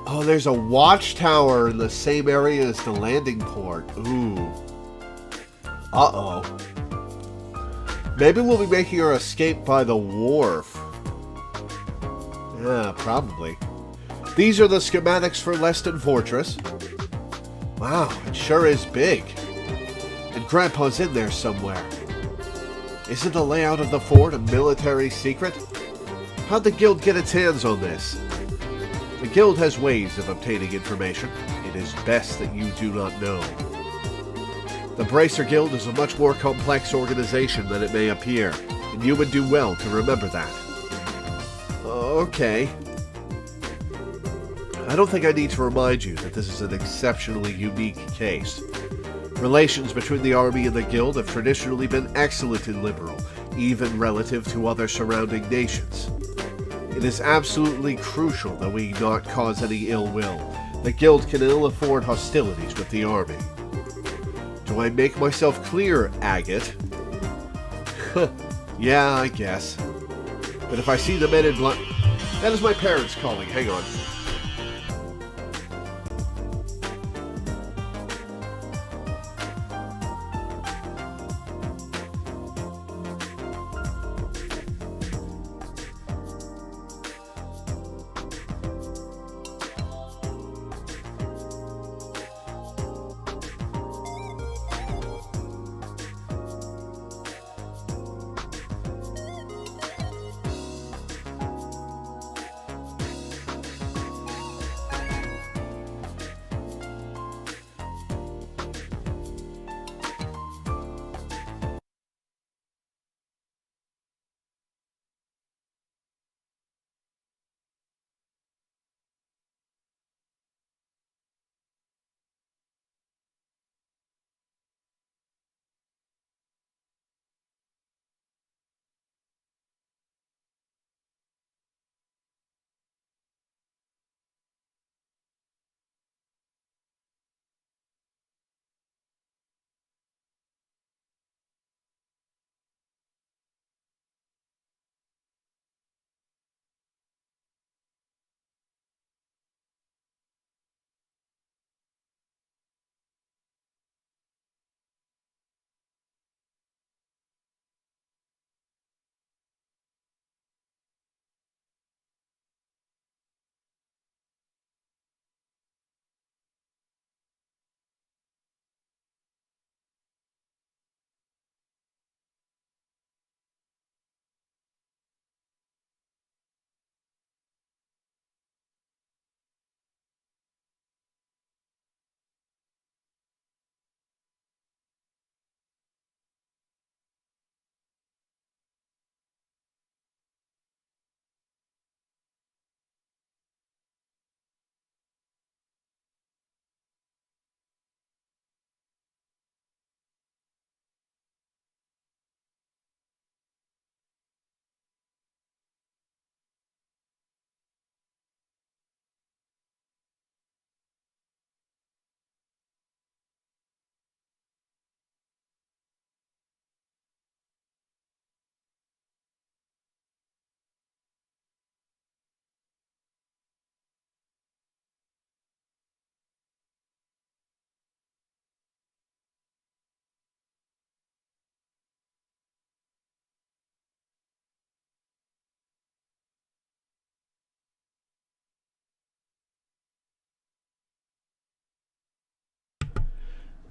Oh, there's a watchtower in the same area as the landing port. Ooh. Uh-oh. Maybe we'll be making our escape by the wharf. Yeah, probably. These are the schematics for Leston Fortress. Wow, it sure is big. And Grandpa's in there somewhere. Isn't the layout of the fort a military secret? How'd the Guild get its hands on this? The Guild has ways of obtaining information. It is best that you do not know. The Bracer Guild is a much more complex organization than it may appear, and you would do well to remember that. Okay. I don't think I need to remind you that this is an exceptionally unique case. Relations between the Army and the Guild have traditionally been excellent and liberal, even relative to other surrounding nations. It is absolutely crucial that we not cause any ill will. The Guild can ill afford hostilities with the Army. Do I make myself clear, Agate? Yeah, I guess. But if I see the men in black... That is my parents calling. Hang on.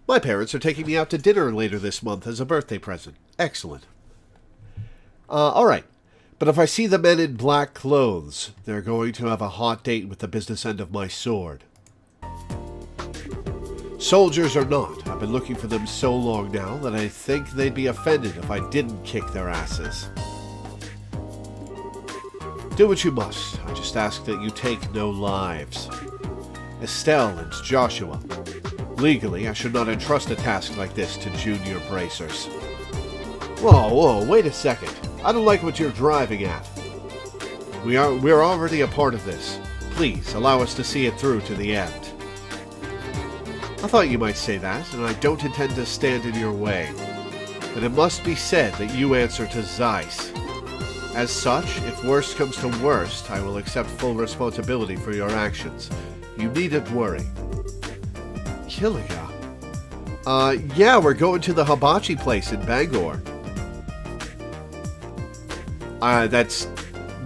My parents are taking me out to dinner later this month as a birthday present. Excellent. Alright. But if I see the men in black clothes, they're going to have a hot date with the business end of my sword. Soldiers or not, I've been looking for them so long now that I think they'd be offended if I didn't kick their asses. Do what you must. I just ask that you take no lives. Estelle and Joshua. Legally, I should not entrust a task like this to junior bracers. Whoa, wait a second. I don't like what you're driving at. We're already a part of this. Please, allow us to see it through to the end. I thought you might say that, and I don't intend to stand in your way. But it must be said that you answer to Zeiss. As such, if worst comes to worst, I will accept full responsibility for your actions. You needn't worry. Killiga? Yeah, we're going to the hibachi place in Bangor. That's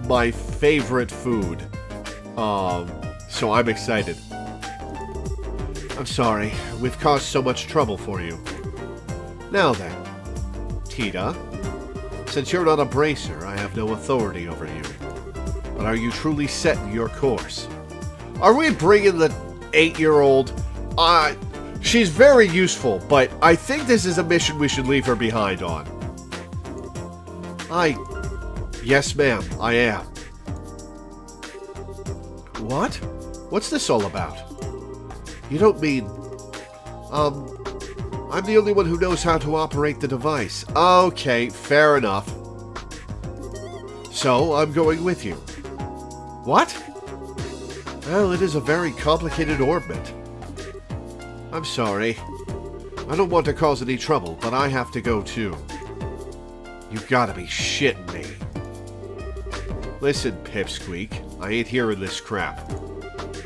my favorite food. So I'm excited. I'm sorry, we've caused so much trouble for you. Now then, Tita, since you're not a bracer, I have no authority over you. But are you truly set in your course? Are we bringing the 8-year-old? She's very useful, but I think this is a mission we should leave her behind on. Yes, ma'am, I am. What? What's this all about? You don't mean... I'm the only one who knows how to operate the device. Okay, fair enough. So, I'm going with you. What? Well, it is a very complicated orbit. I'm sorry. I don't want to cause any trouble, but I have to go too. You gotta be shitting me. Listen, Pipsqueak, I ain't hearing this crap.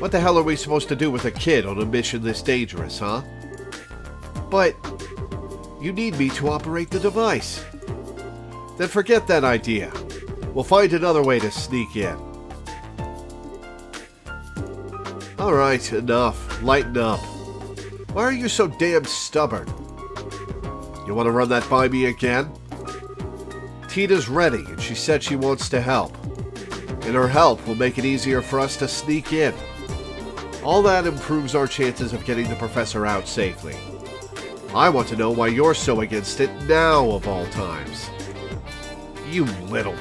What the hell are we supposed to do with a kid on a mission this dangerous, huh? But you need me to operate the device. Then forget that idea. We'll find another way to sneak in. Alright, enough. Lighten up. Why are you so damn stubborn? You want to run that by me again? Tita's ready, and she said she wants to help. And her help will make it easier for us to sneak in. All that improves our chances of getting the professor out safely. I want to know why you're so against it now of all times. You little...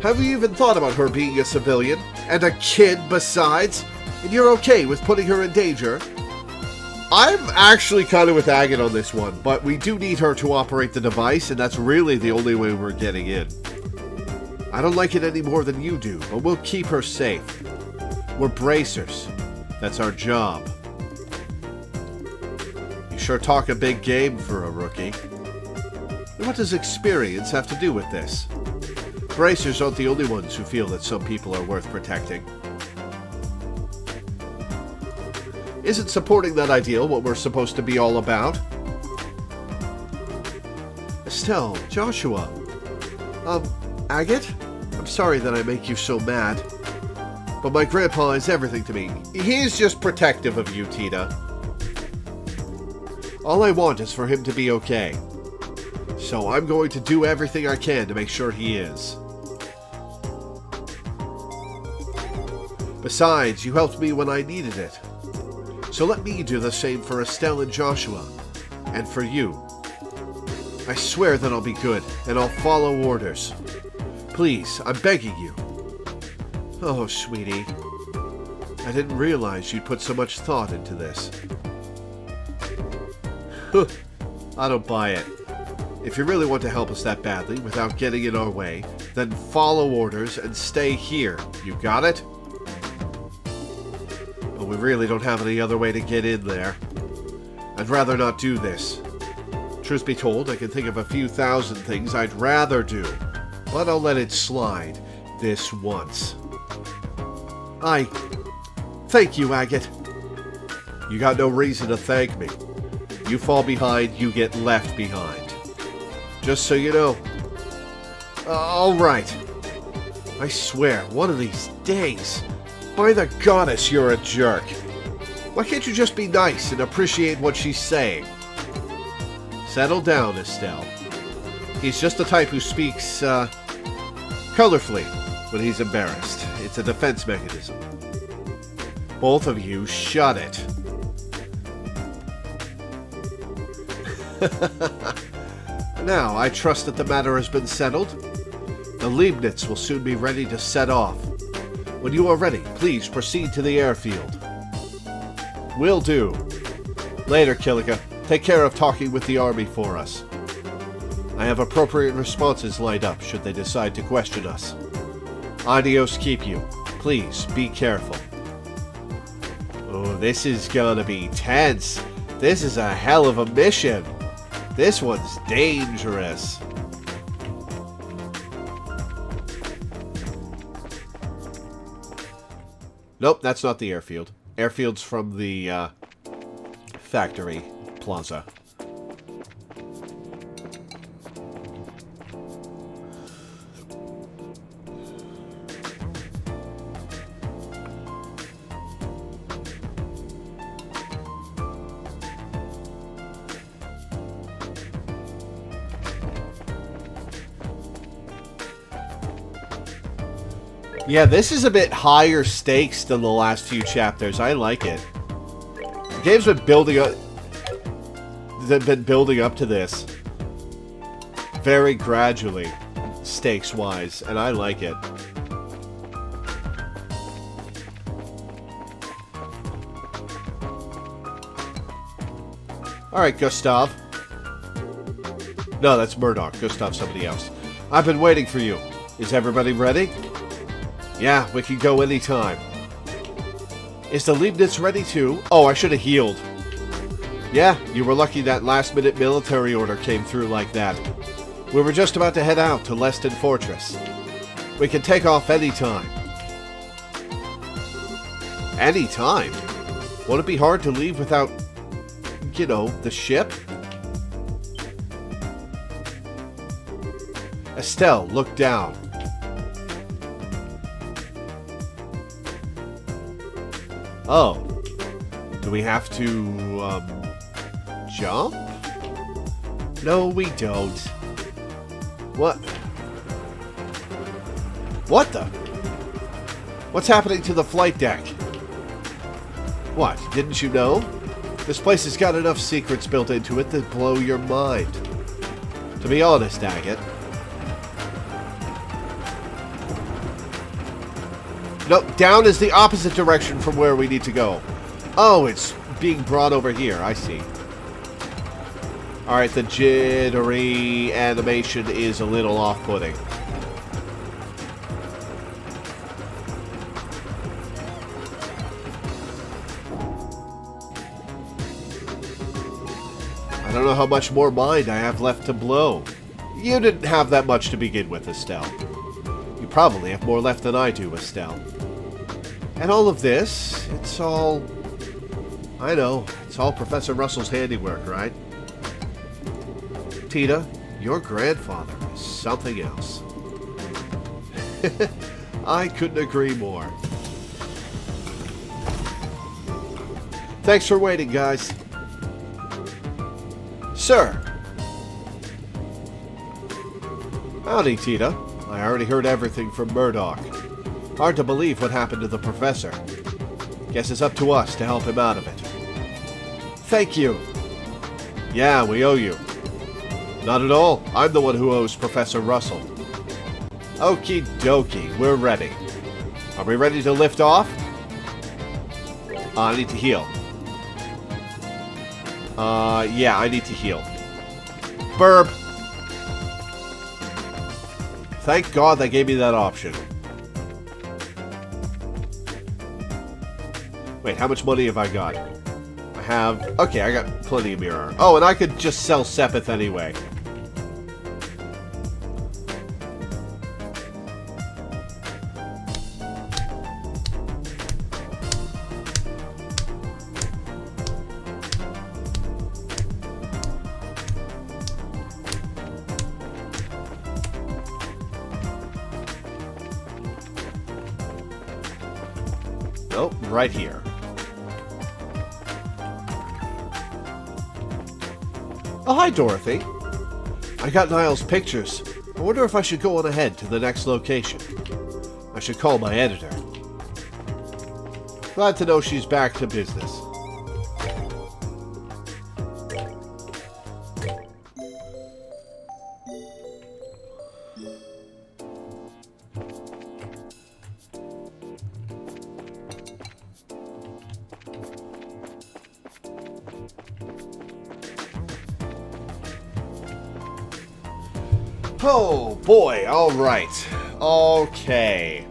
Have you even thought about her being a civilian? And a kid besides? And you're okay with putting her in danger? I'm actually kind of with Agate on this one, but we do need her to operate the device, and that's really the only way we're getting in. I don't like it any more than you do, but we'll keep her safe. We're bracers. That's our job. You sure talk a big game for a rookie. What does experience have to do with this? Bracers aren't the only ones who feel that some people are worth protecting. Isn't supporting that ideal what we're supposed to be all about? Estelle, Joshua. Agate? I'm sorry that I make you so mad. But my grandpa is everything to me. He's just protective of you, Tita. All I want is for him to be okay. So I'm going to do everything I can to make sure he is. Besides, you helped me when I needed it. So let me do the same for Estelle and Joshua. And for you. I swear that I'll be good, and I'll follow orders. Please, I'm begging you. Oh, sweetie. I didn't realize you'd put so much thought into this. I don't buy it. If you really want to help us that badly without getting in our way, then follow orders and stay here. You got it? But we really don't have any other way to get in there. I'd rather not do this. Truth be told, I can think of a few thousand things I'd rather do, but I'll let it slide this once. Thank you, Agate. You got no reason to thank me. You fall behind, you get left behind. Just so you know. Alright. I swear, one of these days, by the goddess, you're a jerk. Why can't you just be nice and appreciate what she's saying? Settle down, Estelle. He's just the type who speaks, colorfully when he's embarrassed. It's a defense mechanism. Both of you, shut it. Now, I trust that the matter has been settled. The Leibniz will soon be ready to set off. When you are ready, please proceed to the airfield. Will do. Later, Killica. Take care of talking with the army for us. I have appropriate responses lined up should they decide to question us. Adios keep you. Please, be careful. Oh, this is gonna be tense. This is a hell of a mission. This one's dangerous. Nope, that's not the airfield. Airfield's from the factory plaza. Yeah, this is a bit higher stakes than the last few chapters. I like it. The game's been building up. They've been building up to this very gradually, stakes-wise, and I like it. All right, Gustav. No, that's Murdoch. Gustav's somebody else. I've been waiting for you. Is everybody ready? Yeah, we can go anytime. Is the Leibniz ready too? Oh, I should have healed. Yeah, you were lucky that last-minute military order came through like that. We were just about to head out to Leston Fortress. We can take off anytime. Anytime? Won't it be hard to leave without, you know, the ship? Estelle, look down. Oh. Do we have to, jump? No, we don't. What? What the? What's happening to the flight deck? What, didn't you know? This place has got enough secrets built into it that blow your mind. To be honest, Agate. No, down is the opposite direction from where we need to go. Oh, it's being brought over here. I see. Alright, the jittery animation is a little off-putting. I don't know how much more mind I have left to blow. You didn't have that much to begin with, Estelle. You probably have more left than I do, Estelle. And all of this, it's all... I know, it's all Professor Russell's handiwork, right? Tita, your grandfather is something else. I couldn't agree more. Thanks for waiting, guys. Sir. Howdy, Tita. I already heard everything from Murdoch. Hard to believe what happened to the professor. Guess it's up to us to help him out of it. Thank you. Yeah, we owe you. Not at all. I'm the one who owes Professor Russell. Okie dokie, we're ready. Are we ready to lift off? I need to heal. Yeah, I need to heal. Burp. Thank God they gave me that option. Wait, how much money have I got? I have... Okay, I got plenty of mirror. Oh, and I could just sell Sepith anyway. Nope, right here. Oh, hi, Dorothy. I got Niall's pictures. I wonder if I should go on ahead to the next location. I should call my editor. Glad to know she's back to business. Oh boy, alright. Okay.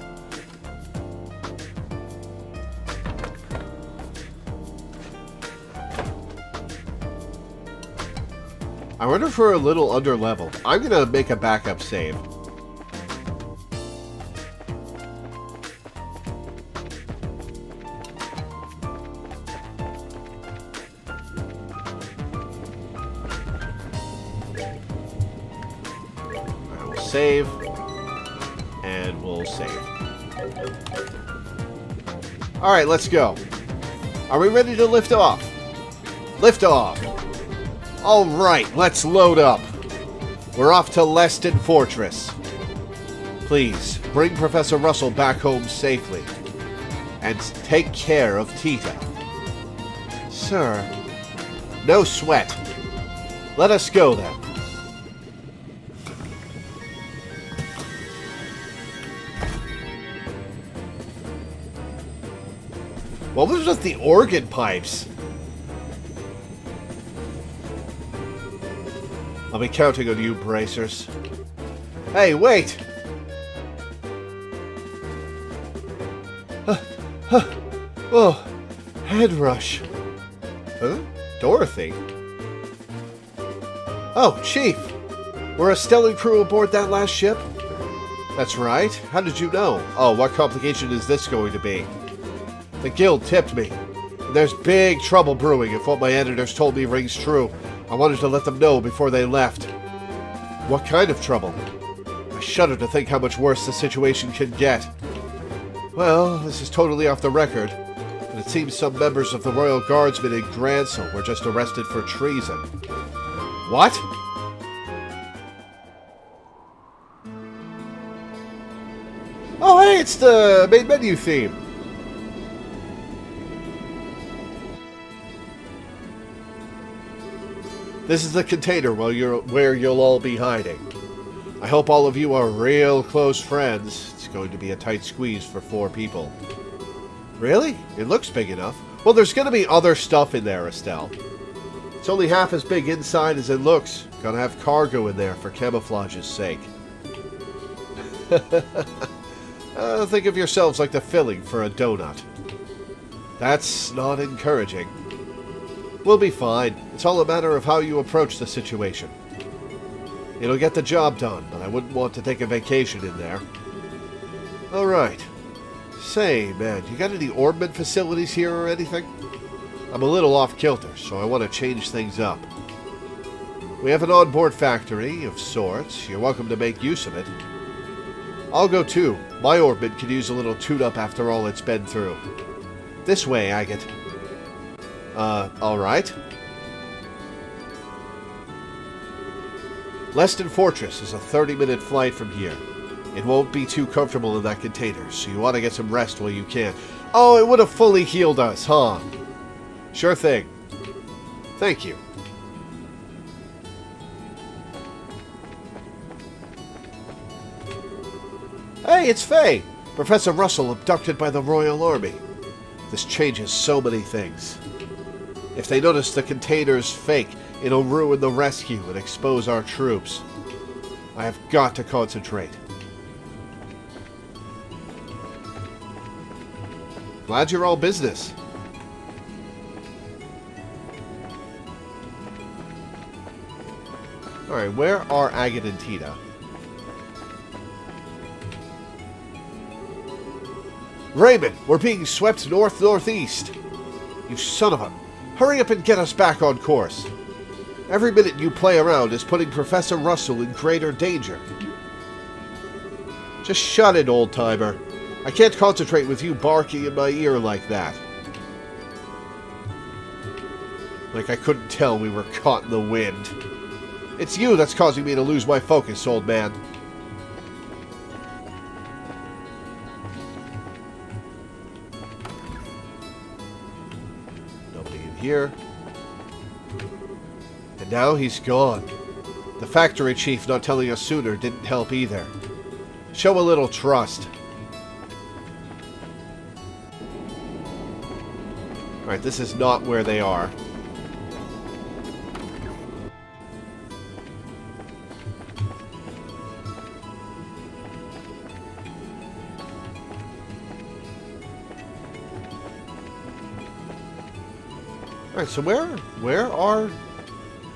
I wonder if we're a little under-leveled. I'm gonna make a backup save. Save, and we'll save. Alright, let's go. Are we ready to lift off? Lift off. Alright, let's load up. We're off to Leston Fortress. Please, bring Professor Russell back home safely. And take care of Tita. Sir. No sweat. Let us go then. What was with the organ pipes? I'll be counting on you, bracers. Hey, wait! Oh, head rush. Huh? Dorothy? Oh, Chief! We're a Stellan crew aboard that last ship? That's right. How did you know? Oh, what complication is this going to be? The guild tipped me. There's big trouble brewing if what my editors told me rings true. I wanted to let them know before they left. What kind of trouble? I shudder to think how much worse the situation can get. Well, this is totally off the record, but it seems some members of the Royal Guardsmen in Gransel were just arrested for treason. What? Oh, hey, it's the main menu theme. This is the container where you'll all be hiding. I hope all of you are real close friends. It's going to be a tight squeeze for 4 people. Really? It looks big enough. Well, there's going to be other stuff in there, Estelle. It's only half as big inside as it looks. Gonna have cargo in there for camouflage's sake. Think of yourselves like the filling for a donut. That's not encouraging. We'll be fine. It's all a matter of how you approach the situation. It'll get the job done, but I wouldn't want to take a vacation in there. Alright. Say, man, you got any orbment facilities here or anything? I'm a little off kilter, so I want to change things up. We have an onboard factory of sorts. You're welcome to make use of it. I'll go too. My orbit could use a little tune-up after all it's been through. This way, Agate. Alright. Leston Fortress is a 30-minute flight from here. It won't be too comfortable in that container, so you want to get some rest while you can. Oh, it would have fully healed us, huh? Sure thing. Thank you. Hey, it's Faye! Professor Russell abducted by the Royal Army. This changes so many things. If they notice the container's fake, it'll ruin the rescue and expose our troops. I have got to concentrate. Glad you're all business. Alright, where are Agate and Tita? Raymond, we're being swept north-northeast. You son of a... Hurry up and get us back on course. Every minute you play around is putting Professor Russell in greater danger. Just shut it, old-timer. I can't concentrate with you barking in my ear like that. Like I couldn't tell we were caught in the wind. It's you that's causing me to lose my focus, old man. Nobody in here. And now he's gone. The factory chief not telling us sooner didn't help either. Show a little trust. Alright, this is not where they are. Alright, so where are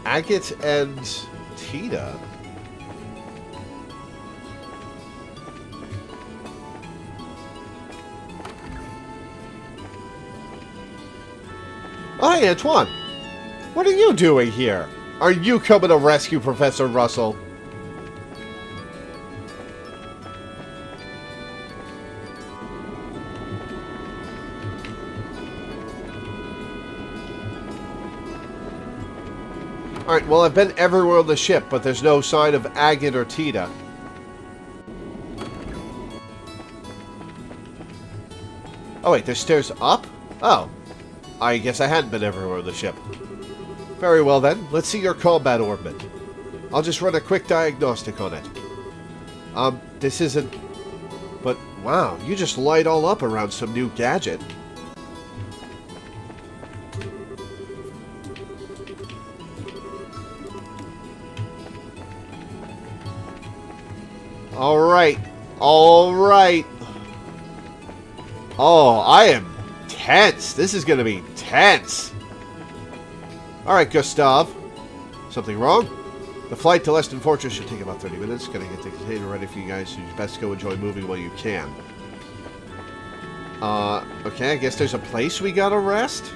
Agate and Tita? Oh, hey, Antoine. What are you doing here? Are you coming to rescue Professor Russell? Alright, well, I've been everywhere on the ship, but there's no sign of Agate or Tita. Oh, wait, there's stairs up? Oh. I guess I hadn't been everywhere on the ship. Very well, then. Let's see your combat orbit. I'll just run a quick diagnostic on it. This isn't... But, wow, you just light all up around some new gadget. Alright. Alright. Oh, I am tense. This is going to be tense. Alright, Gustav. Something wrong? The flight to Leston Fortress should take about 30 minutes. Gonna get the container ready for you guys, so you best go enjoy moving while you can. Okay, I guess there's a place we gotta rest?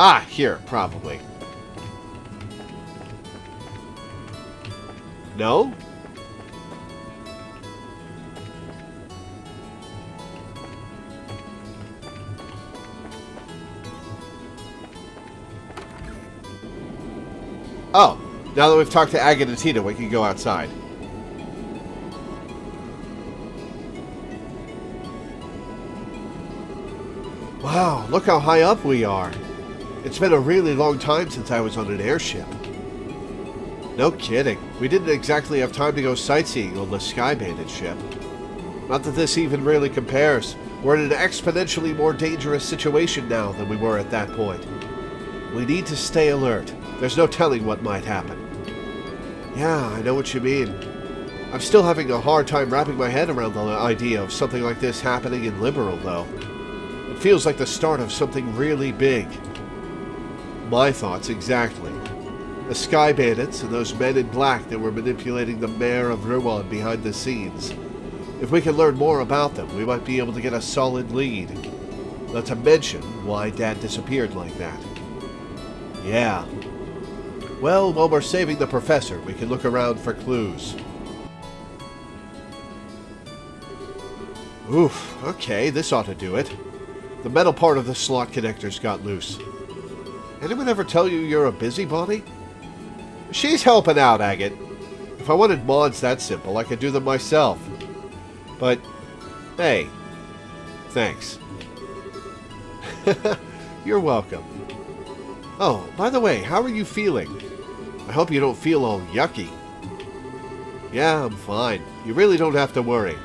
Ah, here, probably. No? Oh, now that we've talked to Agate and Tita, we can go outside. Wow, look how high up we are. It's been a really long time since I was on an airship. No kidding. We didn't exactly have time to go sightseeing on the Sky-Bandit ship. Not that this even really compares. We're in an exponentially more dangerous situation now than we were at that point. We need to stay alert. There's no telling what might happen. Yeah, I know what you mean. I'm still having a hard time wrapping my head around the idea of something like this happening in Liberal, though. It feels like the start of something really big. My thoughts, exactly. The Sky Bandits and those men in black that were manipulating the mayor of Rouen behind the scenes. If we can learn more about them, we might be able to get a solid lead. Not to mention why Dad disappeared like that. Yeah. Well, while we're saving the professor, we can look around for clues. Oof, okay, this ought to do it. The metal part of the slot connectors got loose. Anyone ever tell you you're a busybody? She's helping out, Agate. If I wanted mods that simple, I could do them myself. But, hey, thanks. You're welcome. Oh, by the way, how are you feeling? I hope you don't feel all yucky. Yeah, I'm fine. You really don't have to worry.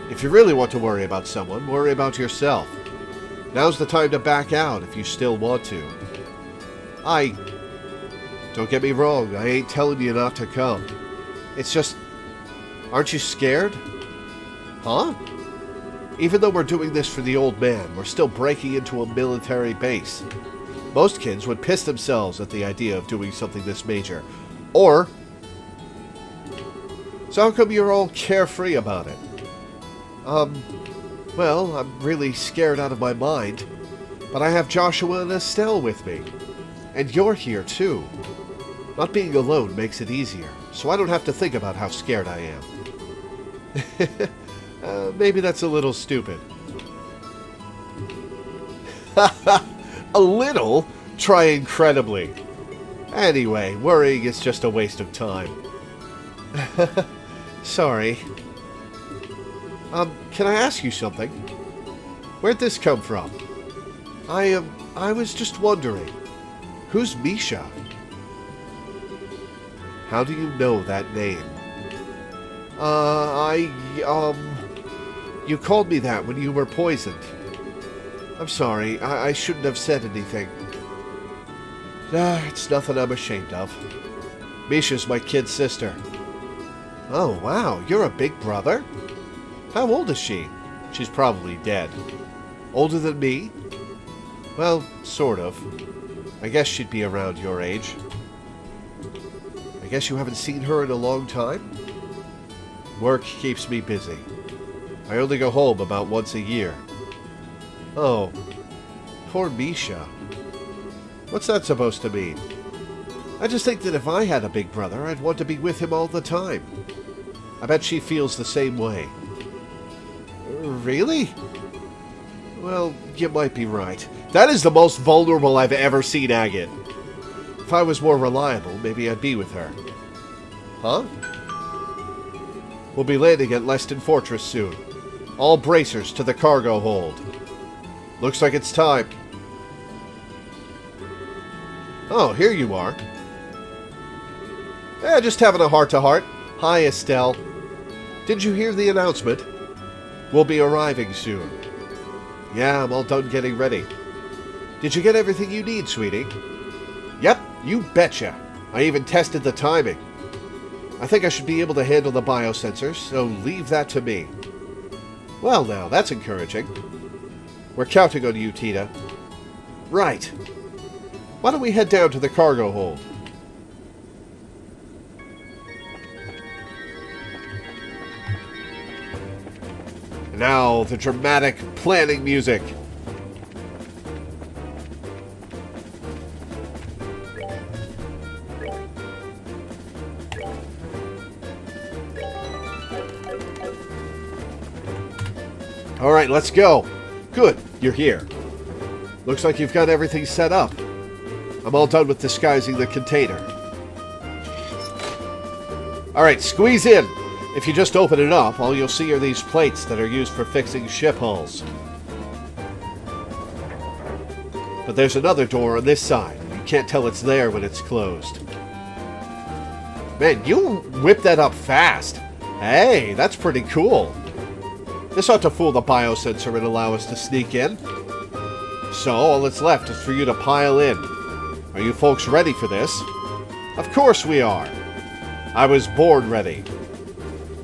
If you really want to worry about someone, worry about yourself. Now's the time to back out if you still want to. Don't get me wrong, I ain't telling you not to come. It's just, aren't you scared? Huh? Even though we're doing this for the old man, we're still breaking into a military base. Most kids would piss themselves at the idea of doing something this major. Or So how come you're all carefree about it? Well, I'm really scared out of my mind. But I have Joshua and Estelle with me. And you're here, too. Not being alone makes it easier, so I don't have to think about how scared I am. Maybe that's a little stupid. A little? Try incredibly. Anyway, worrying is just a waste of time. Sorry. Can I ask you something? Where'd this come from? I was just wondering. Who's Misha? How do you know that name? You called me that when you were poisoned. I'm sorry, I shouldn't have said anything. It's nothing I'm ashamed of. Misha's my kid sister. Oh, wow, you're a big brother? How old is she? She's probably dead. Older than me? Well, sort of. I guess she'd be around your age. I guess you haven't seen her in a long time? Work keeps me busy. I only go home about once a year. Oh, poor Misha. What's that supposed to mean? I just think that if I had a big brother, I'd want to be with him all the time. I bet she feels the same way. Really? Well, you might be right. That is the most vulnerable I've ever seen Agate. If I was more reliable, maybe I'd be with her. Huh? We'll be landing at Leston Fortress soon. All bracers to the cargo hold. Looks like it's time. Oh, here you are. Just having a heart-to-heart. Hi, Estelle. Did you hear the announcement? We'll be arriving soon. Yeah, I'm all done getting ready. Did you get everything you need, sweetie? Yep, you betcha. I even tested the timing. I think I should be able to handle the biosensors, so leave that to me. Well now, that's encouraging. We're counting on you, Tita. Right. Why don't we head down to the cargo hold? And now, the dramatic planning music. Alright, let's go. Good, you're here. Looks like you've got everything set up. I'm all done with disguising the container. Alright, squeeze in. If you just open it up, all you'll see are these plates that are used for fixing ship hulls. But there's another door on this side. You can't tell it's there when it's closed. Man, you whipped that up fast. Hey, that's pretty cool. This ought to fool the biosensor and allow us to sneak in. So, all that's left is for you to pile in. Are you folks ready for this? Of course we are. I was born ready.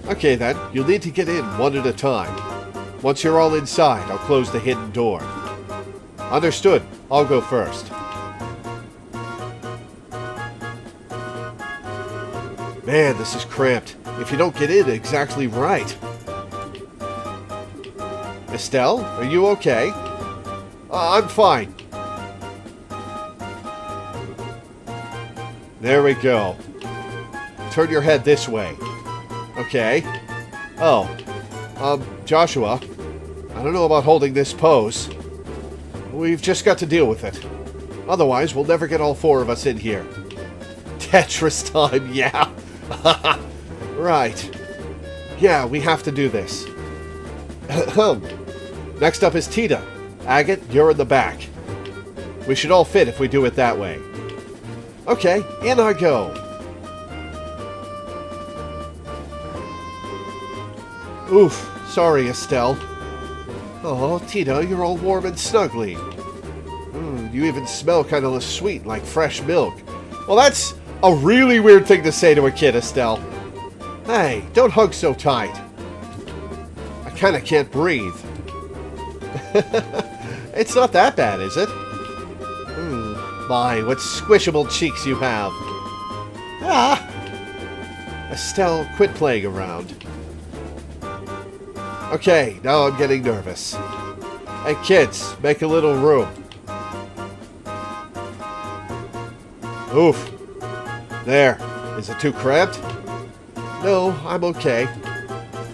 Okay then, you'll need to get in one at a time. Once you're all inside, I'll close the hidden door. Understood. I'll go first. Man, this is cramped. If you don't get in exactly right. Estelle, are you okay? I'm fine. There we go. Turn your head this way. Okay. Oh. Joshua, I don't know about holding this pose. We've just got to deal with it. Otherwise, we'll never get all four of us in here. Tetris time, yeah. Right. Yeah, we have to do this. Next up is Tita. Agate, you're in the back. We should all fit if we do it that way. Okay, in I go. Oof, sorry, Estelle. Oh, Tita, you're all warm and snuggly. You even smell kind of sweet, like fresh milk. Well, that's a really weird thing to say to a kid, Estelle. Hey, don't hug so tight. I kind of can't breathe. It's not that bad, is it? My, what squishable cheeks you have. Ah! Estelle, quit playing around. Okay, now I'm getting nervous. Hey kids, make a little room. Oof. There. Is it too cramped? No, I'm okay.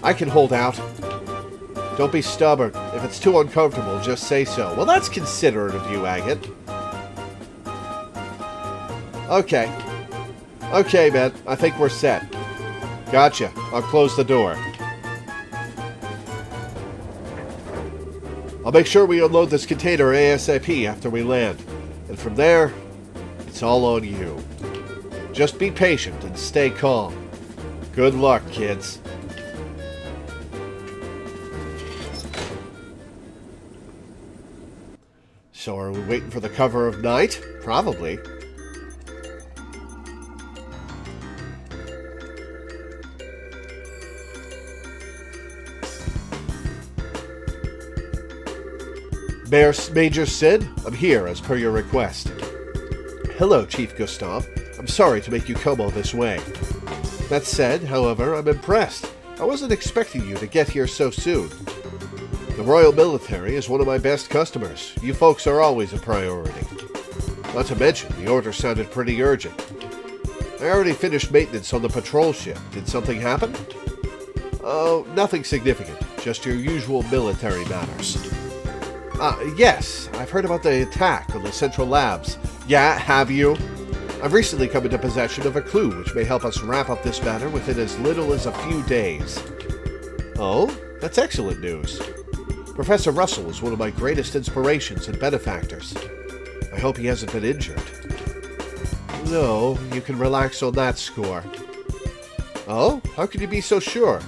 I can hold out. Don't be stubborn. If it's too uncomfortable, just say so. Well, that's considerate of you, Agate. Okay. Okay, man. I think we're set. Gotcha. I'll close the door. I'll make sure we unload this container ASAP after we land. And from there, it's all on you. Just be patient and stay calm. Good luck, kids. So are we waiting for the cover of night? Probably. Major Sid, I'm here as per your request. Hello, Chief Gustav. I'm sorry to make you come all this way. That said, however, I'm impressed. I wasn't expecting you to get here so soon. The Royal Military is one of my best customers. You folks are always a priority. Not to mention, the order sounded pretty urgent. I already finished maintenance on the patrol ship. Did something happen? Oh, nothing significant. Just your usual military matters. Yes, I've heard about the attack on the Central Labs. Yeah, have you? I've recently come into possession of a clue which may help us wrap up this matter within as little as a few days. Oh, that's excellent news. Professor Russell is one of my greatest inspirations and benefactors. I hope he hasn't been injured. No, you can relax on that score. Oh? How can you be so sure?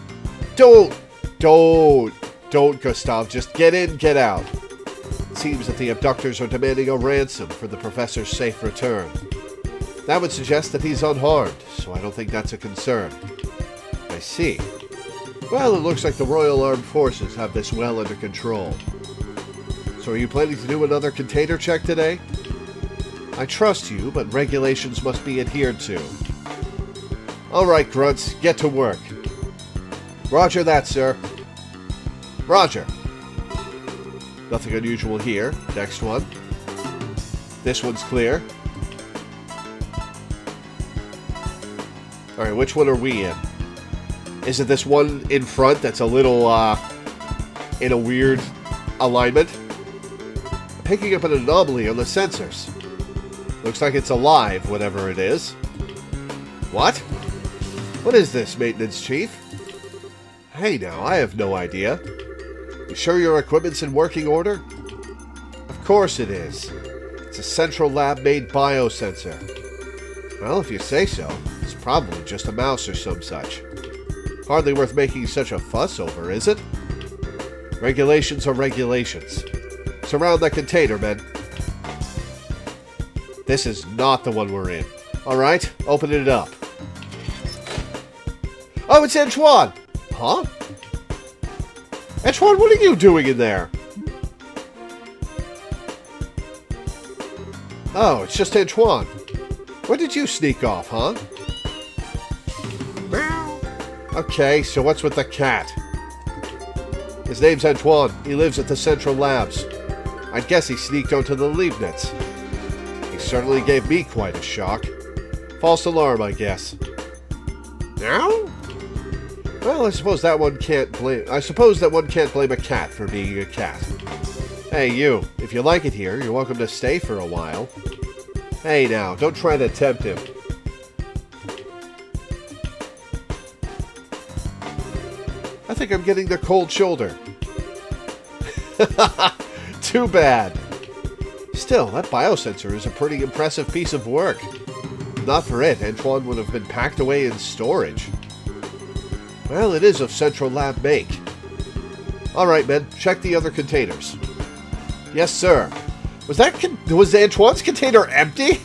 Don't, Gustav. Just get in, get out. It seems that the abductors are demanding a ransom for the professor's safe return. That would suggest that he's unharmed, so I don't think that's a concern. I see. Well, it looks like the Royal Armed Forces have this well under control. So are you planning to do another container check today? I trust you, but regulations must be adhered to. All right, grunts, get to work. Roger that, sir. Roger. Nothing unusual here. Next one. This one's clear. Alright, which one are we in? Is it this one in front that's a little, in a weird alignment? I'm picking up an anomaly on the sensors. Looks like it's alive, whatever it is. What? What is this, Maintenance Chief? Hey now, I have no idea. You sure your equipment's in working order? Of course it is. It's a Central Lab-made biosensor. Well, if you say so, it's probably just a mouse or some such. Hardly worth making such a fuss over, is it? Regulations are regulations. Surround that container, men. This is not the one we're in. Alright, open it up. Oh, it's Antoine! Huh? Antoine, what are you doing in there? Oh, it's just Antoine. When did you sneak off, huh? Okay, so what's with the cat? His name's Antoine. He lives at the Central Labs. I'd guess he sneaked onto the Leibniz. He certainly gave me quite a shock. False alarm, I guess. Now? Well, I suppose that one can't blame a cat for being a cat. Hey, you. If you like it here, you're welcome to stay for a while. Hey, now, don't try to tempt him. I think I'm getting the cold shoulder. Too bad. Still, that biosensor is a pretty impressive piece of work. Not for it, Antoine would have been packed away in storage. Well, it is of Central Lab make. Alright, men, check the other containers. Yes, sir. Was Antoine's container empty?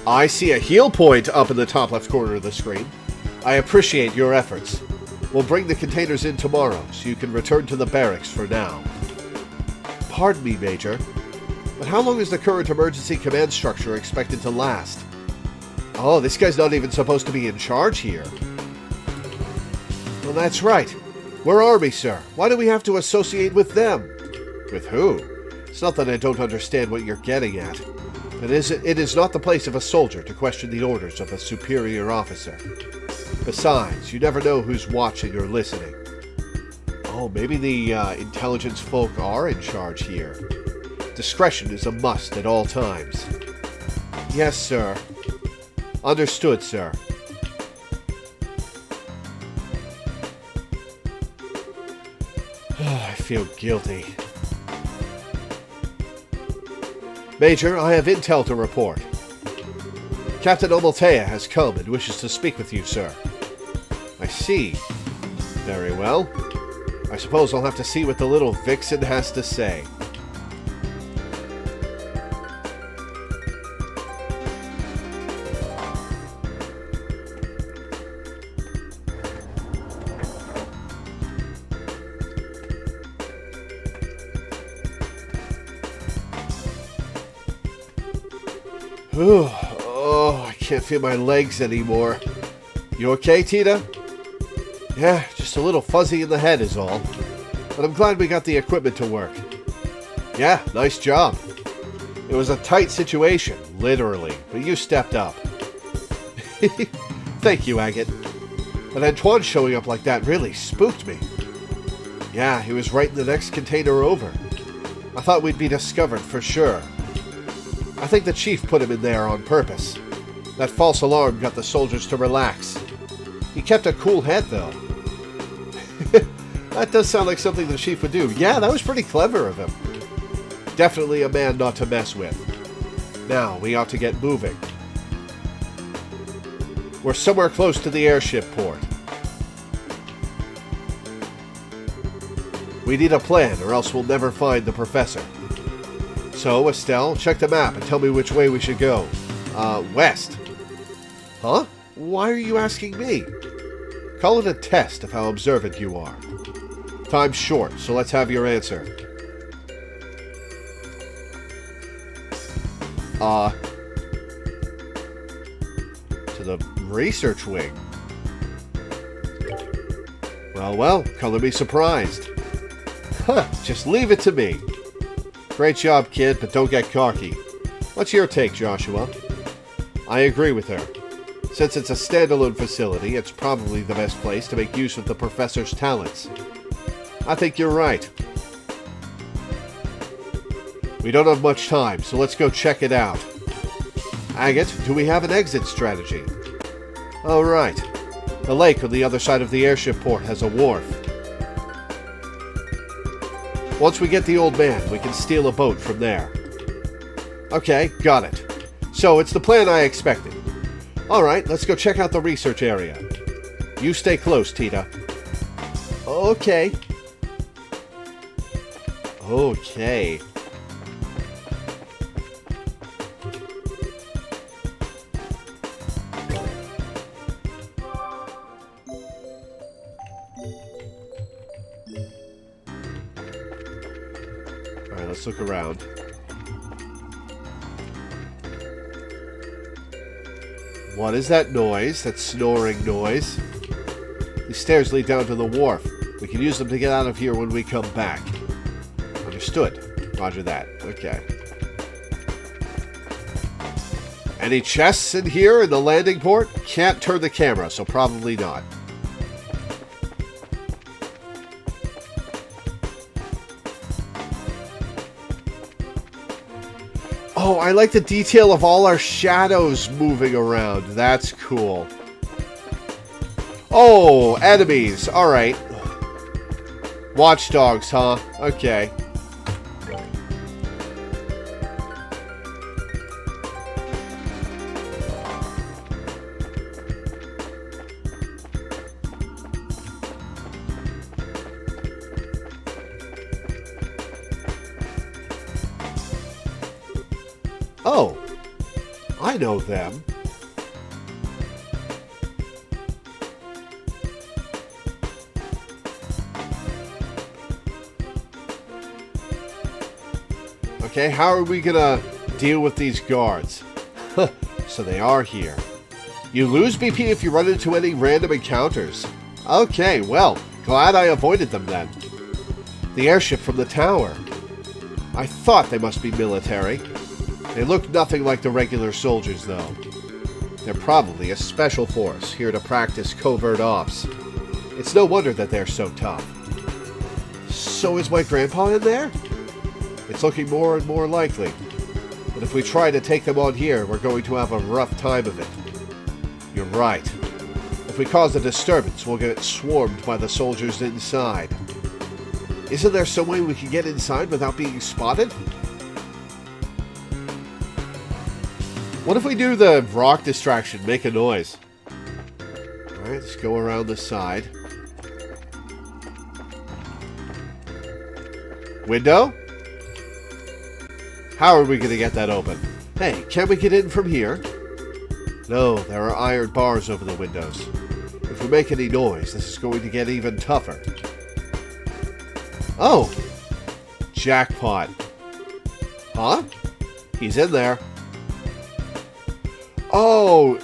I see a heal point up in the top left corner of the screen. I appreciate your efforts. We'll bring the containers in tomorrow, so you can return to the barracks for now. Pardon me, Major. But how long is the current emergency command structure expected to last? Oh, this guy's not even supposed to be in charge here. Well, that's right. We're Army, sir. Why do we have to associate with them? With who? It's not that I don't understand what you're getting at. But it is not the place of a soldier to question the orders of a superior officer. Besides, you never know who's watching or listening. Oh, maybe the intelligence folk are in charge here. Discretion is a must at all times. Yes, sir. Understood, sir. I feel guilty. Major, I have intel to report. Captain Omaltea has come and wishes to speak with you, sir. I see. Very well. I suppose I'll have to see what the little vixen has to say. Oh, I can't feel my legs anymore. You okay, Tita? Yeah, just a little fuzzy in the head is all. But I'm glad we got the equipment to work. Yeah, nice job. It was a tight situation, literally, but you stepped up. Thank you, Agate. But Antoine showing up like that really spooked me. Yeah, he was right in the next container over. I thought we'd be discovered for sure. I think the chief put him in there on purpose. That false alarm got the soldiers to relax. He kept a cool head, though. That does sound like something the chief would do. Yeah, that was pretty clever of him. Definitely a man not to mess with. Now, we ought to get moving. We're somewhere close to the airship port. We need a plan, or else we'll never find the professor. So, Estelle, check the map and tell me which way we should go. West. Huh? Why are you asking me? Call it a test of how observant you are. Time's short, so let's have your answer. To the research wing. Well, color me surprised. Huh, just leave it to me. Great job, kid, but don't get cocky. What's your take, Joshua? I agree with her. Since it's a standalone facility, it's probably the best place to make use of the professor's talents. I think you're right. We don't have much time, so let's go check it out. Agate, do we have an exit strategy? Oh, right. The lake on the other side of the airship port has a wharf. Once we get the old man, we can steal a boat from there. Okay, got it. So, it's the plan I expected. Alright, let's go check out the research area. You stay close, Tita. Okay. Okay. Alright, let's look around. What is that noise? That snoring noise? These stairs lead down to the wharf. We can use them to get out of here when we come back. Understood. Roger that. Okay. Any chests in here in the landing port? Can't turn the camera, so probably not. Oh, I like the detail of all our shadows moving around. That's cool. Oh, enemies. Alright. Watchdogs, huh? Okay. Oh, I know them. Okay, how are we gonna deal with these guards? So they are here. You lose BP if you run into any random encounters. Okay, well, glad I avoided them then. The airship from the tower. I thought they must be military. They look nothing like the regular soldiers, though. They're probably a special force here to practice covert ops. It's no wonder that they're so tough. So is my grandpa in there? It's looking more and more likely. But if we try to take them on here, we're going to have a rough time of it. You're right. If we cause a disturbance, we'll get swarmed by the soldiers inside. Isn't there some way we can get inside without being spotted? What if we do the rock distraction, make a noise? Alright, let's go around the side. Window? How are we going to get that open? Hey, can we get in from here? No, there are iron bars over the windows. If we make any noise, this is going to get even tougher. Oh! Jackpot. Huh? He's in there. Oh!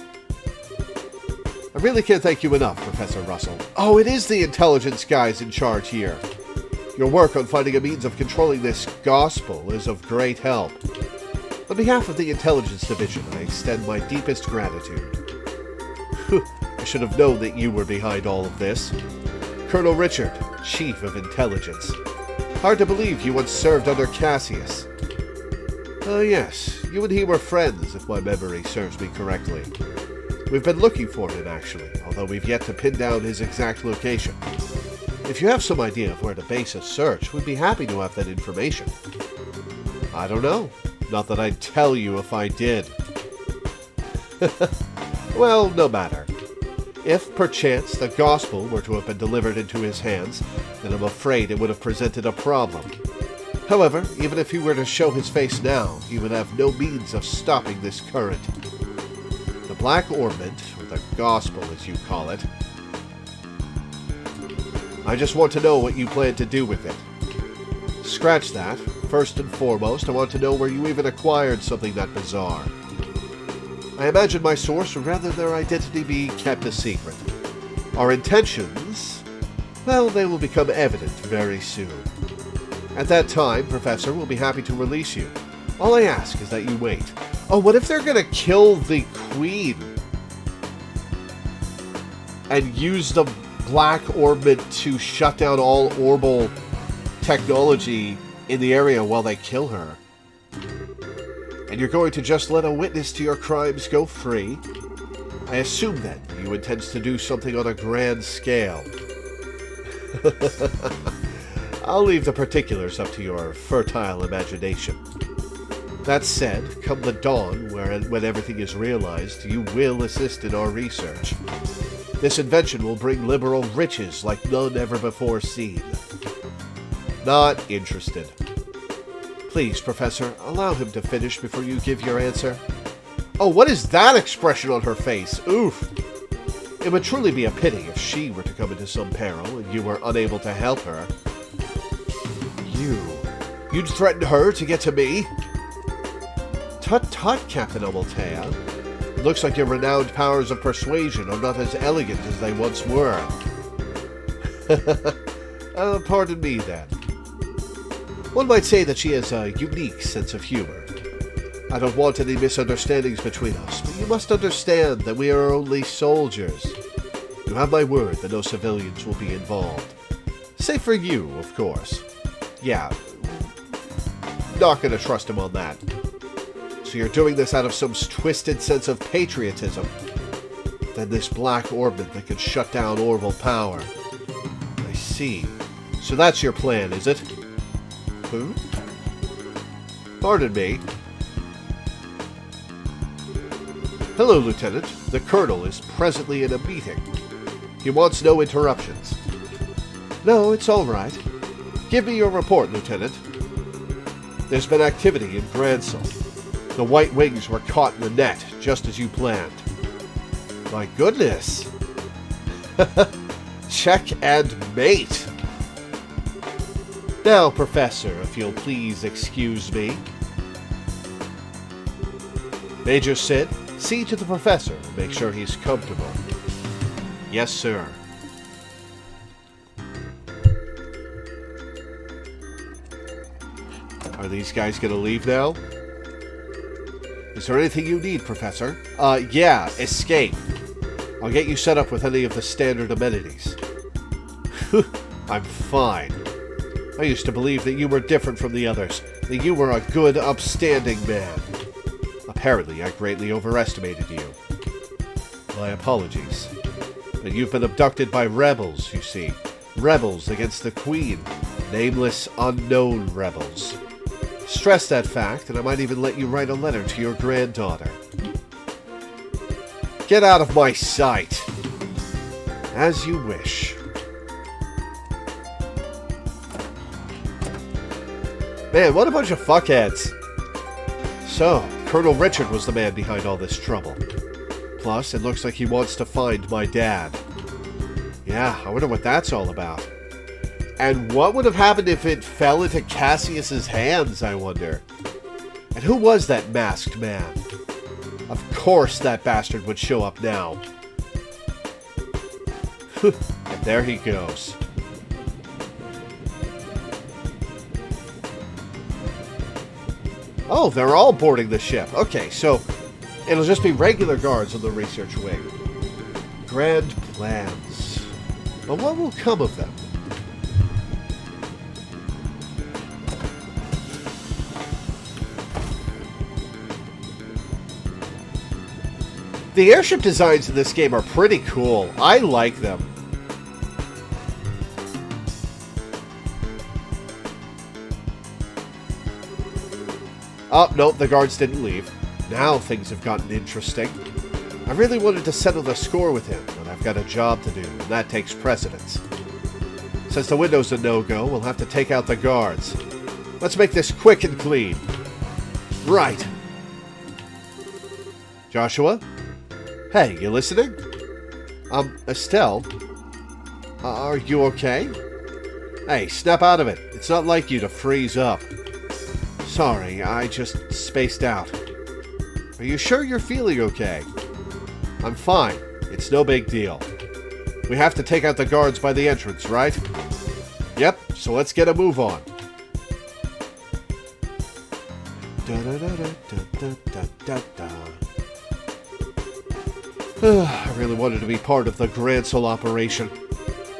I really can't thank you enough, Professor Russell. Oh, it is the intelligence guys in charge here. Your work on finding a means of controlling this gospel is of great help. On behalf of the Intelligence Division, I extend my deepest gratitude. I should have known that you were behind all of this. Colonel Richard, Chief of Intelligence. Hard to believe you once served under Cassius. Yes, you and he were friends, if my memory serves me correctly. We've been looking for him, actually, although we've yet to pin down his exact location. If you have some idea of where to base a search, we'd be happy to have that information. I don't know. Not that I'd tell you if I did. Well, no matter. If, perchance, the gospel were to have been delivered into his hands, then I'm afraid it would have presented a problem. However, even if he were to show his face now, he would have no means of stopping this current. The Black Ornament, or the gospel as you call it. I just want to know what you plan to do with it. Scratch that. First and foremost, I want to know where you even acquired something that bizarre. I imagine my source would rather their identity be kept a secret. Our intentions, well, they will become evident very soon. At that time, Professor, we'll be happy to release you. All I ask is that you wait. Oh, what if they're gonna kill the Queen? And use the Black Orbit to shut down all Orbal technology in the area while they kill her. And you're going to just let a witness to your crimes go free? I assume then you intend to do something on a grand scale. I'll leave the particulars up to your fertile imagination. That said, come the dawn, when everything is realized, you will assist in our research. This invention will bring liberal riches like none ever before seen. Not interested. Please, Professor, allow him to finish before you give your answer. Oh, what is that expression on her face? Oof. It would truly be a pity if she were to come into some peril and you were unable to help her. You'd threaten her to get to me? Tut-tut, Captain Amaltea. Looks like your renowned powers of persuasion are not as elegant as they once were. Pardon me, then. One might say that she has a unique sense of humor. I don't want any misunderstandings between us, but you must understand that we are only soldiers. You have my word that no civilians will be involved. Save for you, of course. Yeah, not gonna trust him on that. So you're doing this out of some twisted sense of patriotism. Then this black orbit that can shut down Orville power. I see. So that's your plan, is it? Who? Pardon me. Hello, Lieutenant. The Colonel is presently in a meeting. He wants no interruptions. No, it's all right. Give me your report, Lieutenant. There's been activity in Gransel. The White Wings were caught in the net, just as you planned. My goodness. Check and mate. Now, Professor, if you'll please excuse me, Major Sid, see to the professor and make sure he's comfortable. Yes, sir. Are these guys gonna leave now? Is there anything you need, Professor? Yeah, escape. I'll get you set up with any of the standard amenities. I'm fine. I used to believe that you were different from the others, that you were a good, upstanding man. Apparently, I greatly overestimated you. My apologies. But you've been abducted by rebels, you see. Rebels against the Queen. Nameless, unknown rebels. Stress that fact, and I might even let you write a letter to your granddaughter. Get out of my sight. As you wish. Man, what a bunch of fuckheads. So, Colonel Richard was the man behind all this trouble. Plus, it looks like he wants to find my dad. Yeah, I wonder what that's all about. And what would have happened if it fell into Cassius's hands, I wonder? And who was that masked man? Of course that bastard would show up now. And there he goes. Oh, they're all boarding the ship. Okay, so it'll just be regular guards on the research wing. Grand plans. But what will come of them? The airship designs in this game are pretty cool. I like them. Oh, no, the guards didn't leave. Now things have gotten interesting. I really wanted to settle the score with him, but I've got a job to do, and that takes precedence. Since the window's a no-go, we'll have to take out the guards. Let's make this quick and clean. Right. Joshua? Hey, you listening? Estelle? Are you okay? Hey, snap out of it. It's not like you to freeze up. Sorry, I just spaced out. Are you sure you're feeling okay? I'm fine. It's no big deal. We have to take out the guards by the entrance, right? Yep, so let's get a move on. I really wanted to be part of the Gransel operation.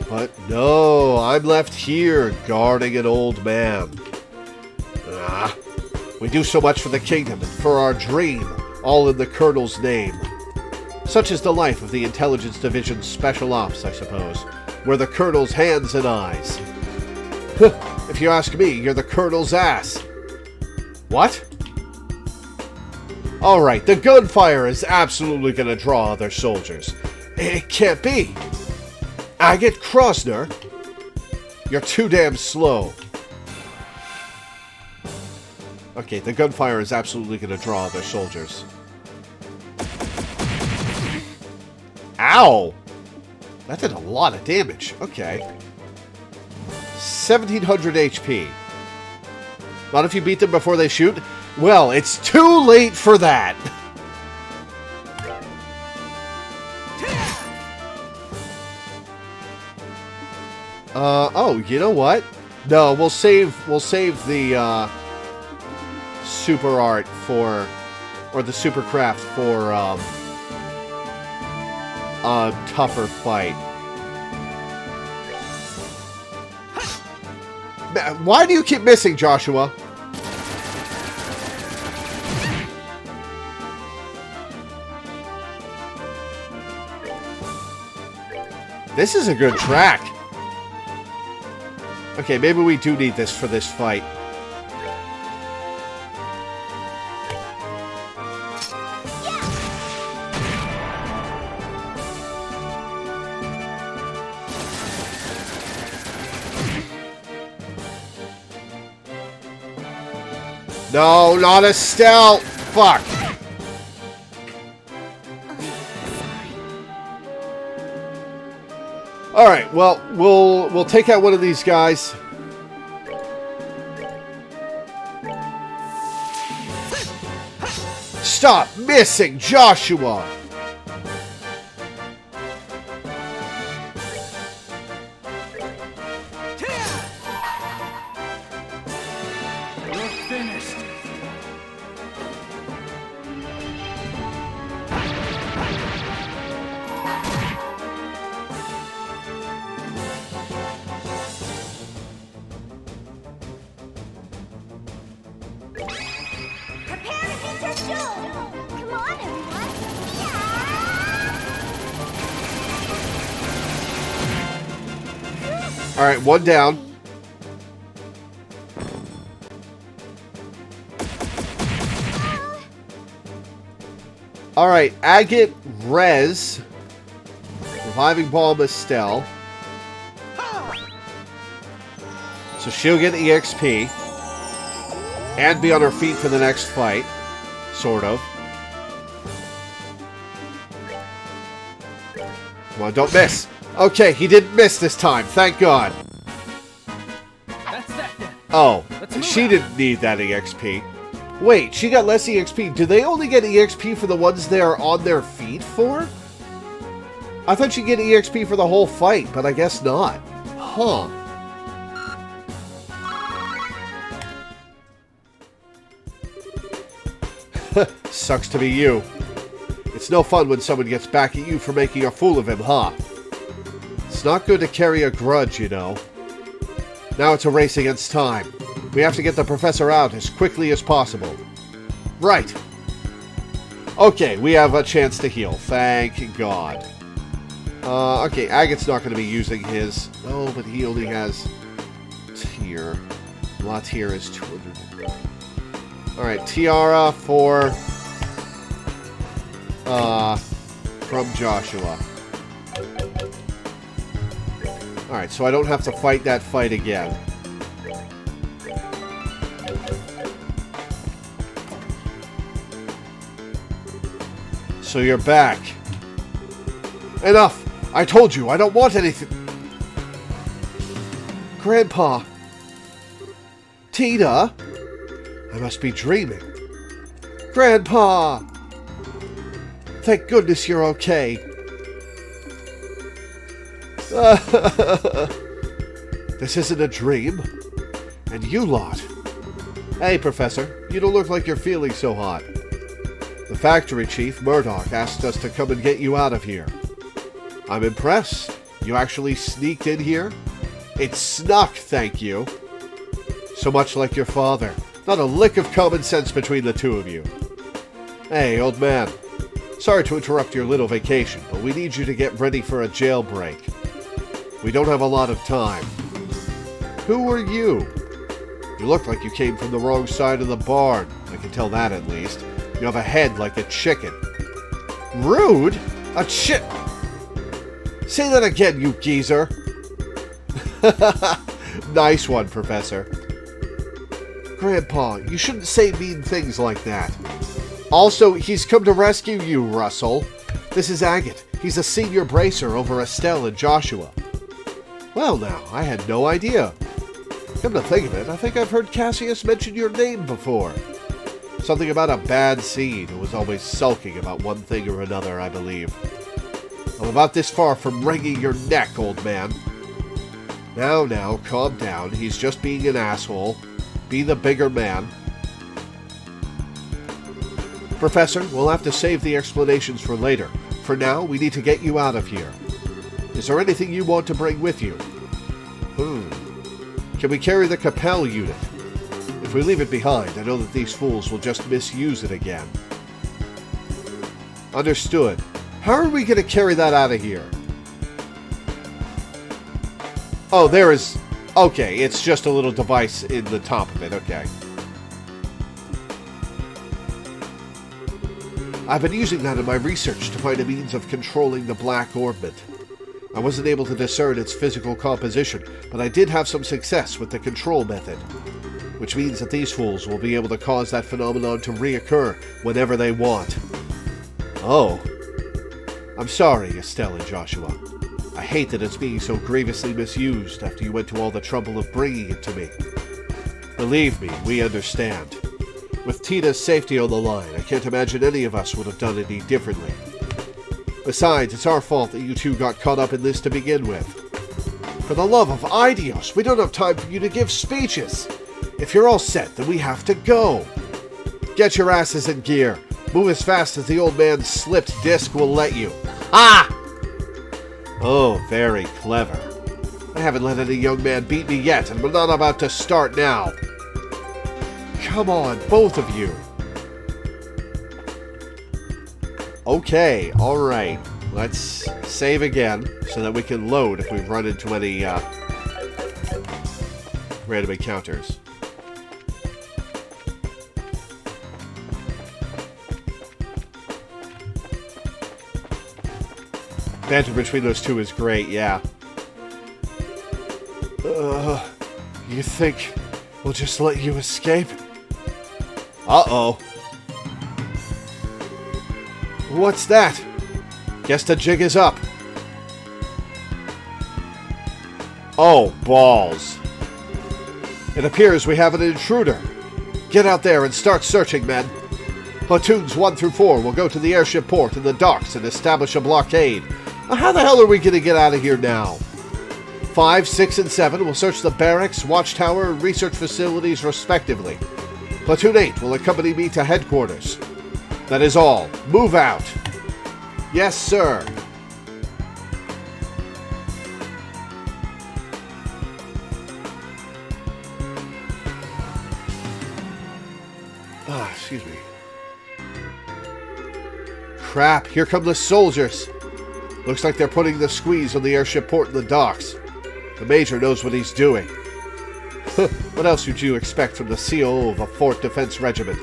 But no, I'm left here guarding an old man. We do so much for the kingdom and for our dream, all in the Colonel's name. Such is the life of the Intelligence Division's Special Ops, I suppose. We're the Colonel's hands and eyes. If you ask me, you're the Colonel's ass. What? Alright, the gunfire is absolutely going to draw other soldiers. It can't be. Agate Krosner? You're too damn slow. Okay, the gunfire is absolutely going to draw other soldiers. Ow! That did a lot of damage. Okay. 1700 HP. Not if you beat them before they shoot? Well, it's too late for that! Oh, you know what? No, we'll save the, super art for, or the super craft for, a tougher fight. Why do you keep missing, Joshua? This is a good track. Okay, maybe we do need this for this fight. No, not Estelle! Fuck! Alright, well, we'll take out one of these guys. Stop missing, Joshua! You're finished. Prepare to meet your doom! Come on, everyone! Yeah! Alright, one down. Alright, Agate, Rez, Reviving Balm, Estelle. So she'll get EXP. And be on her feet for the next fight. Sort of. Come on, don't miss. Okay, he didn't miss this time. Thank God. That's that then. Oh, Let's move she out. didn't need that EXP. Wait, she got less EXP. Do they only get EXP for the ones they are on their feet for? I thought she'd get EXP for the whole fight, but I guess not. Huh. Sucks to be you. It's no fun when someone gets back at you for making a fool of him, huh? It's not good to carry a grudge, you know. Now it's a race against time. We have to get the professor out as quickly as possible. Right. Okay, we have a chance to heal. Thank God. Okay, Agate's not going to be using his... Oh, but he only has... Tier. La Tier is 200. Alright, Tiara for... from Joshua. Alright, so I don't have to fight that fight again. So you're back. Enough! I told you, I don't want anything... Grandpa! Tina! I must be dreaming. Grandpa! Thank goodness you're okay. This isn't a dream. And you lot. Hey, Professor. You don't look like you're feeling so hot. The factory chief, Murdoch, asked us to come and get you out of here. I'm impressed. You actually sneaked in here? It's snuck, thank you. So much like your father. Not a lick of common sense between the two of you. Hey, old man. Sorry to interrupt your little vacation, but we need you to get ready for a jailbreak. We don't have a lot of time. Who are you? You look like you came from the wrong side of the barn. I can tell that at least. You have a head like a chicken. Rude? A chick? Say that again, you geezer. Nice one, Professor. Grandpa, you shouldn't say mean things like that. Also, he's come to rescue you, Russell. This is Agate. He's a senior bracer over Estelle and Joshua. Well now, I had no idea. Come to think of it, I think I've heard Cassius mention your name before. Something about a bad seed who was always sulking about one thing or another, I believe. I'm about this far from wringing your neck, old man. Now, calm down. He's just being an asshole. Be the bigger man. Professor, we'll have to save the explanations for later. For now, we need to get you out of here. Is there anything you want to bring with you? Can we carry the Capel unit? If we leave it behind, I know that these fools will just misuse it again. Understood. How are we going to carry that out of here? Oh, there is... Okay, it's just a little device in the top of it. Okay. I've been using that in my research to find a means of controlling the Black Orbment. I wasn't able to discern its physical composition, but I did have some success with the control method, which means that these fools will be able to cause that phenomenon to reoccur whenever they want. Oh. I'm sorry, Estelle and Joshua. I hate that it's being so grievously misused after you went to all the trouble of bringing it to me. Believe me, we understand. With Tina's safety on the line, I can't imagine any of us would have done any differently. Besides, it's our fault that you two got caught up in this to begin with. For the love of Idios, we don't have time for you to give speeches. If you're all set, then we have to go. Get your asses in gear. Move as fast as the old man's slipped disc will let you. Ah! Oh, very clever. I haven't let any young man beat me yet, and we're not about to start now. Come on, both of you. Okay, alright. Let's save again so that we can load if we run into any random encounters. Banter between those two is great, yeah. You think we'll just let you escape? Uh-oh. What's that? Guess the jig is up. Oh, balls. It appears we have an intruder. Get out there and start searching, men. Platoons 1 through 4 will go to the airship port and the docks and establish a blockade. How the hell are we going to get out of here now? 5, 6, and 7 will search the barracks, watchtower, and research facilities respectively. Platoon 8 will accompany me to headquarters. That is all. Move out. Yes, sir. Excuse me. Crap, here come the soldiers. Looks like they're putting the squeeze on the airship port and the docks. The Major knows what he's doing. What else would you expect from the COO of a Fort Defense Regiment?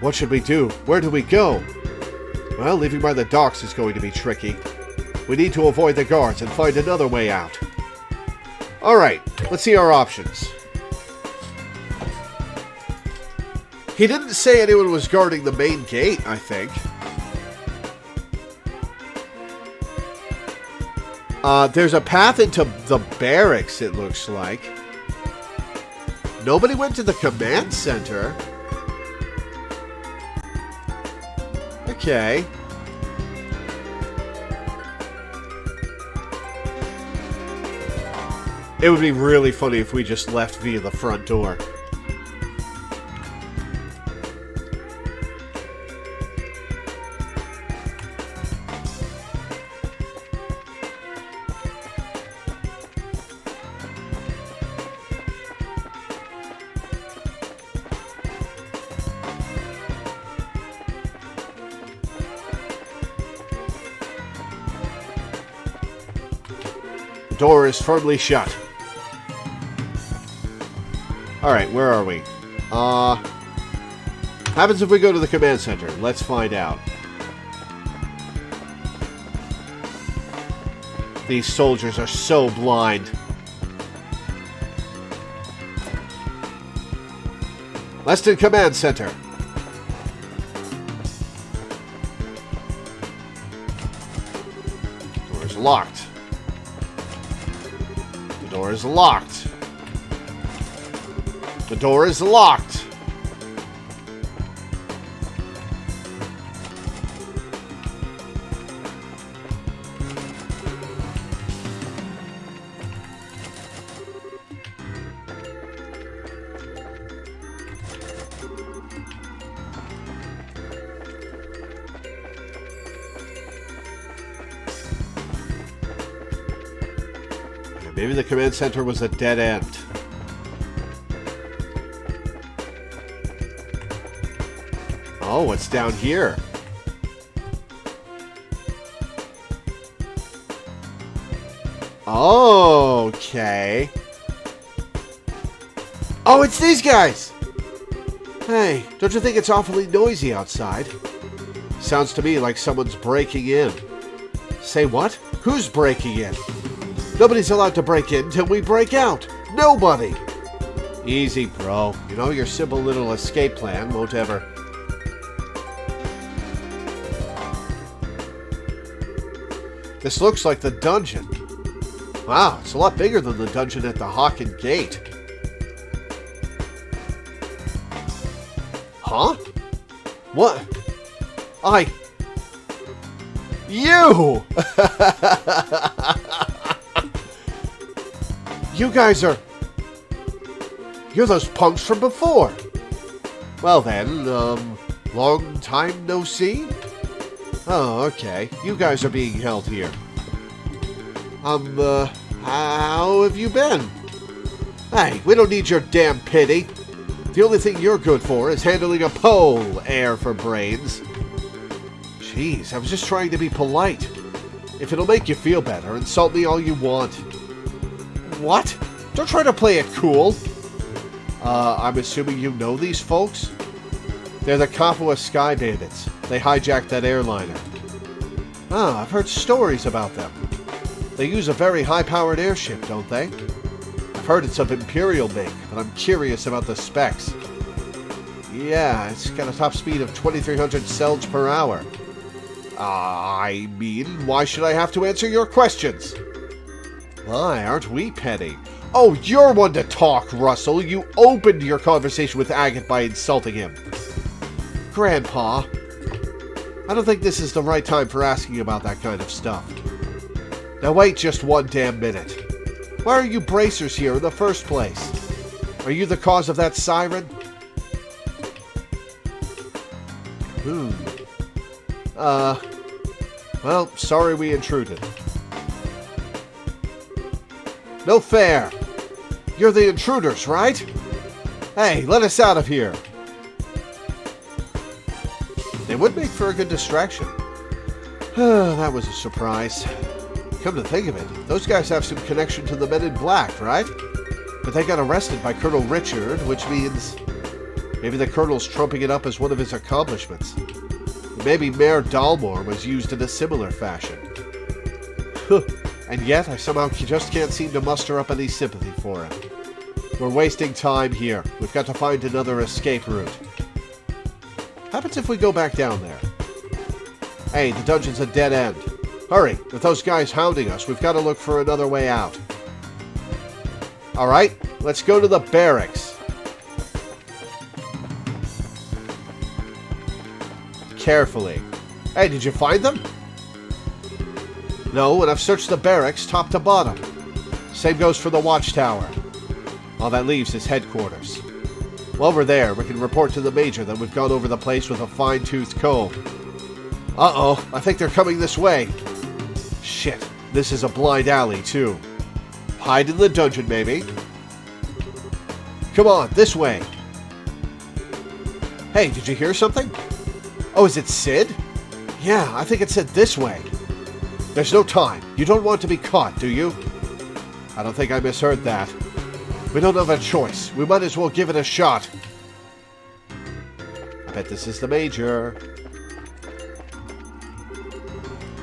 What should we do? Where do we go? Well, leaving by the docks is going to be tricky. We need to avoid the guards and find another way out. Alright, let's see our options. He didn't say anyone was guarding the main gate, I think. There's a path into the barracks, it looks like. Nobody went to the command center. Okay. It would be really funny if we just left via the front door. Door is firmly shut. Alright, where are we? Happens if we go to the command center. Let's find out. These soldiers are so blind. Leston Command Center. Door is locked. The door is locked. The door is locked. Maybe the command center was a dead end. Oh, what's down here? Okay. Oh, it's these guys! Hey, don't you think it's awfully noisy outside? Sounds to me like someone's breaking in. Say what? Who's breaking in? Nobody's allowed to break in until we break out. Nobody! Easy, bro. You know your simple little escape plan won't ever... This looks like the dungeon. Wow, it's a lot bigger than the dungeon at the Hawken Gate. Huh? What? You! You guys are... You're those punks from before. Well then, long time no see? Oh, okay. You guys are being held here. How have you been? Hey, we don't need your damn pity. The only thing you're good for is handling a pole, air for brains. Jeez, I was just trying to be polite. If it'll make you feel better, insult me all you want. What? Don't try to play it cool. I'm assuming you know these folks? They're the Kapua Sky Bandits. They hijacked that airliner. Ah, I've heard stories about them. They use a very high-powered airship, don't they? I've heard it's of Imperial make, but I'm curious about the specs. Yeah, it's got a top speed of 2,300 cells per hour. I mean, why should I have to answer your questions? My, aren't we petty? Oh, you're one to talk, Russell. You opened your conversation with Agate by insulting him. Grandpa, I don't think this is the right time for asking about that kind of stuff. Now wait just one damn minute. Why are you bracers here in the first place? Are you the cause of that siren? Well, sorry we intruded. No fair! You're the intruders, right? Hey, let us out of here! They would make for a good distraction. That was a surprise. Come to think of it, those guys have some connection to the Men in Black, right? But they got arrested by Colonel Richard, which means maybe the Colonel's trumping it up as one of his accomplishments. Maybe Mayor Dalmor was used in a similar fashion. And yet, I somehow just can't seem to muster up any sympathy for him. We're wasting time here. We've got to find another escape route. Happens if we go back down there? Hey, the dungeon's a dead end. Hurry, with those guys hounding us, we've got to look for another way out. Alright, let's go to the barracks. Carefully. Hey, did you find them? No, and I've searched the barracks top to bottom. Same goes for the watchtower. All that leaves is headquarters. While we're there, we can report to the Major that we've gone over the place with a fine-toothed comb. Uh-oh, I think they're coming this way. Shit, this is a blind alley, too. Hide in the dungeon, maybe. Come on, this way. Hey, did you hear something? Oh, is it Sid? Yeah, I think it said this way. There's no time. You don't want to be caught, do you? I don't think I misheard that. We don't have a choice. We might as well give it a shot. I bet this is the Major.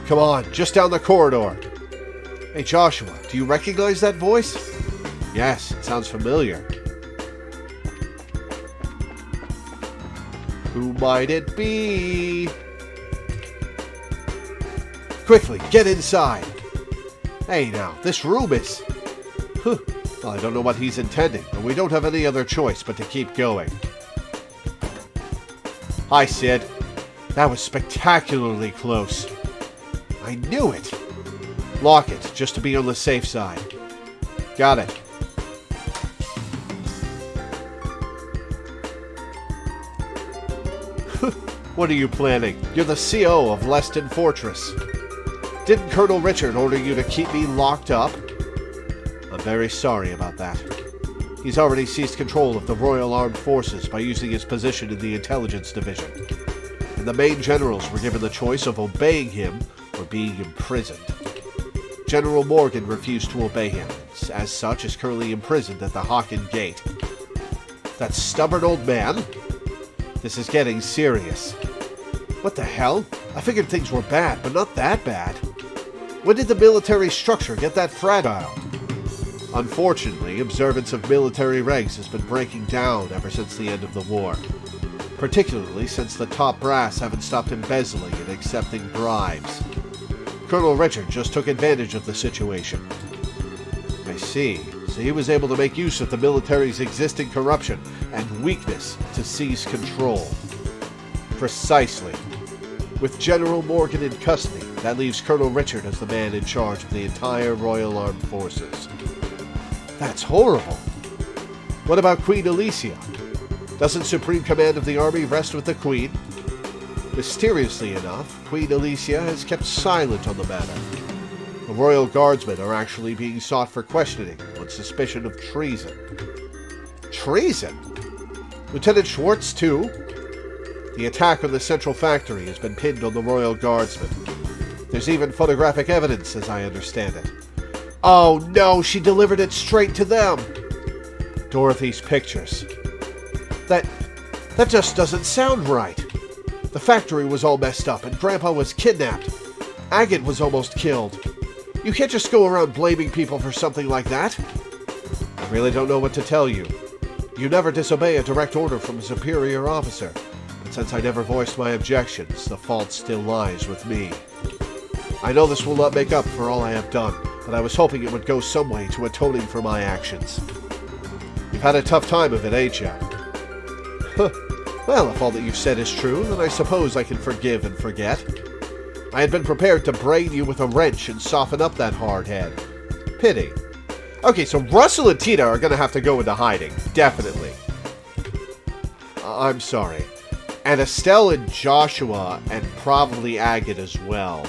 Come on, just down the corridor. Hey, Joshua, do you recognize that voice? Yes, it sounds familiar. Who might it be? Quickly, get inside. Hey now, this room is... Well, I don't know what he's intending, but we don't have any other choice but to keep going. Hi, Sid. That was spectacularly close. I knew it. Lock it, just to be on the safe side. Got it. What are you planning? You're the CO of Leston Fortress. Didn't Colonel Richard order you to keep me locked up? I'm very sorry about that. He's already seized control of the Royal Armed Forces by using his position in the Intelligence Division. And the main generals were given the choice of obeying him or being imprisoned. General Morgan refused to obey him, and as such is currently imprisoned at the Hawken Gate. That stubborn old man? This is getting serious. What the hell? I figured things were bad, but not that bad. When did the military structure get that fragile? Unfortunately, observance of military ranks has been breaking down ever since the end of the war. Particularly since the top brass haven't stopped embezzling and accepting bribes. Colonel Richard just took advantage of the situation. I see. so he was able to make use of the military's existing corruption and weakness to seize control. Precisely. With General Morgan in custody, that leaves Colonel Richard as the man in charge of the entire Royal Armed Forces. That's horrible. What about Queen Alicia? Doesn't supreme command of the army rest with the Queen? Mysteriously enough, Queen Alicia has kept silent on the matter. The Royal Guardsmen are actually being sought for questioning on suspicion of treason. Treason? Lieutenant Schwartz, too? The attack on the Central Factory has been pinned on the Royal Guardsmen. There's even photographic evidence, as I understand it. Oh no, she delivered it straight to them! Dorothy's pictures. That just doesn't sound right. The factory was all messed up and Grandpa was kidnapped. Agate was almost killed. You can't just go around blaming people for something like that. I really don't know what to tell you. You never disobey a direct order from a superior officer. But since I never voiced my objections, the fault still lies with me. I know this will not make up for all I have done, but I was hoping it would go some way to atoning for my actions. You've had a tough time of it, ain't you? Well, if all that you've said is true, then I suppose I can forgive and forget. I had been prepared to brain you with a wrench and soften up that hard head. Pity. Okay, so Russell and Tina are going to have to go into hiding. Definitely. I'm sorry. And Estelle and Joshua, and probably Agate as well.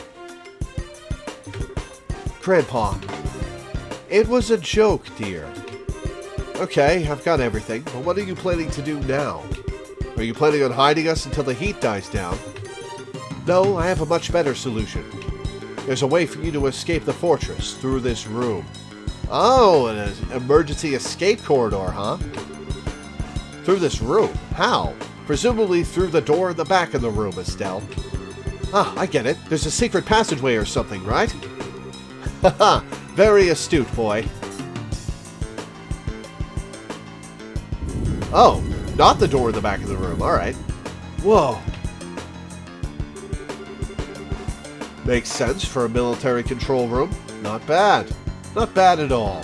Grandpa. It was a joke, dear. Okay, I've got everything, but what are you planning to do now? Are you planning on hiding us until the heat dies down? No, I have a much better solution. There's a way for you to escape the fortress through this room. Oh, an emergency escape corridor, huh? Through this room? How? Presumably through the door in the back of the room, Estelle. Ah, I get it. There's a secret passageway or something, right? Haha, very astute, boy. Oh, not the door in the back of the room, alright. Whoa. Makes sense for a military control room. Not bad. Not bad at all.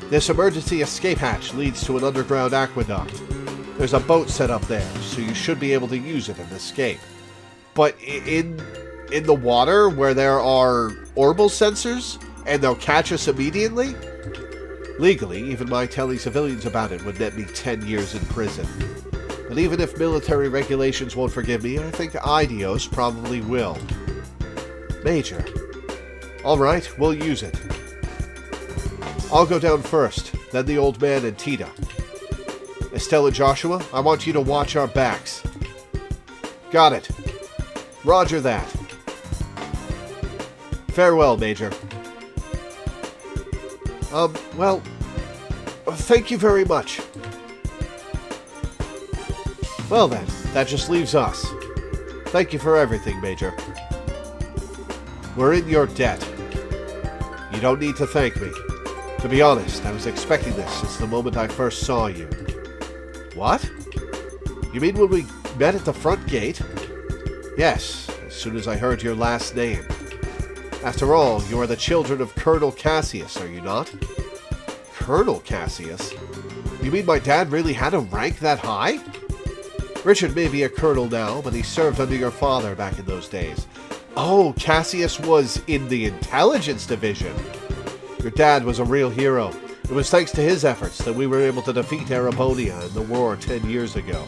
This emergency escape hatch leads to an underground aqueduct. There's a boat set up there, so you should be able to use it and escape. But in the water, where there are orbal sensors, and they'll catch us immediately? Legally, even my telling civilians about it would net me 10 years in prison. But even if military regulations won't forgive me, I think IDEOS probably will. Major. Alright, we'll use it. I'll go down first, then the old man and Tita. Estelle and Joshua, I want you to watch our backs. Got it. Roger that. Farewell, Major. Well, thank you very much. Well then, that just leaves us. Thank you for everything, Major. We're in your debt. You don't need to thank me. To be honest, I was expecting this since the moment I first saw you. What? You mean when we met at the front gate? Yes, as soon as I heard your last name. After all, you are the children of Colonel Cassius, are you not? Colonel Cassius? You mean my dad really had a rank that high? Richard may be a colonel now, but he served under your father back in those days. Oh, Cassius was in the intelligence division. Your dad was a real hero. It was thanks to his efforts that we were able to defeat Erebonia in the war 10 years ago.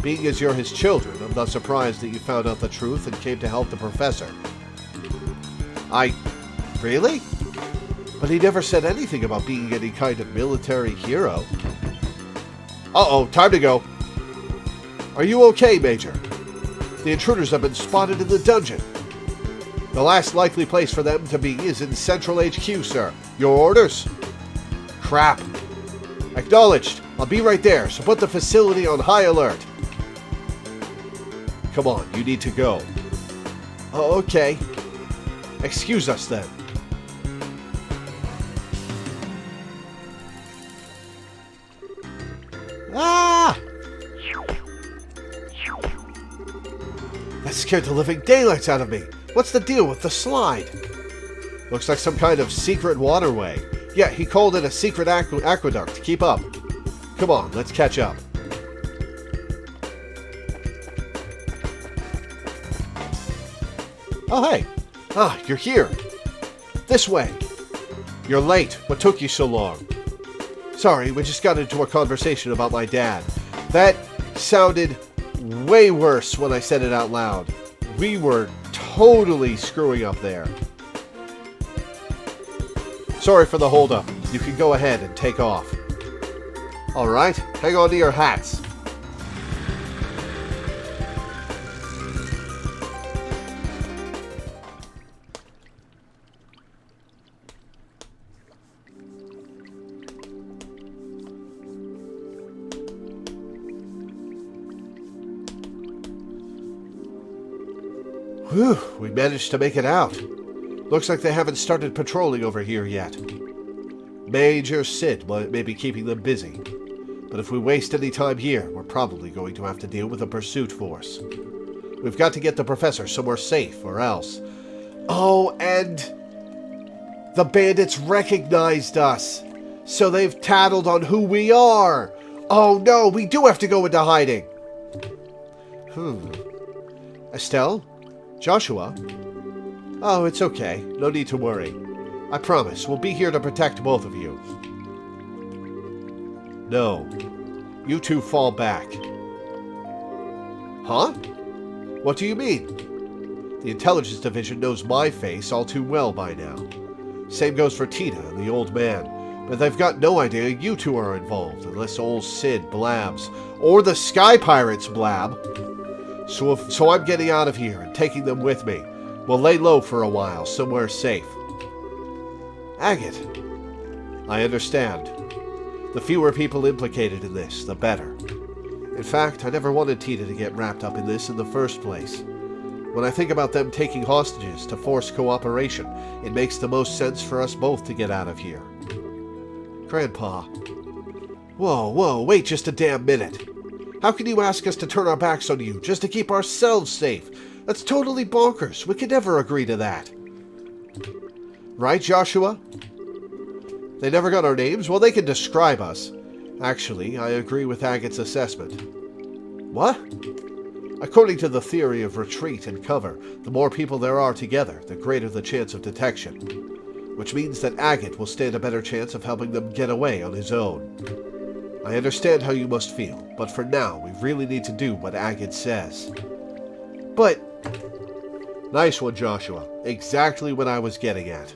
Being as you're his children, I'm not surprised that you found out the truth and came to help the professor. Really? But he never said anything about being any kind of military hero. Uh-oh, time to go. Are you okay, Major? The intruders have been spotted in the dungeon. The last likely place for them to be is in Central HQ, sir. Your orders? Crap. Acknowledged. I'll be right there, so put the facility on high alert. Come on, you need to go. Oh, okay. Excuse us then. Ah! That scared the living daylights out of me. What's the deal with the slide? Looks like some kind of secret waterway. Yeah, he called it a secret aqueduct. Keep up. Come on, let's catch up. Oh, hey. Ah, you're here. This way. You're late. What took you so long? Sorry, we just got into a conversation about my dad. That sounded way worse when I said it out loud. We were totally screwing up there. Sorry for the holdup. You can go ahead and take off. Alright, hang on to your hats. Whew, we managed to make it out. Looks like they haven't started patrolling over here yet. Major Sid may be keeping them busy. But if we waste any time here, we're probably going to have to deal with a pursuit force. We've got to get the professor somewhere safe, or else. Oh, and the bandits recognized us. So they've tattled on who we are. Oh no, we do have to go into hiding. Estelle? Joshua? Oh, it's okay. No need to worry. I promise, we'll be here to protect both of you. No. You two fall back. Huh? What do you mean? The intelligence division knows my face all too well by now. Same goes for Tina and the old man. But they've got no idea you two are involved, unless old Sid blabs. Or the Sky Pirates blab. So I'm getting out of here and taking them with me. We'll lay low for a while, somewhere safe. Agate. I understand. The fewer people implicated in this, the better. In fact, I never wanted Tina to get wrapped up in this in the first place. When I think about them taking hostages to force cooperation, it makes the most sense for us both to get out of here. Grandpa. Whoa, wait just a damn minute. How can you ask us to turn our backs on you just to keep ourselves safe? That's totally bonkers. We could never agree to that. Right, Joshua? They never got our names? Well, they can describe us. Actually, I agree with Agate's assessment. What? According to the theory of retreat and cover, the more people there are together, the greater the chance of detection. Which means that Agate will stand a better chance of helping them get away on his own. I understand how you must feel, but for now, we really need to do what Agate says. But... Nice one, Joshua. Exactly what I was getting at.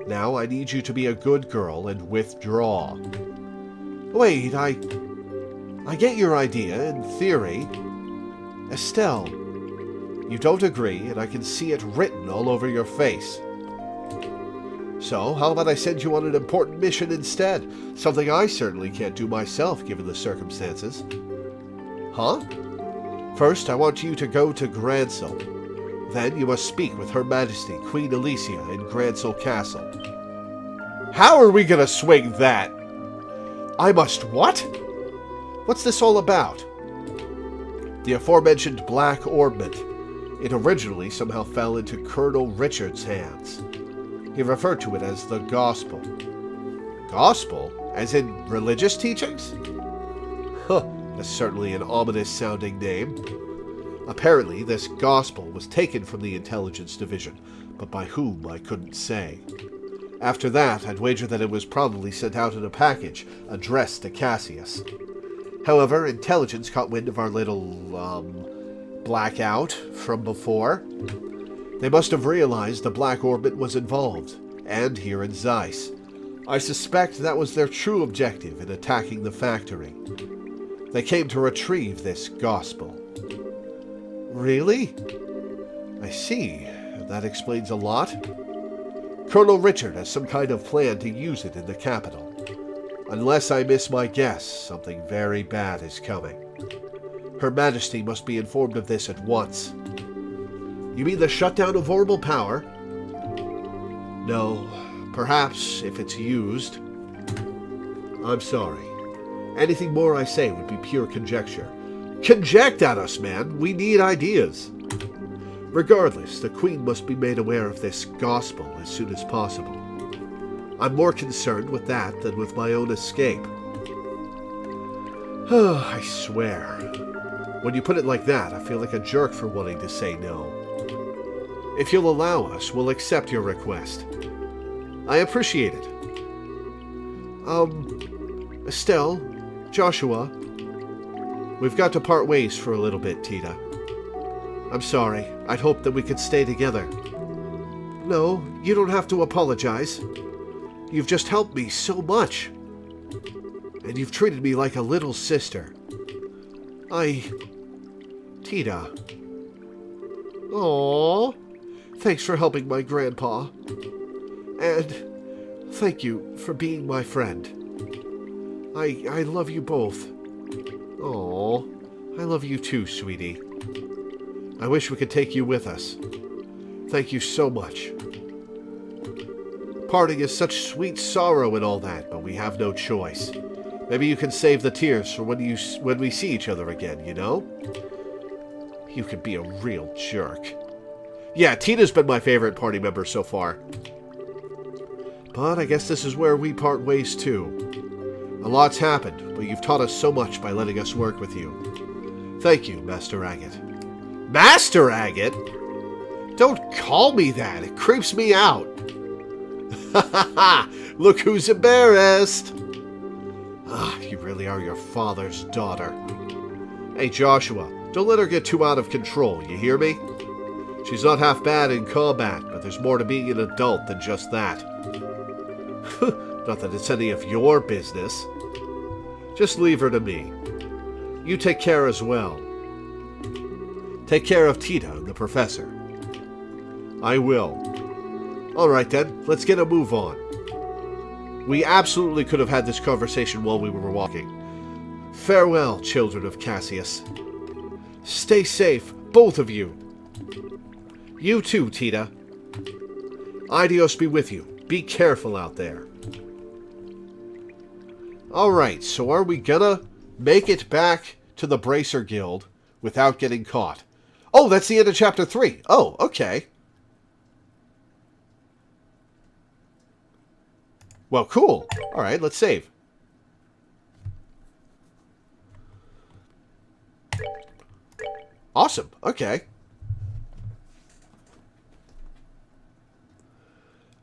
Now I need you to be a good girl and withdraw. Wait, I get your idea, in theory. Estelle, you don't agree, and I can see it written all over your face. So, how about I send you on an important mission instead? Something I certainly can't do myself, given the circumstances. Huh? First, I want you to go to Gransel. Then you must speak with Her Majesty, Queen Alicia, in Gransel Castle. How are we gonna swing that? I must what? What's this all about? The aforementioned Black Orbment. It originally somehow fell into Colonel Richard's hands. He referred to it as the Gospel. Gospel? As in religious teachings? Huh, that's certainly an ominous-sounding name. Apparently, this Gospel was taken from the Intelligence Division, but by whom I couldn't say. After that, I'd wager that it was probably sent out in a package addressed to Cassius. However, Intelligence caught wind of our little, blackout from before. They must have realized the Black Orbit was involved, and here in Zeiss. I suspect that was their true objective in attacking the factory. They came to retrieve this Gospel. Really? I see. That explains a lot. Colonel Richard has some kind of plan to use it in the capital. Unless I miss my guess, something very bad is coming. Her Majesty must be informed of this at once. You mean the shutdown of horrible power? No. Perhaps, if it's used. I'm sorry. Anything more I say would be pure conjecture. Conject at us, man! We need ideas! Regardless, the Queen must be made aware of this Gospel as soon as possible. I'm more concerned with that than with my own escape. I swear. When you put it like that, I feel like a jerk for wanting to say no. If you'll allow us, we'll accept your request. I appreciate it. Estelle, Joshua, we've got to part ways for a little bit, Tita. I'm sorry. I'd hoped that we could stay together. No, you don't have to apologize. You've just helped me so much. And you've treated me like a little sister. Tita. Aww. Thanks for helping my grandpa. And thank you for being my friend. I love you both. Aww. I love you too, sweetie. I wish we could take you with us. Thank you so much. Parting is such sweet sorrow and all that, but we have no choice. Maybe you can save the tears for when we see each other again, you know? You could be a real jerk. Yeah, Tina's been my favorite party member so far. But I guess this is where we part ways too. A lot's happened, but you've taught us so much by letting us work with you. Thank you, Master Agate. Master Agate? Don't call me that. It creeps me out. Ha ha ha! Look who's embarrassed! You really are your father's daughter. Hey, Joshua, don't let her get too out of control, you hear me? She's not half bad in combat, but there's more to being an adult than just that. Not that it's any of your business. Just leave her to me. You take care as well. Take care of Tita and the professor. I will. Alright then, let's get a move on. We absolutely could have had this conversation while we were walking. Farewell, children of Cassius. Stay safe, both of you. You too, Tita. Adios be with you. Be careful out there. Alright, so are we gonna make it back to the Bracer Guild without getting caught? Oh, that's the end of Chapter 3. Oh, okay. Well, cool. Alright, let's save. Awesome. Okay.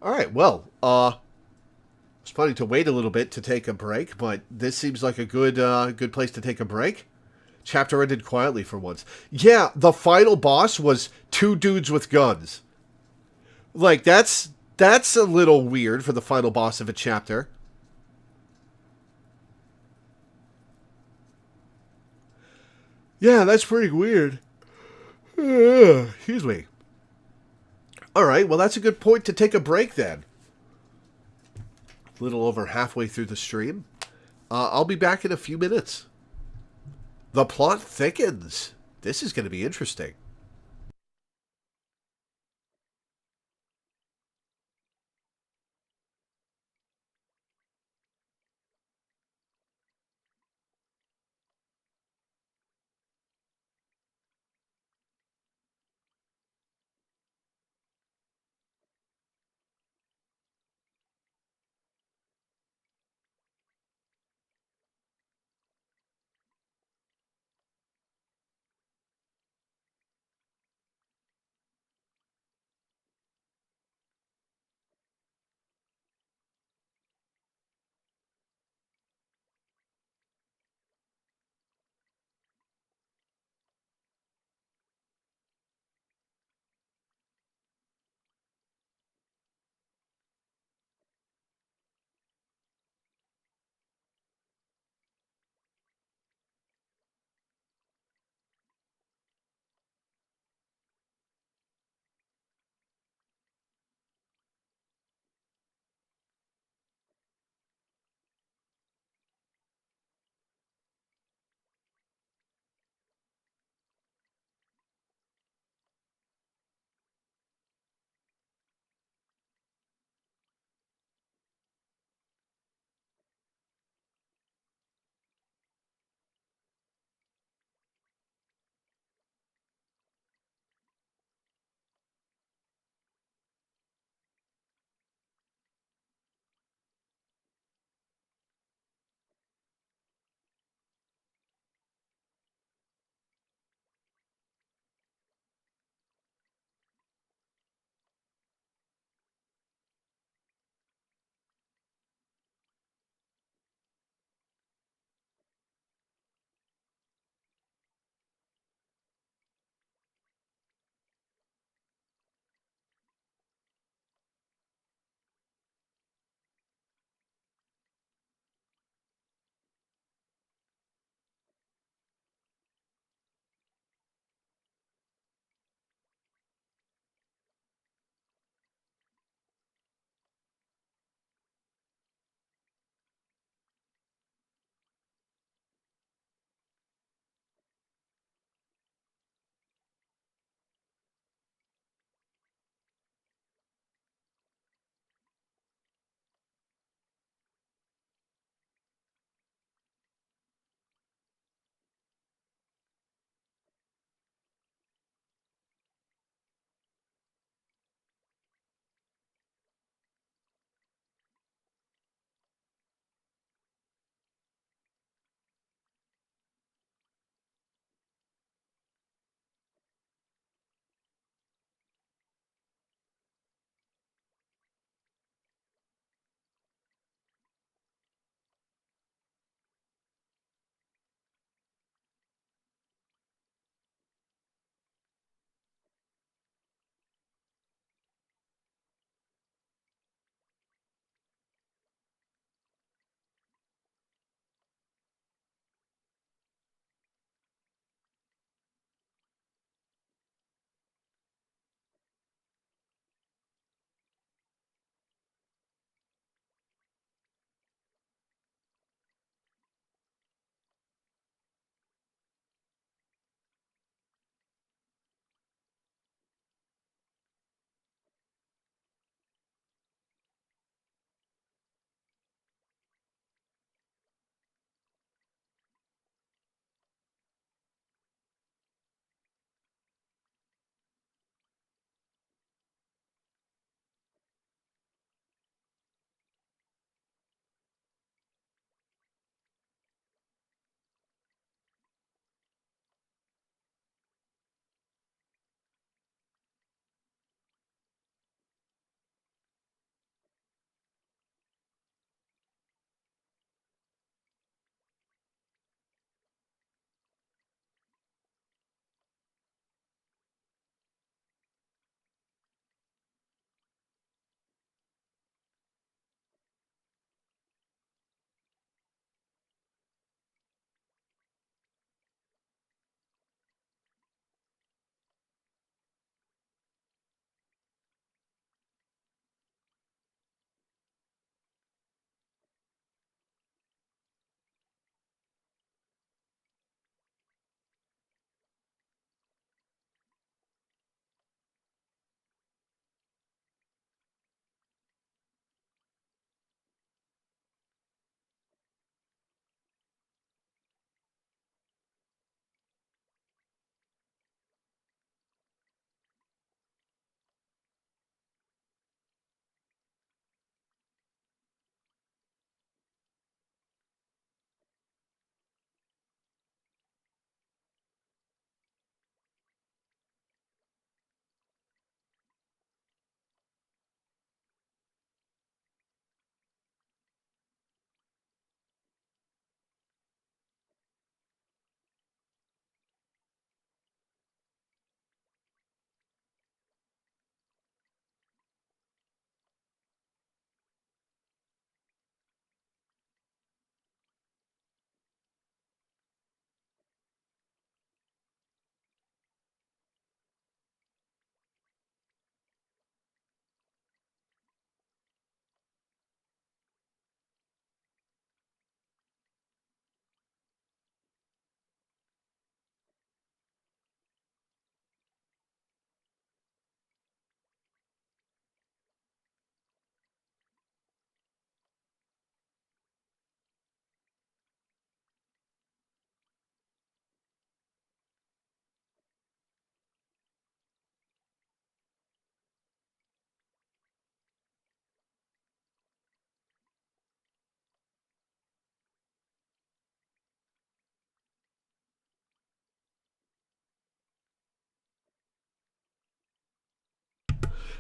Alright, well, I was planning to wait a little bit to take a break, but this seems like a good place to take a break. Chapter ended quietly for once. Yeah, the final boss was 2 dudes with guns. Like, that's a little weird for the final boss of a chapter. Yeah, that's pretty weird. Excuse me. Alright, well that's a good point to take a break then. A little over halfway through the stream. I'll be back in a few minutes. The plot thickens. This is going to be interesting.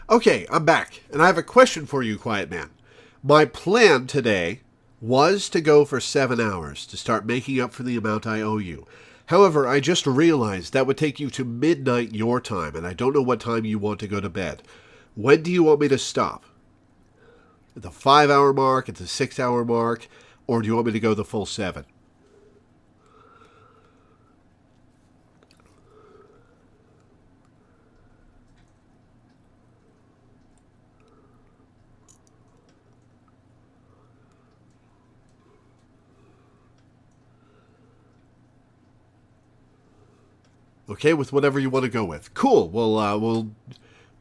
Okay, I'm back, and I have a question for you, Quiet Man. My plan today was to go for 7 hours to start making up for the amount I owe you. However, I just realized that would take you to midnight your time, and I don't know what time you want to go to bed. When do you want me to stop? At the 5-hour mark, at the 6-hour mark, or do you want me to go the full 7? Okay, with whatever you want to go with. Cool.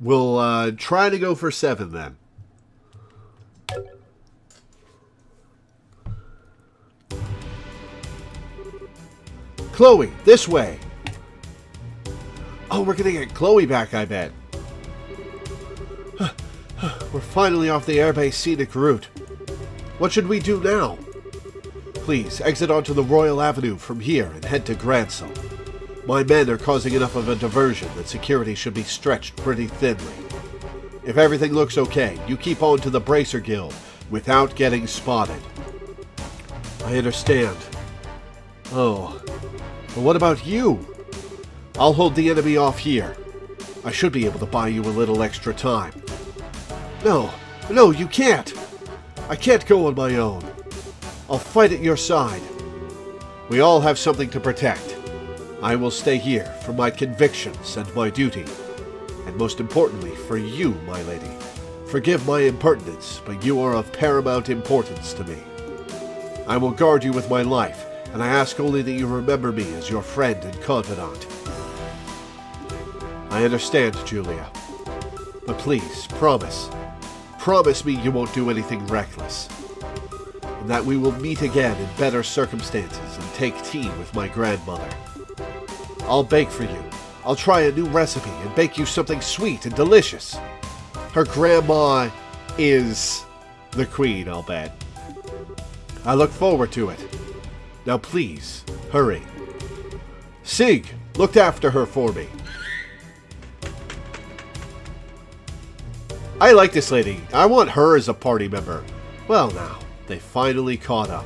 We'll try to go for 7 then. Chloe, this way. Oh, we're gonna get Chloe back, I bet. We're finally off the airbase scenic route. What should we do now? Please, exit onto the Royal Avenue from here and head to Gransel. My men are causing enough of a diversion that security should be stretched pretty thinly. If everything looks okay, you keep on to the Bracer Guild without getting spotted. I understand. Oh, but what about you? I'll hold the enemy off here. I should be able to buy you a little extra time. No, you can't. I can't go on my own. I'll fight at your side. We all have something to protect. I will stay here for my convictions and my duty. And most importantly, for you, my lady. Forgive my impertinence, but you are of paramount importance to me. I will guard you with my life, and I ask only that you remember me as your friend and confidant. I understand, Julia. But please, promise. Promise me you won't do anything reckless. And that we will meet again in better circumstances and take tea with my grandmother. I'll bake for you. I'll try a new recipe and bake you something sweet and delicious. Her grandma is the queen, I'll bet. I look forward to it. Now please, hurry. Sig, look after her for me. I like this lady. I want her as a party member. Well now, they finally caught up.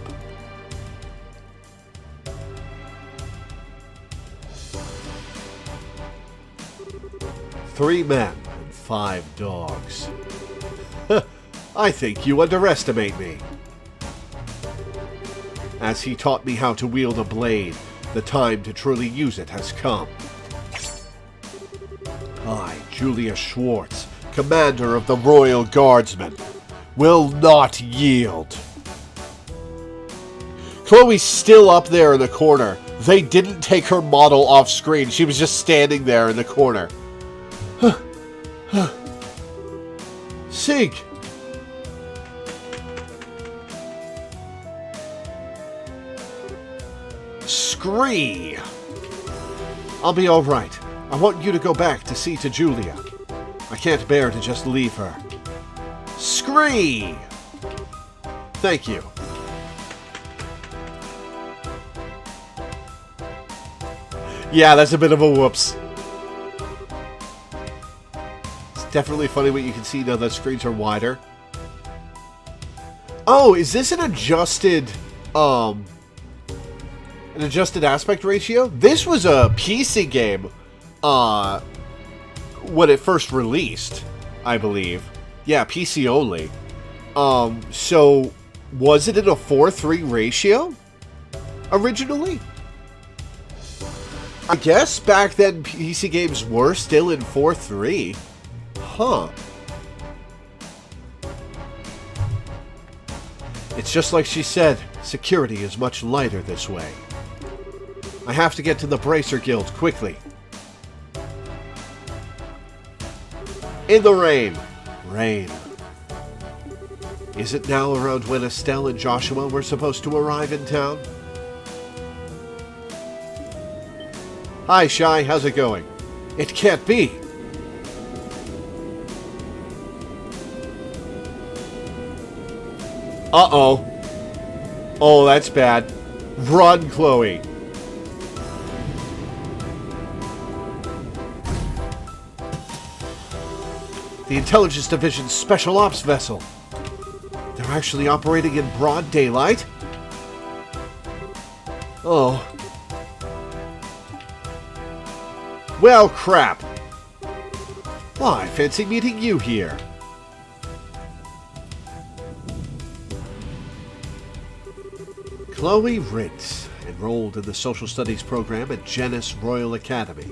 Three men and 5 dogs. I think you underestimate me. As he taught me how to wield a blade, the time to truly use it has come. I, Julia Schwartz, commander of the Royal Guardsmen, will not yield. Chloe's still up there in the corner. They didn't take her model off screen. She was just standing there in the corner. Sig! Scree! I'll be alright. I want you to go back to see to Julia. I can't bear to just leave her. Scree! Thank you. Yeah, that's a bit of a whoops. Definitely funny what you can see now that screens are wider. Oh, is this an adjusted aspect ratio? This was a PC game when it first released, I believe. Yeah, PC only. So was it in a 4:3 ratio originally? I guess back then PC games were still in 4:3. Huh. It's just like she said, security is much lighter this way. I have to get to the Bracer Guild quickly. In the rain. Rain. Is it now around when Estelle and Joshua were supposed to arrive in town? Hi, Shy. How's it going? It can't be. Uh-oh. Oh, that's bad. Run, Chloe. The Intelligence Division's Special Ops vessel. They're actually operating in broad daylight? Oh. Well, crap. Why, fancy meeting you here. Chloe Ritz, enrolled in the Social Studies program at Genis Royal Academy.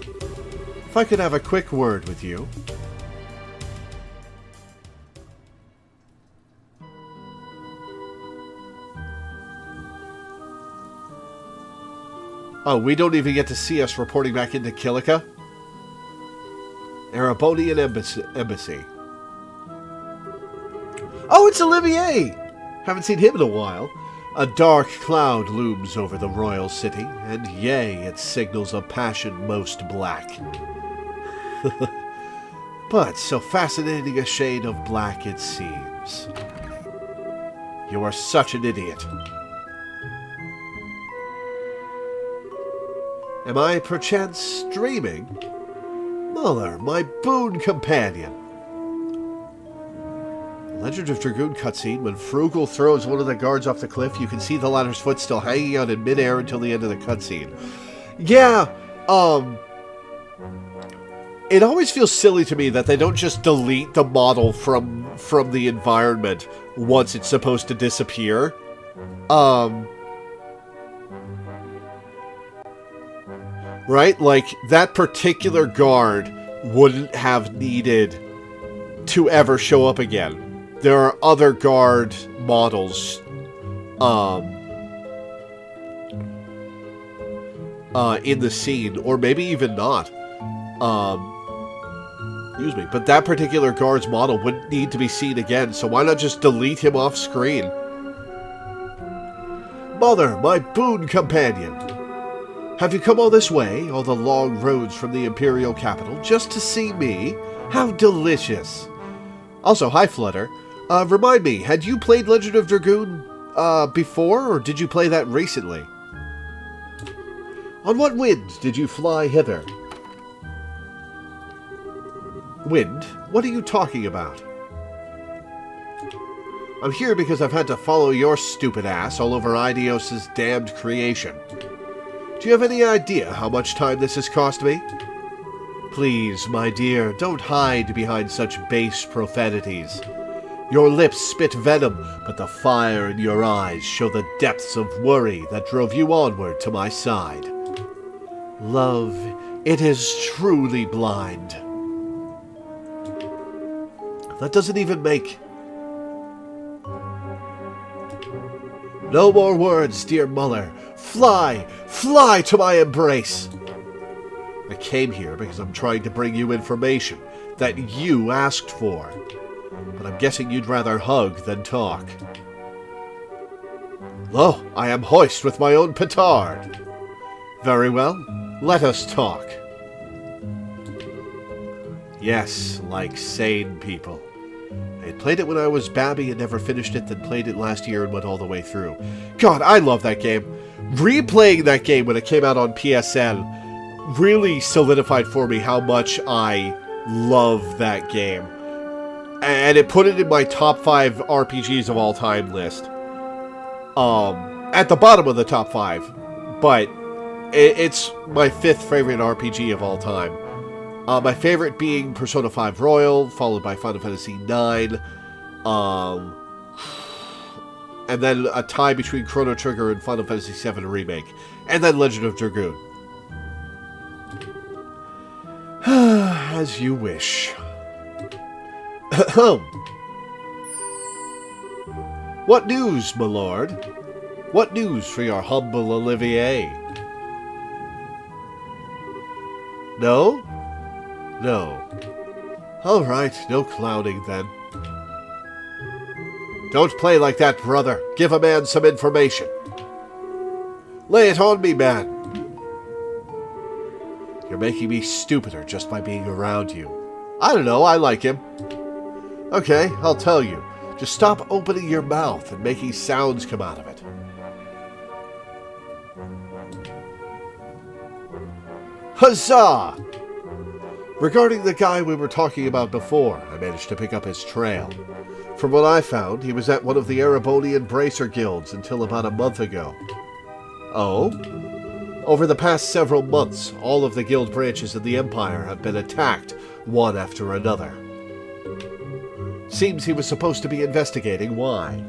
If I could have a quick word with you. Oh, we don't even get to see us reporting back into Kilika? Erebonian Embassy. Oh, it's Olivier! Haven't seen him in a while. A dark cloud looms over the royal city, and yea, it signals a passion most black. But so fascinating a shade of black it seems. You are such an idiot. Am I perchance dreaming? Muller, my boon companion. Legend of Dragoon cutscene. When Frugal throws one of the guards off the cliff, you can see the latter's foot still hanging out in midair until the end of the cutscene. Yeah, it always feels silly to me that they don't just delete the model from the environment once it's supposed to disappear. Right? Like, that particular guard wouldn't have needed to ever show up again. There are other guard models in the scene, or maybe even not. Excuse me, but that particular guard's model wouldn't need to be seen again, so why not just delete him off screen? Mother, my boon companion! Have you come all this way, all the long roads from the Imperial capital, just to see me? How delicious! Also, hi Flutter. Remind me, had you played Legend of Dragoon, before, or did you play that recently? On what wind did you fly hither? Wind? What are you talking about? I'm here because I've had to follow your stupid ass all over Idios' damned creation. Do you have any idea how much time this has cost me? Please, my dear, don't hide behind such base profanities. Your lips spit venom, but the fire in your eyes show the depths of worry that drove you onward to my side. Love, it is truly blind. That doesn't even make... No more words, dear Muller. Fly! Fly to my embrace! I came here because I'm trying to bring you information that you asked for. But I'm guessing you'd rather hug than talk. Lo, I am hoist with my own petard. Very well, let us talk. Yes, like sane people. I had played it when I was babby and never finished it, then played it last year and went all the way through. God, I love that game. Replaying that game when it came out on PSN really solidified for me how much I love that game. And it put it in my top 5 RPGs of all time list. At the bottom of the top 5. But it's my 5th favorite RPG of all time. My favorite being Persona 5 Royal, followed by Final Fantasy IX. And then a tie between Chrono Trigger and Final Fantasy VII Remake. And then Legend of Dragoon. As you wish. What news, my lord? What news for your humble Olivier? No? No. Alright, no clowning then. Don't play like that, brother. Give a man some information. Lay it on me, man. You're making me stupider just by being around you. I don't know, I like him. Okay, I'll tell you. Just stop opening your mouth and making sounds come out of it. Huzzah! Regarding the guy we were talking about before, I managed to pick up his trail. From what I found, he was at one of the Erebonian Bracer Guilds until about a month ago. Oh? Over the past several months, all of the guild branches in the Empire have been attacked, one after another. Seems he was supposed to be investigating why.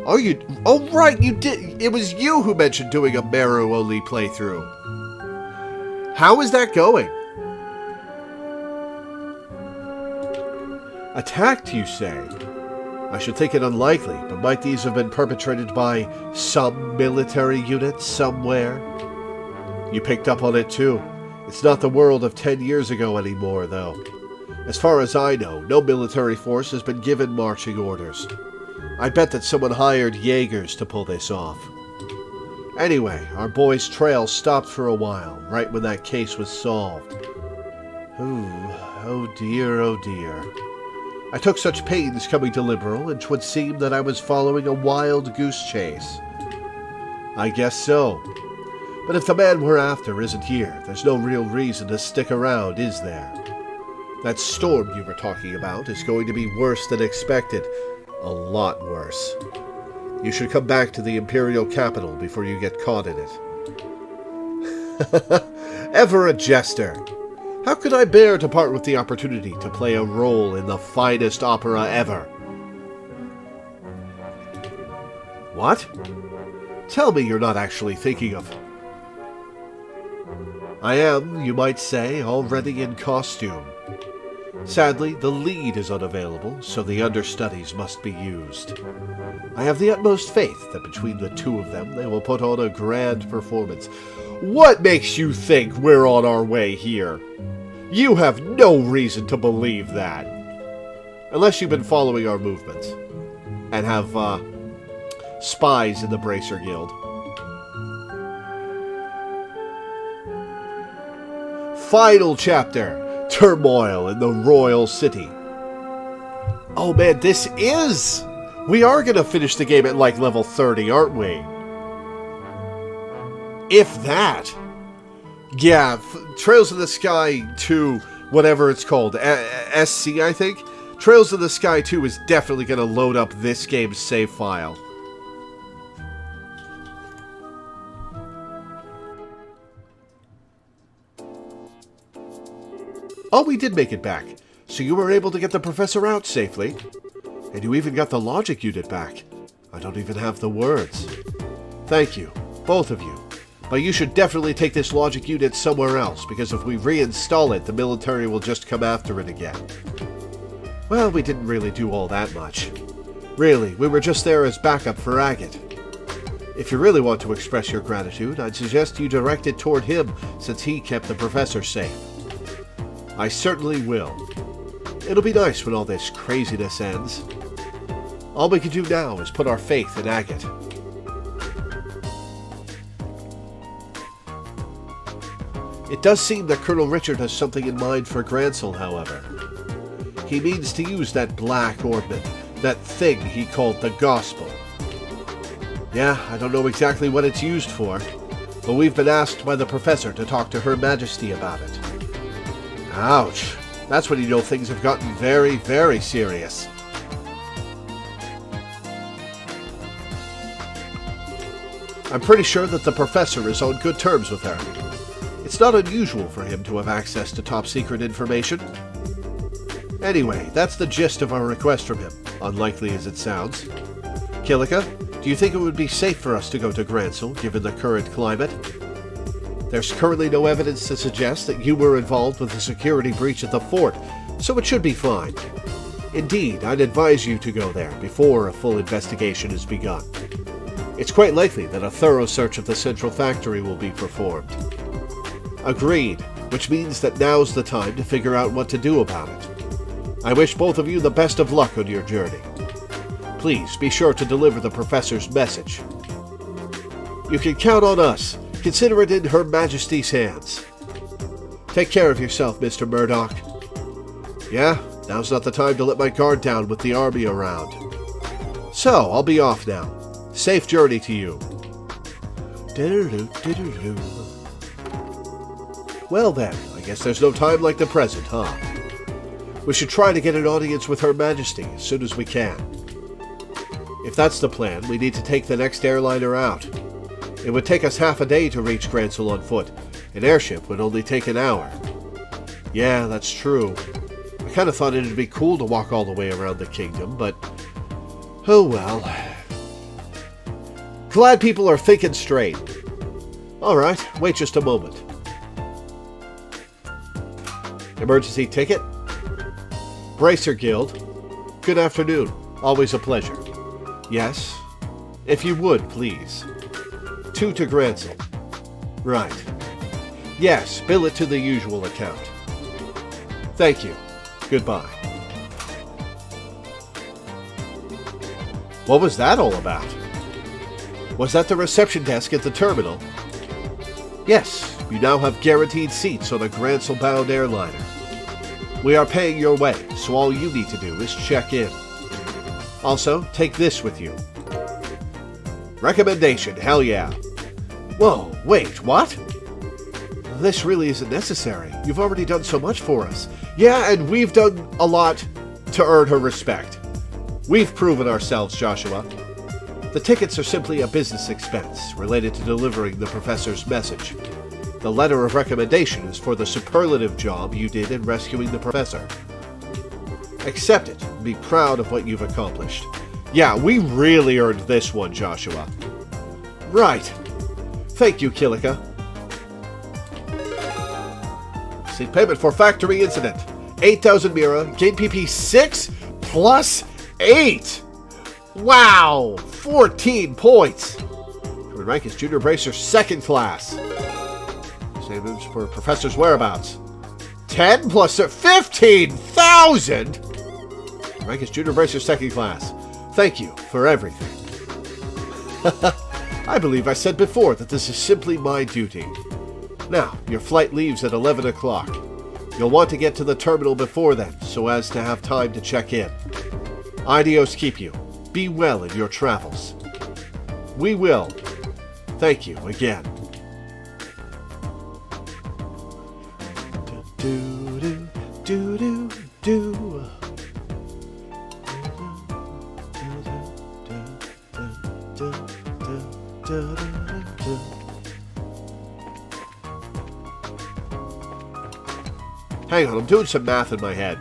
Oh, right, you did. It was you who mentioned doing a Meru-only playthrough. How is that going? Attacked, you say? I should think it unlikely, but might these have been perpetrated by some military unit somewhere? You picked up on it too. It's not the world of 10 years ago anymore, though. As far as I know, no military force has been given marching orders. I bet that someone hired Jaegers to pull this off. Anyway, our boy's trail stopped for a while, right when that case was solved. Oh dear, oh dear. I took such pains coming to Liberal, and 'twould seem that I was following a wild goose chase. I guess so. But if the man we're after isn't here, there's no real reason to stick around, is there? That storm you were talking about is going to be worse than expected. A lot worse. You should come back to the Imperial capital before you get caught in it. Ever a jester. How could I bear to part with the opportunity to play a role in the finest opera ever? What? Tell me you're not actually thinking of... I am, you might say, already in costume. Sadly, the lead is unavailable, so the understudies must be used. I have the utmost faith that between the two of them they will put on a grand performance. What makes you think we're on our way here? You have no reason to believe that. Unless you've been following our movements and have spies in the Bracer Guild. Final chapter. Turmoil in the Royal City. Oh man, this is... We are going to finish the game at like level 30, aren't we? If that. Yeah, Trails of the Sky 2, whatever it's called, SC I think? Trails of the Sky 2 is definitely going to load up this game's save file. Oh, we did make it back. So you were able to get the professor out safely. And you even got the logic unit back. I don't even have the words. Thank you, both of you. But you should definitely take this logic unit somewhere else, because if we reinstall it, the military will just come after it again. Well, we didn't really do all that much. Really, we were just there as backup for Agate. If you really want to express your gratitude, I'd suggest you direct it toward him, since he kept the professor safe. I certainly will. It'll be nice when all this craziness ends. All we can do now is put our faith in Agate. It does seem that Colonel Richard has something in mind for Grancel, however. He means to use that black ornament, that thing he called the Gospel. Yeah, I don't know exactly what it's used for, but we've been asked by the professor to talk to Her Majesty about it. Ouch. That's when you know things have gotten very, very serious. I'm pretty sure that the professor is on good terms with her. It's not unusual for him to have access to top-secret information. Anyway, that's the gist of our request from him, unlikely as it sounds. Kilika, do you think it would be safe for us to go to Grancel, given the current climate? There's currently no evidence to suggest that you were involved with the security breach at the fort, so it should be fine. Indeed, I'd advise you to go there before a full investigation is begun. It's quite likely that a thorough search of the central factory will be performed. Agreed, which means that now's the time to figure out what to do about it. I wish both of you the best of luck on your journey. Please be sure to deliver the professor's message. You can count on us. Consider it in Her Majesty's hands. Take care of yourself, Mr. Murdoch. Yeah, now's not the time to let my guard down with the army around. So, I'll be off now. Safe journey to you. Well then, I guess there's no time like the present, huh? We should try to get an audience with Her Majesty as soon as we can. If that's the plan, we need to take the next airliner out. It would take us half a day to reach Grancel on foot. An airship would only take an hour. Yeah, that's true. I kind of thought it'd be cool to walk all the way around the kingdom, but... oh well. Glad people are thinking straight. Alright, wait just a moment. Emergency ticket? Bracer Guild. Good afternoon. Always a pleasure. Yes? If you would, please. 2 to Grancel. Right. Yes, bill it to the usual account. Thank you. Goodbye. What was that all about? Was that the reception desk at the terminal? Yes, you now have guaranteed seats on a Grancel-bound airliner. We are paying your way, so all you need to do is check in. Also, take this with you. Recommendation, hell yeah. Whoa, wait, what? This really isn't necessary. You've already done so much for us. Yeah, and we've done a lot to earn her respect. We've proven ourselves, Joshua. The tickets are simply a business expense related to delivering the professor's message. The letter of recommendation is for the superlative job you did in rescuing the professor. Accept it and be proud of what you've accomplished. Yeah, we really earned this one, Joshua. Right. Thank you, Kilika. Seek payment for factory incident. 8,000 Mira, gain PP 6 plus 8. Wow! 14 points. Current rank is Junior Bracer second class. Savings for Professor's whereabouts. 10 plus 15,000! Rank is Junior Bracer second class. Thank you for everything. I believe I said before that this is simply my duty. Now, your flight leaves at 11 o'clock. You'll want to get to the terminal before then, so as to have time to check in. Ideos keep you. Be well in your travels. We will. Thank you again. Hang on, I'm doing some math in my head.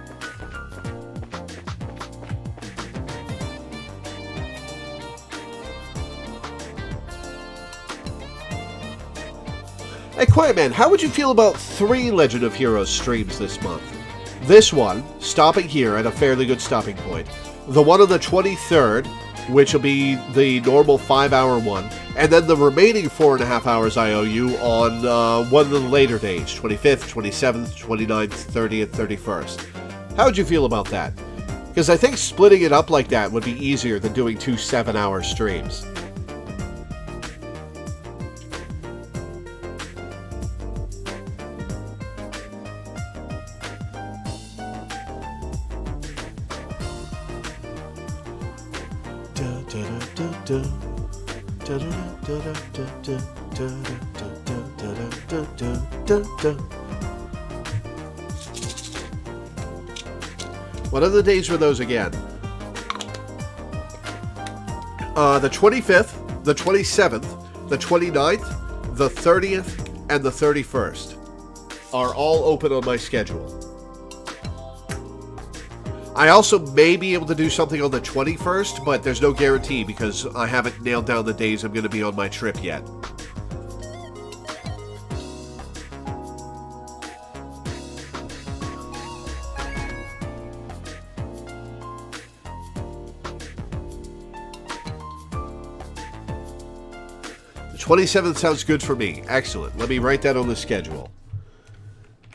Hey, Quiet Man, how would you feel about 3 Legend of Heroes streams this month? This one, stopping here at a fairly good stopping point. The one on the 23rd, which will be the normal 5-hour one, and then the remaining 4.5 hours I owe you on one of the later days, 25th, 27th, 29th, 30th, 31st. How would you feel about that? Because I think splitting it up like that would be easier than doing 2 7-hour streams. What other days were those again? The 25th, the 27th, the 29th, the 30th, and the 31st are all open on my schedule. I also may be able to do something on the 21st, but there's no guarantee because I haven't nailed down the days I'm going to be on my trip yet. The 27th sounds good for me. Excellent. Let me write that on the schedule.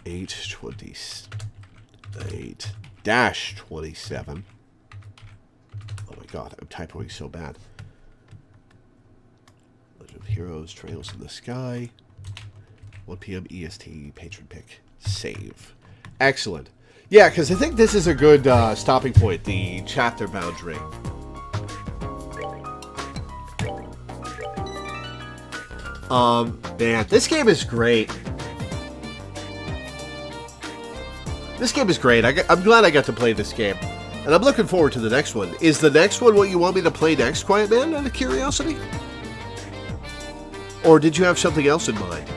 8/27. Oh my god, I'm typoing so bad. Legend of Heroes, Trails in the Sky. 1 p.m. EST, patron pick. Save. Excellent. Yeah, because I think this is a good stopping point, the chapter boundary. Man, this game is great. This game is great. I'm glad I got to play this game. And I'm looking forward to the next one. Is the next one what you want me to play next, Quiet Man, out of curiosity? Or did you have something else in mind?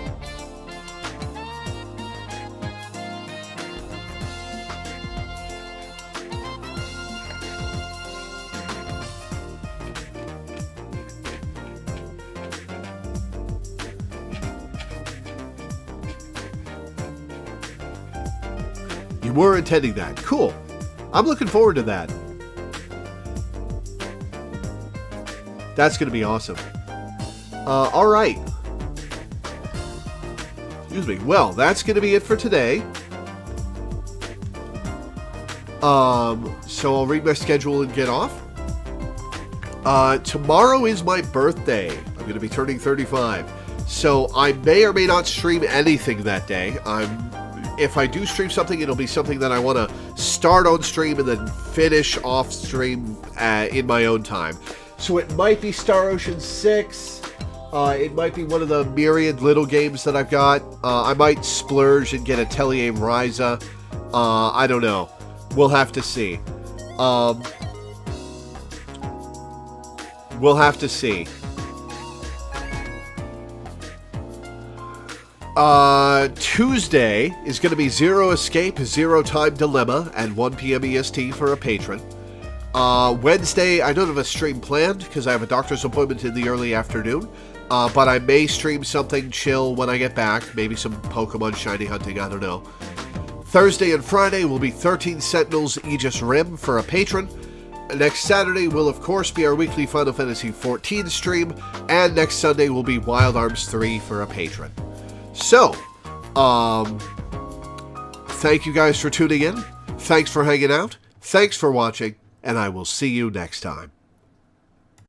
You were intending that. Cool. I'm looking forward to that. That's going to be awesome. All right. Excuse me. Well, that's going to be it for today. So I'll read my schedule and get off. Tomorrow is my birthday. I'm going to be turning 35. So I may or may not stream anything that day. If I do stream something, it'll be something that I want to start on stream and then finish off stream in my own time. So it might be Star Ocean 6. It might be one of the myriad little games that I've got. I might splurge and get Atelier Ryza. I don't know. We'll have to see. We'll have to see. Tuesday is going to be Zero Escape, Zero Time Dilemma at 1 p.m. EST for a patron. Wednesday, I don't have a stream planned because I have a doctor's appointment in the early afternoon. But I may stream something chill when I get back. Maybe some Pokemon shiny hunting, I don't know. Thursday and Friday will be 13 Sentinels Aegis Rim for a patron. Next Saturday will, of course, be our weekly Final Fantasy XIV stream. And next Sunday will be Wild Arms 3 for a patron. So, thank you guys for tuning in. Thanks for hanging out. Thanks for watching. And I will see you next time.